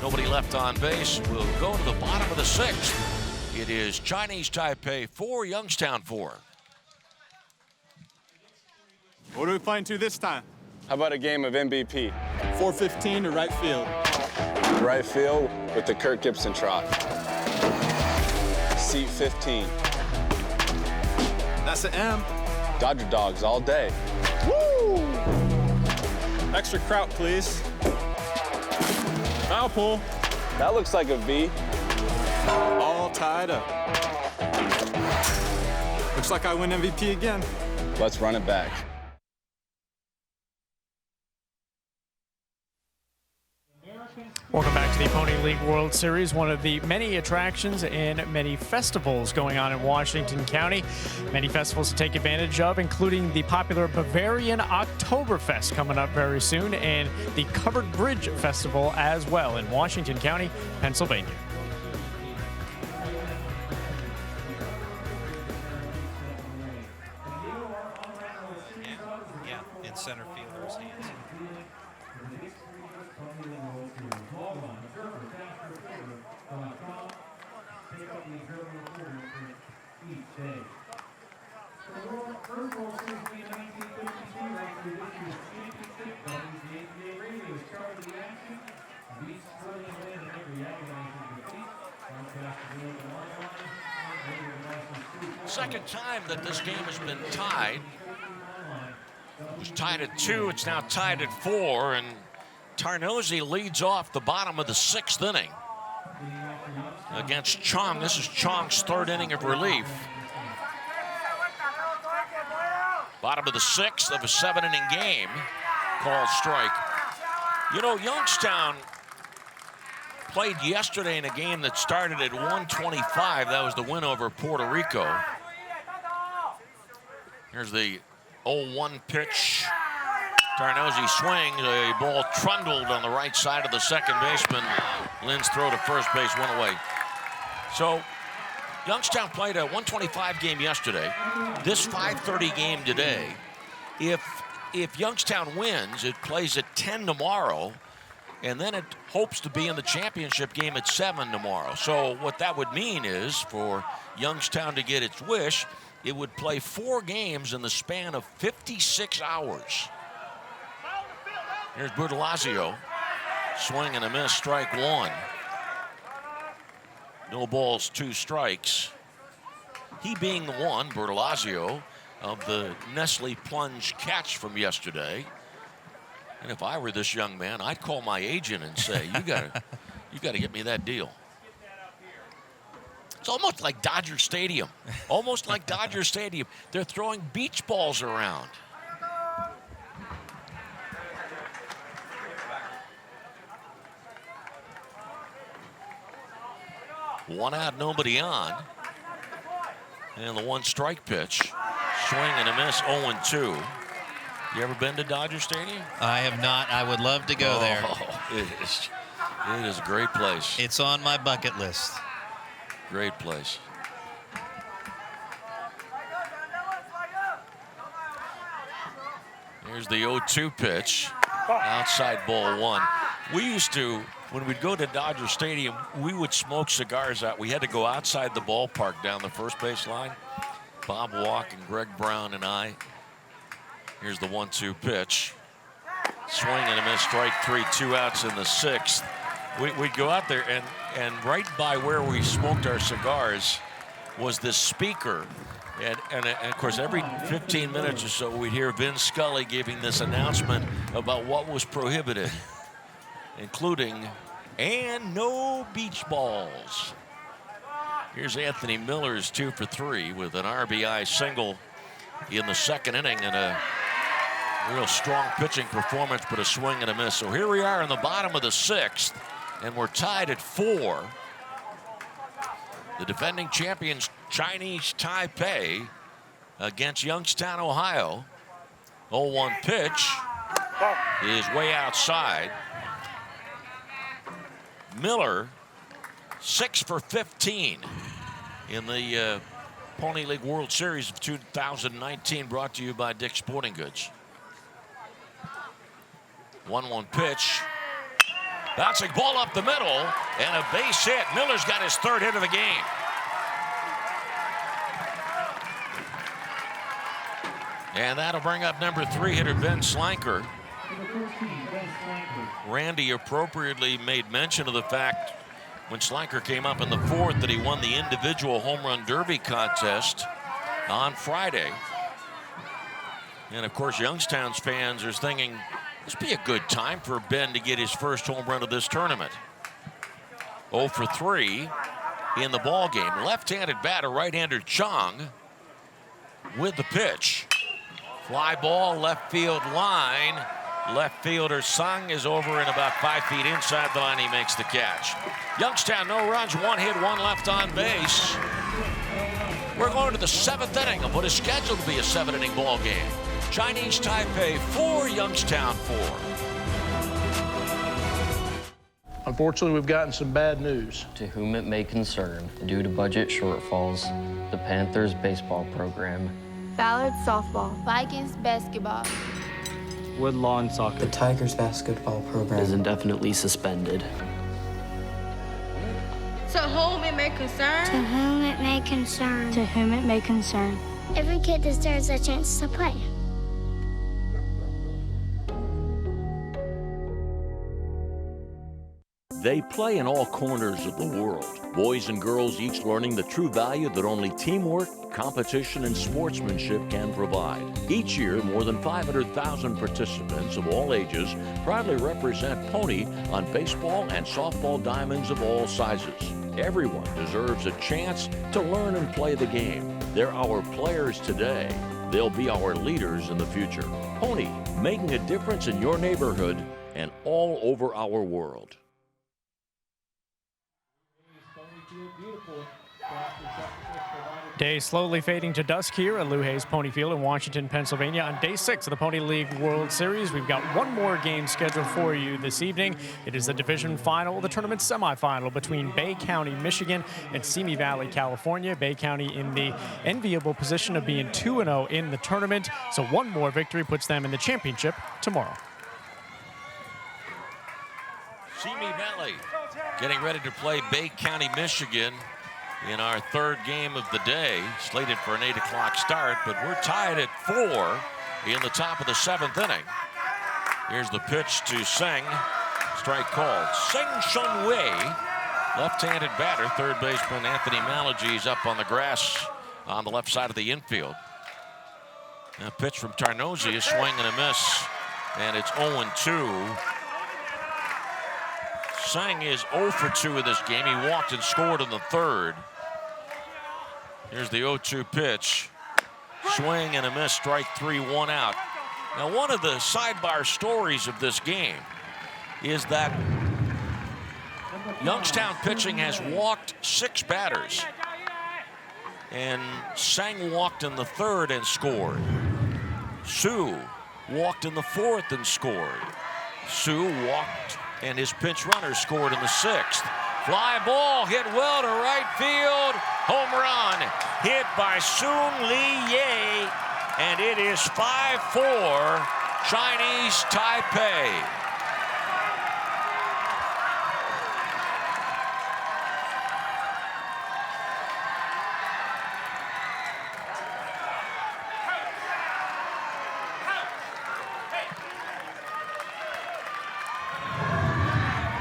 nobody left on base. We'll go to the bottom of the 6th. It is Chinese Taipei 4, Youngstown 4. What are we playing to this time? How about a game of MVP? 415 to right field. Right field with the Kirk Gibson trot. Seat 15. That's an M. Dodger dogs all day. Woo! Extra kraut, please. Foul pole. That looks like a V. All tied up. Looks like I win MVP again. Let's run it back. Welcome back to the Pony League World Series, one of the many attractions and many festivals going on in Washington County. Many festivals to take advantage of, including the popular Bavarian Oktoberfest coming up very soon, and the Covered Bridge Festival as well in Washington County, Pennsylvania. Yeah, in center fielder's hands. Second time that this game has been tied. It was tied at 2, it's now tied at 4, and Tarnozzi leads off the bottom of the 6th inning against Chong. This is Chong's 3rd inning of relief. Bottom of the 6th of a 7-inning game. Called strike. You know, Youngstown played yesterday in a game that started at 1:25. That was the win over Puerto Rico. Here's the 0-1 pitch. Tarnozzi swings. A ball trundled on the right side of the second baseman. Lynn's throw to first base went away. So Youngstown played a 1:25 game yesterday. This 5:30 game today. If Youngstown wins, it plays at 10 tomorrow, and then it hopes to be in the championship game at 7 tomorrow. So what that would mean is for Youngstown to get its wish, it would play 4 games in the span of 56 hours. Here's Bertolazio. Swing and a miss, strike 1. No balls, 2 strikes. He being the one, Bertolazio, of the Nestle plunge catch from yesterday. And if I were this young man, I'd call my agent and say, you gotta get me that deal. It's almost like Dodger Stadium. Almost like Dodger Stadium. They're throwing beach balls around. One out, nobody on. And the 1 strike pitch. Swing and a miss, 0-2. You ever been to Dodger Stadium? I have not. I would love to go there. It is a great place. It's on my bucket list. Great place. Here's the 0-2 pitch. Outside ball 1. We used to, when we'd go to Dodger Stadium, we would smoke cigars out. We had to go outside the ballpark down the first base line. Bob Walk and Greg Brown and I. Here's the 1-2 pitch. Swing and a miss, strike 3, 2 outs in the 6th. We'd go out there, and right by where we smoked our cigars was this speaker. And of course, every 15 minutes or so, we'd hear Vin Scully giving this announcement about what was prohibited, including, and no beach balls. Here's Anthony Miller's 2 for 3 with an RBI single in the 2nd inning and a real strong pitching performance, but a swing and a miss. So here we are in the bottom of the 6th, and we're tied at 4. The defending champions, Chinese Taipei, against Youngstown, Ohio. 0-1 pitch is way outside. Miller, 6 for 15 in the Pony League World Series of 2019, brought to you by Dick's Sporting Goods. 1-1 pitch. Bouncing ball up the middle and a base hit. Miller's got his 3rd hit of the game. And that'll bring up number 3 hitter Ben Slanker. Randy appropriately made mention of the fact when Slanker came up in the 4th that he won the individual home run derby contest on Friday. And of course, Youngstown's fans are thinking, this would be a good time for Ben to get his first home run of this tournament. 0 for 3 in the ball game. Left-handed batter, right-hander Chong with the pitch. Fly ball, left field line. Left fielder Sung is over and about 5 feet inside the line. He makes the catch. Youngstown, no runs, 1 hit, 1 left on base. We're going to the 7th inning of what is scheduled to be a 7-inning ball game. Chinese Taipei 4, Youngstown 4. Unfortunately, we've gotten some bad news. To whom it may concern, due to budget shortfalls, the Panthers baseball program, Ballard softball, Vikings basketball, Woodlawn soccer, the Tigers basketball program is indefinitely suspended. To whom it may concern. To whom it may concern. To whom it may concern. Every kid deserves a chance to play. They play in all corners of the world. Boys and girls each learning the true value that only teamwork, competition, and sportsmanship can provide. Each year, more than 500,000 participants of all ages proudly represent Pony on baseball and softball diamonds of all sizes. Everyone deserves a chance to learn and play the game. They're our players today. They'll be our leaders in the future. Pony, making a difference in your neighborhood and all over our world. Day slowly fading to dusk here at Lou Hayes Pony Field in Washington, Pennsylvania. On day 6 of the Pony League World Series, we've got one more game scheduled for you this evening. It is the division final, the tournament semifinal between Bay County, Michigan and Simi Valley, California. Bay County in the enviable position of being 2-0 in the tournament, so one more victory puts them in the championship tomorrow. Simi Valley getting ready to play Bay County, Michigan in our third game of the day, slated for an 8 o'clock start, but we're tied at 4 in the top of the 7th inning. Here's the pitch to Seng. Strike called. Seng Shun Wei, left-handed batter, third baseman Anthony Malagies up on the grass on the left side of the infield. A pitch from Tarnosi, a swing and a miss, and it's 0-2. Seng is 0 for 2 in this game. He walked and scored in the third. Here's the 0-2 pitch. Swing and a miss, strike 3, 1 out. Now, one of the sidebar stories of this game is that Youngstown pitching has walked 6 batters. And Seng walked in the third and scored. Su walked in the fourth and scored. Su walked and his pinch runner scored in the 6th. Fly ball hit well to right field. Home run hit by Soon Lee Ye, and it is 5-4 Chinese Taipei.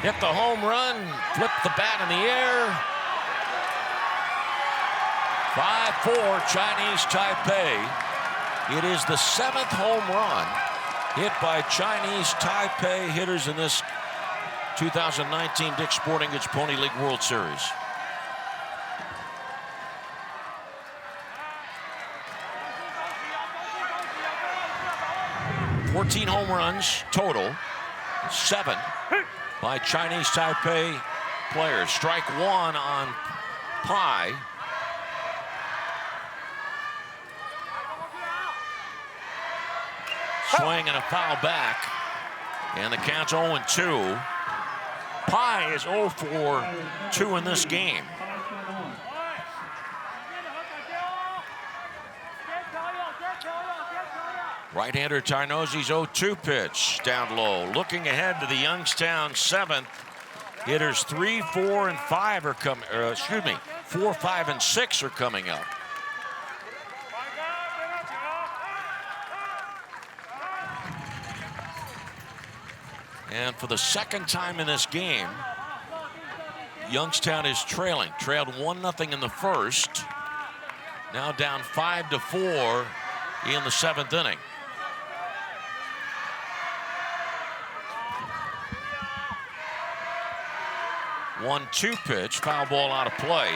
Hit the home run, flipped the bat in the air. 5-4 Chinese Taipei. It is the 7th home run hit by Chinese Taipei hitters in this 2019 Dick's Sporting Goods Pony League World Series. $14 home runs total, 7 by Chinese Taipei players. Strike 1 on Pai. Swing and a foul back, and the count's 0-2. Pai is 0 for 2 in this game. Right-hander Tarnosi's 0-2 pitch down low. Looking ahead to the Youngstown 7th. Hitters 3, 4, and 5 are coming. 4, 5, and 6 are coming up. And for the second time in this game, Youngstown is trailing. Trailed 1-0 in the first. Now down 5-4 in the 7th inning. One-two pitch, foul ball out of play.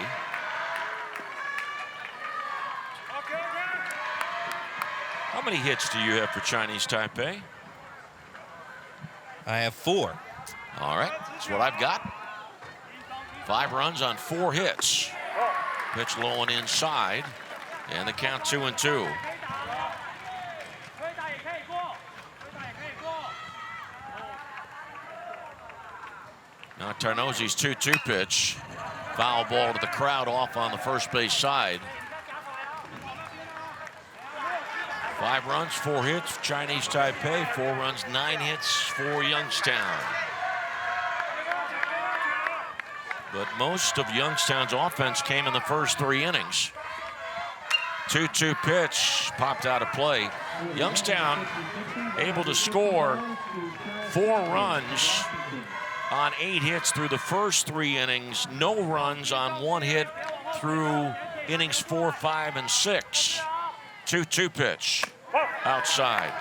How many hits do you have for Chinese Taipei? I have 4. All right, that's what I've got. 5 runs on 4 hits. Pitch low and inside, and the count 2-2. Now Tarnosi's 2-2 pitch. Foul ball to the crowd off on the first base side. 5 runs, 4 hits, Chinese Taipei. 4 runs, 9 hits for Youngstown. But most of Youngstown's offense came in the first 3 innings. 2-2 pitch popped out of play. Youngstown able to score 4 runs on 8 hits through the first 3 innings. No runs on 1 hit through innings 4, 5, and 6. 2-2 pitch outside.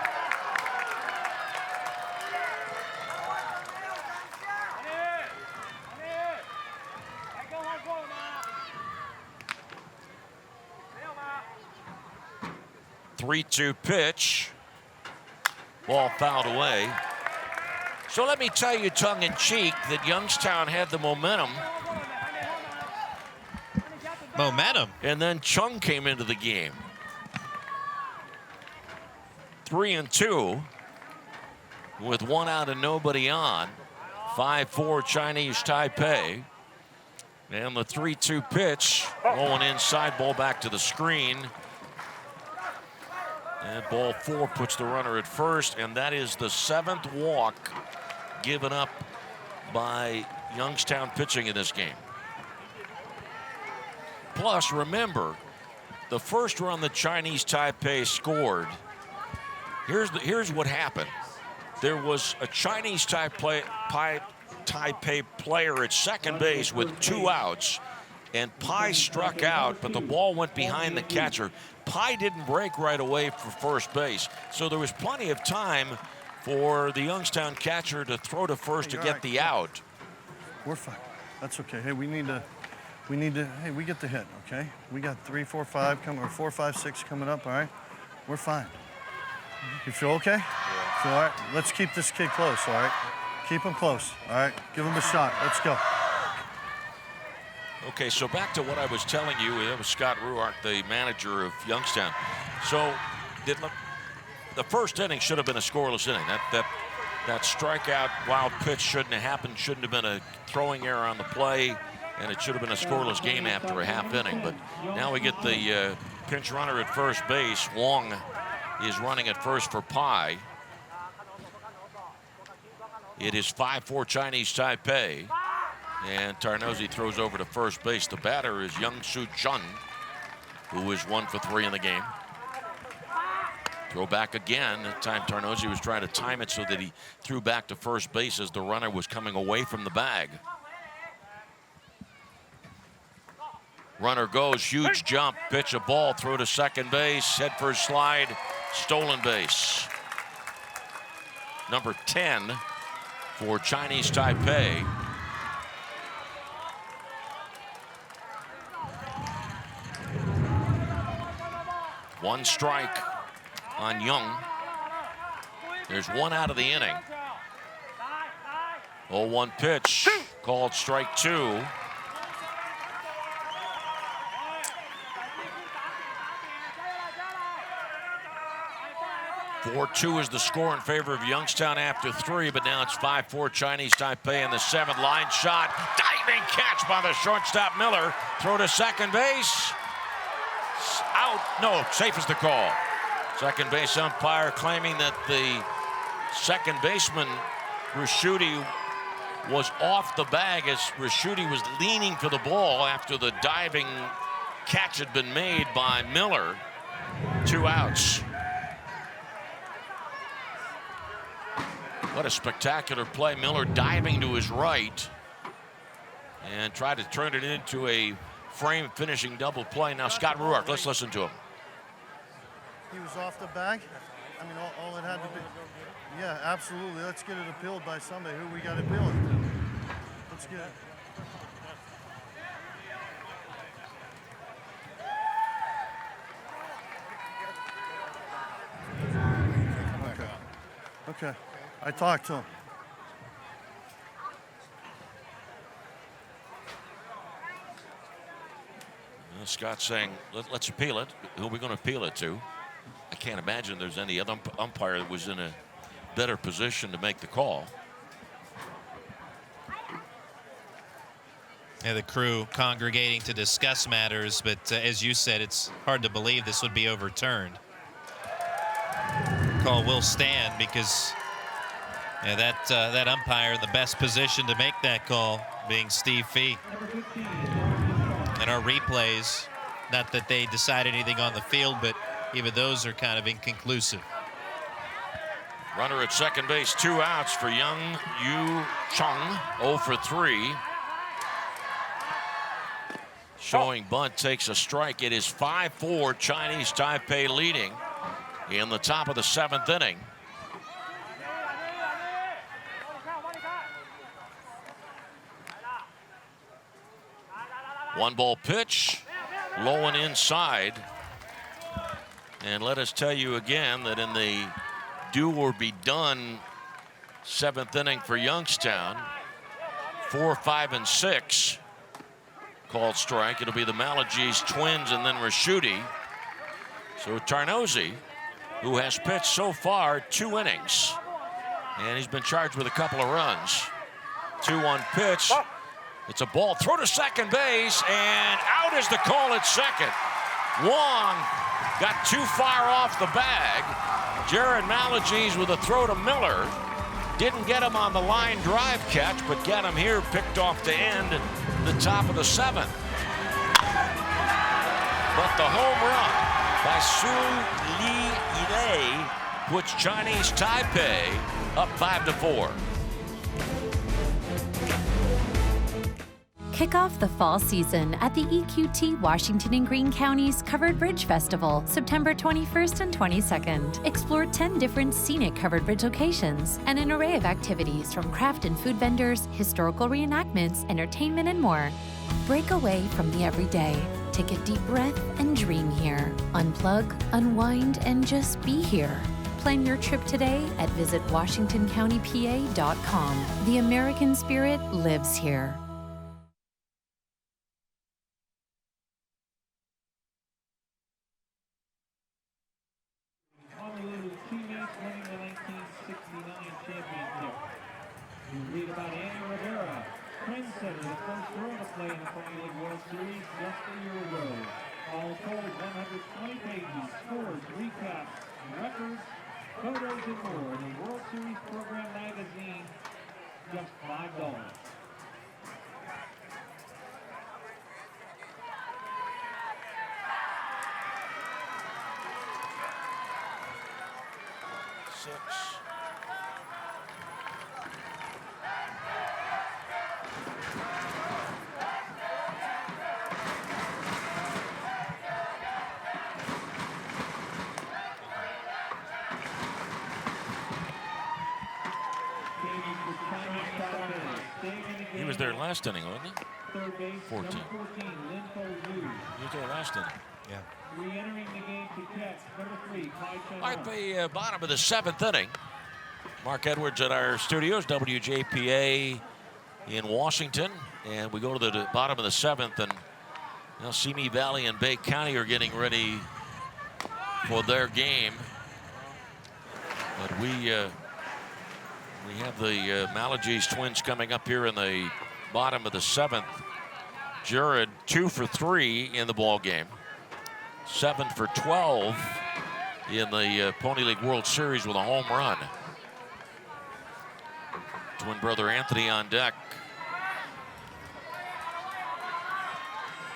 Three-two pitch. Ball fouled away. So let me tell you tongue-in-cheek that Youngstown had the momentum momentum. And then Chung came into the game. 3-2 with 1 out and nobody on. 5-4 Chinese Taipei. And the 3-2 pitch going inside, ball back to the screen. And ball 4 puts the runner at first, and that is the 7th walk given up by Youngstown pitching in this game. Plus, remember, the first run the Chinese Taipei scored, here's what happened. There was a Chinese Taipei player at second base with 2 outs, and Pai struck out, but the ball went behind the catcher. Pai didn't break right away for first base, so there was plenty of time for the Youngstown catcher to throw to first to get the out. We're fine. That's okay. Hey, we need to, hey, we get the hit, okay? We got 3, 4, 5 coming, or 4, 5, 6 coming up, all right? We're fine. You feel okay? Yeah. Feel all right? Let's keep this kid close, all right? Keep him close, all right? Give him a shot. Let's go. Okay, so back to what I was telling you. That was Scott Ruark, the manager of Youngstown. So the first inning should have been a scoreless inning. That strikeout wild pitch shouldn't have happened, shouldn't have been a throwing error on the play, and it should have been a scoreless game after a half inning. But now we get the pinch runner at first base. Wong is running at first for Pai. It is 5-4 Chinese Taipei. And Tarnozzi throws over to first base. The batter is Young-Soo Chun, who is 1 for 3 in the game. Throw back again. That time Tarnozzi was trying to time it so that he threw back to first base as the runner was coming away from the bag. Runner goes, huge jump, pitch a ball, throw to second base, head first slide, stolen base. Number 10 for Chinese Taipei. One strike on Young. There's 1 out of the inning. 0-1 pitch, called strike 2. Four-2 is the score in favor of Youngstown after 3, but now it's 5-4 Chinese Taipei in the 7th. Line shot, diving catch by the shortstop Miller. Throw to second base. Out, no, safe is the call. Second base umpire claiming that the second baseman, Raschuti, was off the bag as Raschuti was leaning for the ball after the diving catch had been made by Miller. 2 outs. What a spectacular play. Miller diving to his right and tried to turn it into a frame finishing double play. Now Scott Ruark, let's listen to him. He was off the bag. I mean, all it had to be. Yeah, absolutely. Let's get it appealed by somebody. Who we got to appeal it to? Let's get it. Okay. I talked to him. Scott's saying, let's appeal it. Who are we going to appeal it to? I can't imagine there's any other umpire that was in a better position to make the call. Yeah, the crew congregating to discuss matters, but as you said, it's hard to believe this would be overturned. Call will stand because that umpire in the best position to make that call being Steve Fee. And our replays, not that they decide anything on the field, but even those are kind of inconclusive. Runner at second base, 2 outs for Young Yu Chung, 0 for 3. Showing bunt takes a strike. It is 5-4 Chinese Taipei leading in the top of the 7th inning. One ball pitch, low and inside. And let us tell you again that in the do or be done 7th inning for Youngstown, 4, 5, and 6, called strike. It'll be the Malagies twins and then Raschuti. So Tarnozzi, who has pitched so far 2 innings, and he's been charged with a couple of runs. 2-1 pitch. It's a ball. Throw to second base, and out is the call at second. Wong got too far off the bag. Jared Malagies with a throw to Miller. Didn't get him on the line drive catch, but get him here, picked off the end, the top of the 7th. But the home run by Su Li Yilei puts Chinese Taipei up 5-4. Kick off the fall season at the EQT Washington and Greene Counties Covered Bridge Festival, September 21st and 22nd. Explore 10 different scenic covered bridge locations and an array of activities from craft and food vendors, historical reenactments, entertainment, and more. Break away from the everyday. Take a deep breath and dream here. Unplug, unwind, and just be here. Plan your trip today at visitwashingtoncountypa.com. The American spirit lives here. Honolulu's teammates winning the 1969 championship. You read about Andy Rivera, trendsetter, the first girl to play in the Pony League World Series just a year ago. All told, 120 pages, scores, recaps, records, photos, and more in the World Series Program magazine, just $5. He was there last inning, wasn't he? 14. He was there last inning. Yeah. Re-entering the game to catch, number 3, All right, the bottom of the 7th inning. Mark Edwards at our studios, WJPA in Washington. And we go to the bottom of the 7th, and now Simi Valley and Bay County are getting ready for their game. But we have the Malagies twins coming up here in the bottom of the 7th. Jared 2 for 3 in the ball game. 7 for 12 in the Pony League World Series with a home run. Twin brother Anthony on deck.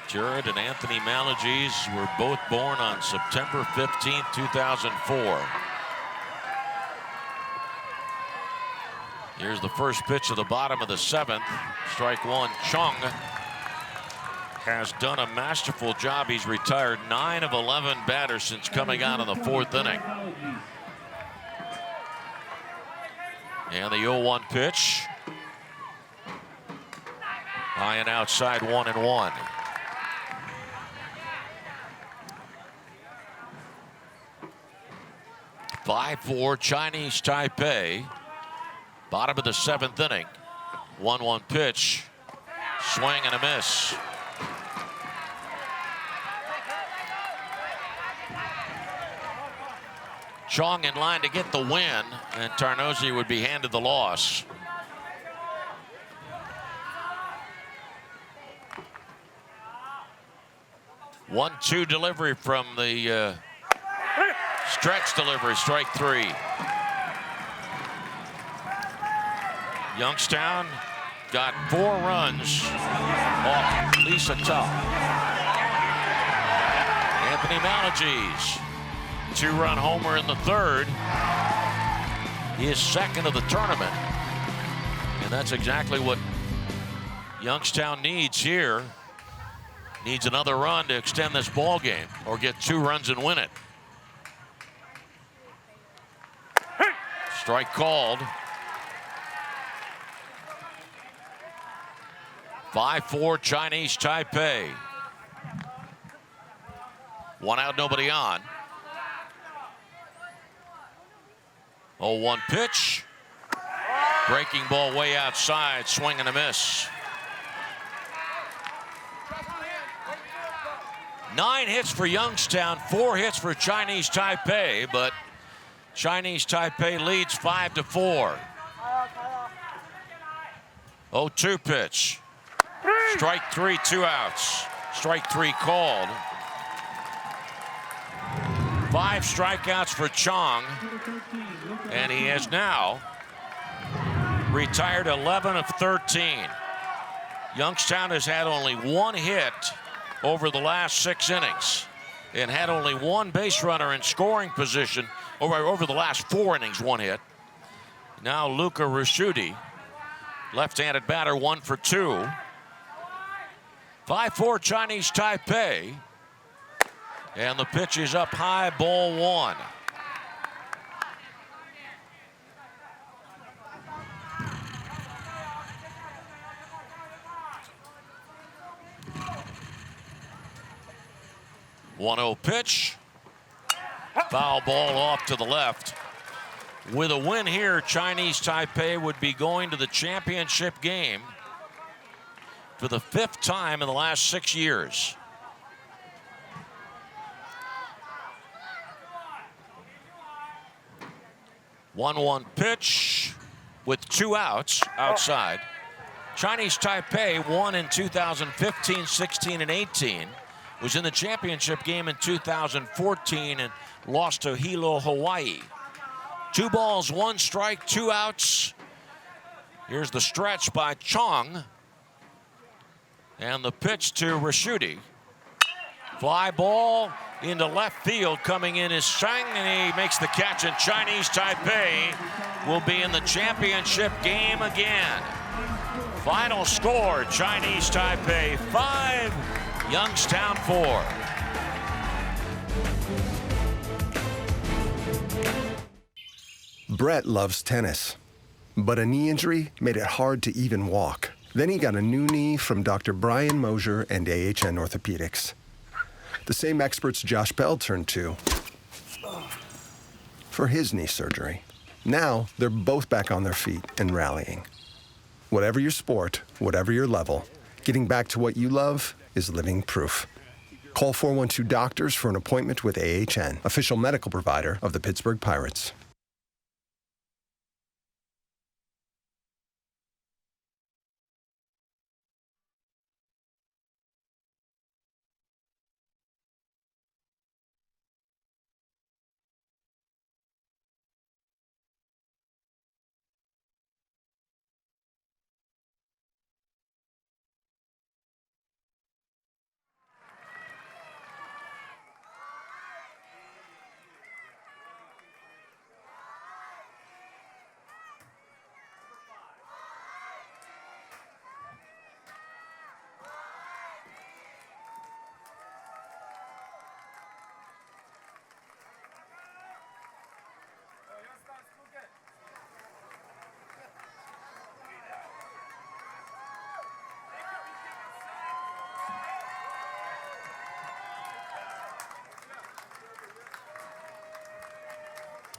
Jared and Anthony Malagies were both born on September 15th, 2004. Here's the first pitch of the bottom of the 7th. Strike 1. Chung has done a masterful job. He's retired 9 of 11 batters since coming out in the 4th inning. And the 0-1 pitch. High and outside, 1-1. Five-4 Chinese Taipei. Bottom of the 7th inning. 1-1 pitch. Swing and a miss. Chong in line to get the win, and Tarnozzi would be handed the loss. One-two delivery from the stretch delivery, strike 3. Youngstown got 4 runs off Lisa Tuck. Anthony Malagies, 2-run homer in the 3rd. His 2nd of the tournament. And that's exactly what Youngstown needs here. Needs another run to extend this ball game or get 2 runs and win it. Strike called. 5-4 Chinese Taipei. 1 out, nobody on. 0-1 pitch. Breaking ball way outside, swing and a miss. 9 hits for Youngstown, 4 hits for Chinese Taipei, but Chinese Taipei leads 5-4. 0-2 pitch. Strike 3, 2 outs. Strike 3 called. 5 strikeouts for Chong, and he has now retired 11 of 13. Youngstown has had only 1 hit over the last 6 innings and had only 1 base runner in scoring position over the last 4 innings, 1 hit. Now Luca Raschuti, left-handed batter, 1 for 2. 5-4 Chinese Taipei. And the pitch is up high, ball 1. One-0 pitch. Foul ball off to the left. With a win here, Chinese Taipei would be going to the championship game for the 5th time in the last 6 years. 1-1 pitch with 2 outs outside. Chinese Taipei won in 2015, 16, and 18. Was in the championship game in 2014 and lost to Hilo, Hawaii. 2 balls, 1 strike, 2 outs. Here's the stretch by Chong. And the pitch to Raschuti. Fly ball into left field. Coming in is Shang, and he makes the catch, and Chinese Taipei will be in the championship game again. Final score, Chinese Taipei 5, Youngstown 4. Brett loves tennis, but a knee injury made it hard to even walk. Then he got a new knee from Dr. Brian Mosier and AHN Orthopedics, the same experts Josh Bell turned to for his knee surgery. Now they're both back on their feet and rallying. Whatever your sport, whatever your level, getting back to what you love is living proof. Call 412 Doctors for an appointment with AHN, official medical provider of the Pittsburgh Pirates.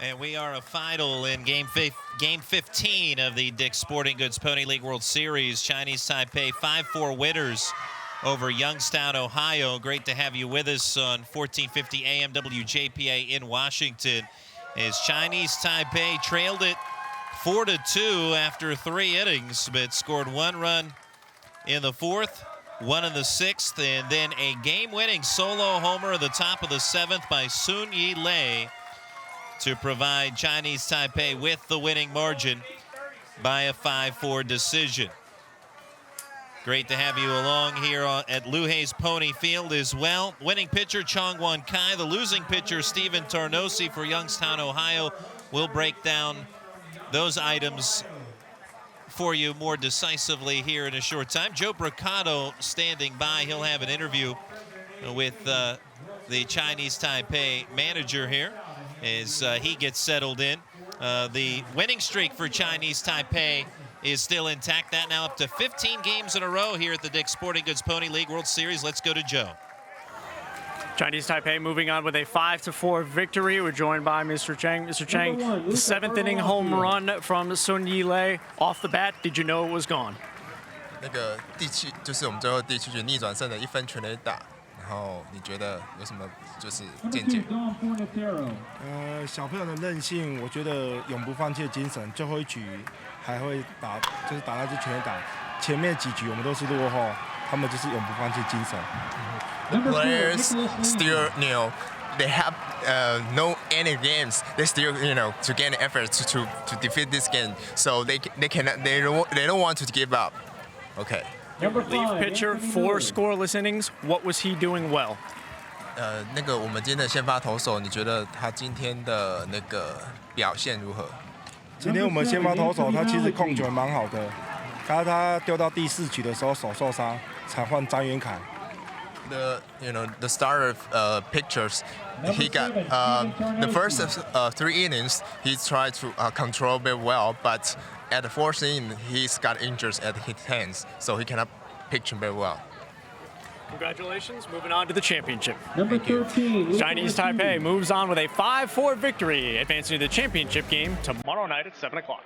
And we are a final in game 15 of the Dick's Sporting Goods Pony League World Series. Chinese Taipei 5-4 winners over Youngstown, Ohio. Great to have you with us on 1450 AM WJPA in Washington. As Chinese Taipei trailed it 4-2 after 3 innings, but scored 1 run in the 4th, 1 in the 6th, and then a game-winning solo homer at the top of the 7th by Sun Yi Lei to provide Chinese Taipei with the winning margin by a 5-4 decision. Great to have you along here at Luhay's Pony Field as well. Winning pitcher Chong Won Kai, the losing pitcher Stephen Tarnosi for Youngstown, Ohio. We'll break down those items for you more decisively here in a short time. Joe Bricado standing by. He'll have an interview with the Chinese Taipei manager here as he gets settled in. The winning streak for Chinese Taipei is still intact. That now up to 15 games in a row here at the Dick's Sporting Goods Pony League World Series. Let's go to Joe. Chinese Taipei moving on with a 5-4 victory. We're joined by Mr. Cheng. Mr. Cheng, the 7th inning home run from Sun Yi Lei. Off the bat, did you know it was gone? 那个第7就是我们最后第7局逆转胜的1分全垒打，然后你觉得有什么就是见解？小朋友的韧性，我觉得永不放弃的精神，最后一局还会打，就是打那支全垒打。前面几局我们都是落后，他们就是永不放弃精神。The players still, they have no any games. They still, to gain effort to defeat this game. So they don't want to give up. Okay. Relief pitcher, 4 scoreless innings. What was he doing well? 那个我们今天的先发投手，你觉得他今天的那个表现如何？今天我们先发投手他其实控球蛮好的，他丢到第4局的时候手受伤，才换张元凯。The starter pitchers, he got the first 3 innings. He tried to control very well, but at the 4th inning, he's got injuries at his hands, so he cannot pitch very well. Congratulations. Moving on to the championship. Number 13. Chinese Taipei moves on with a 5-4 victory, advancing to the championship game tomorrow night at 7 o'clock.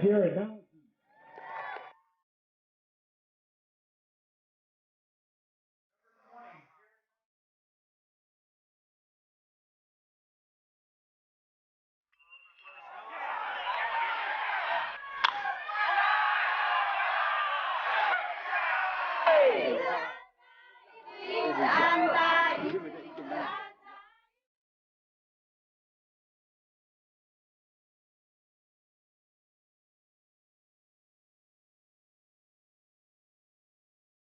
Here now. Santa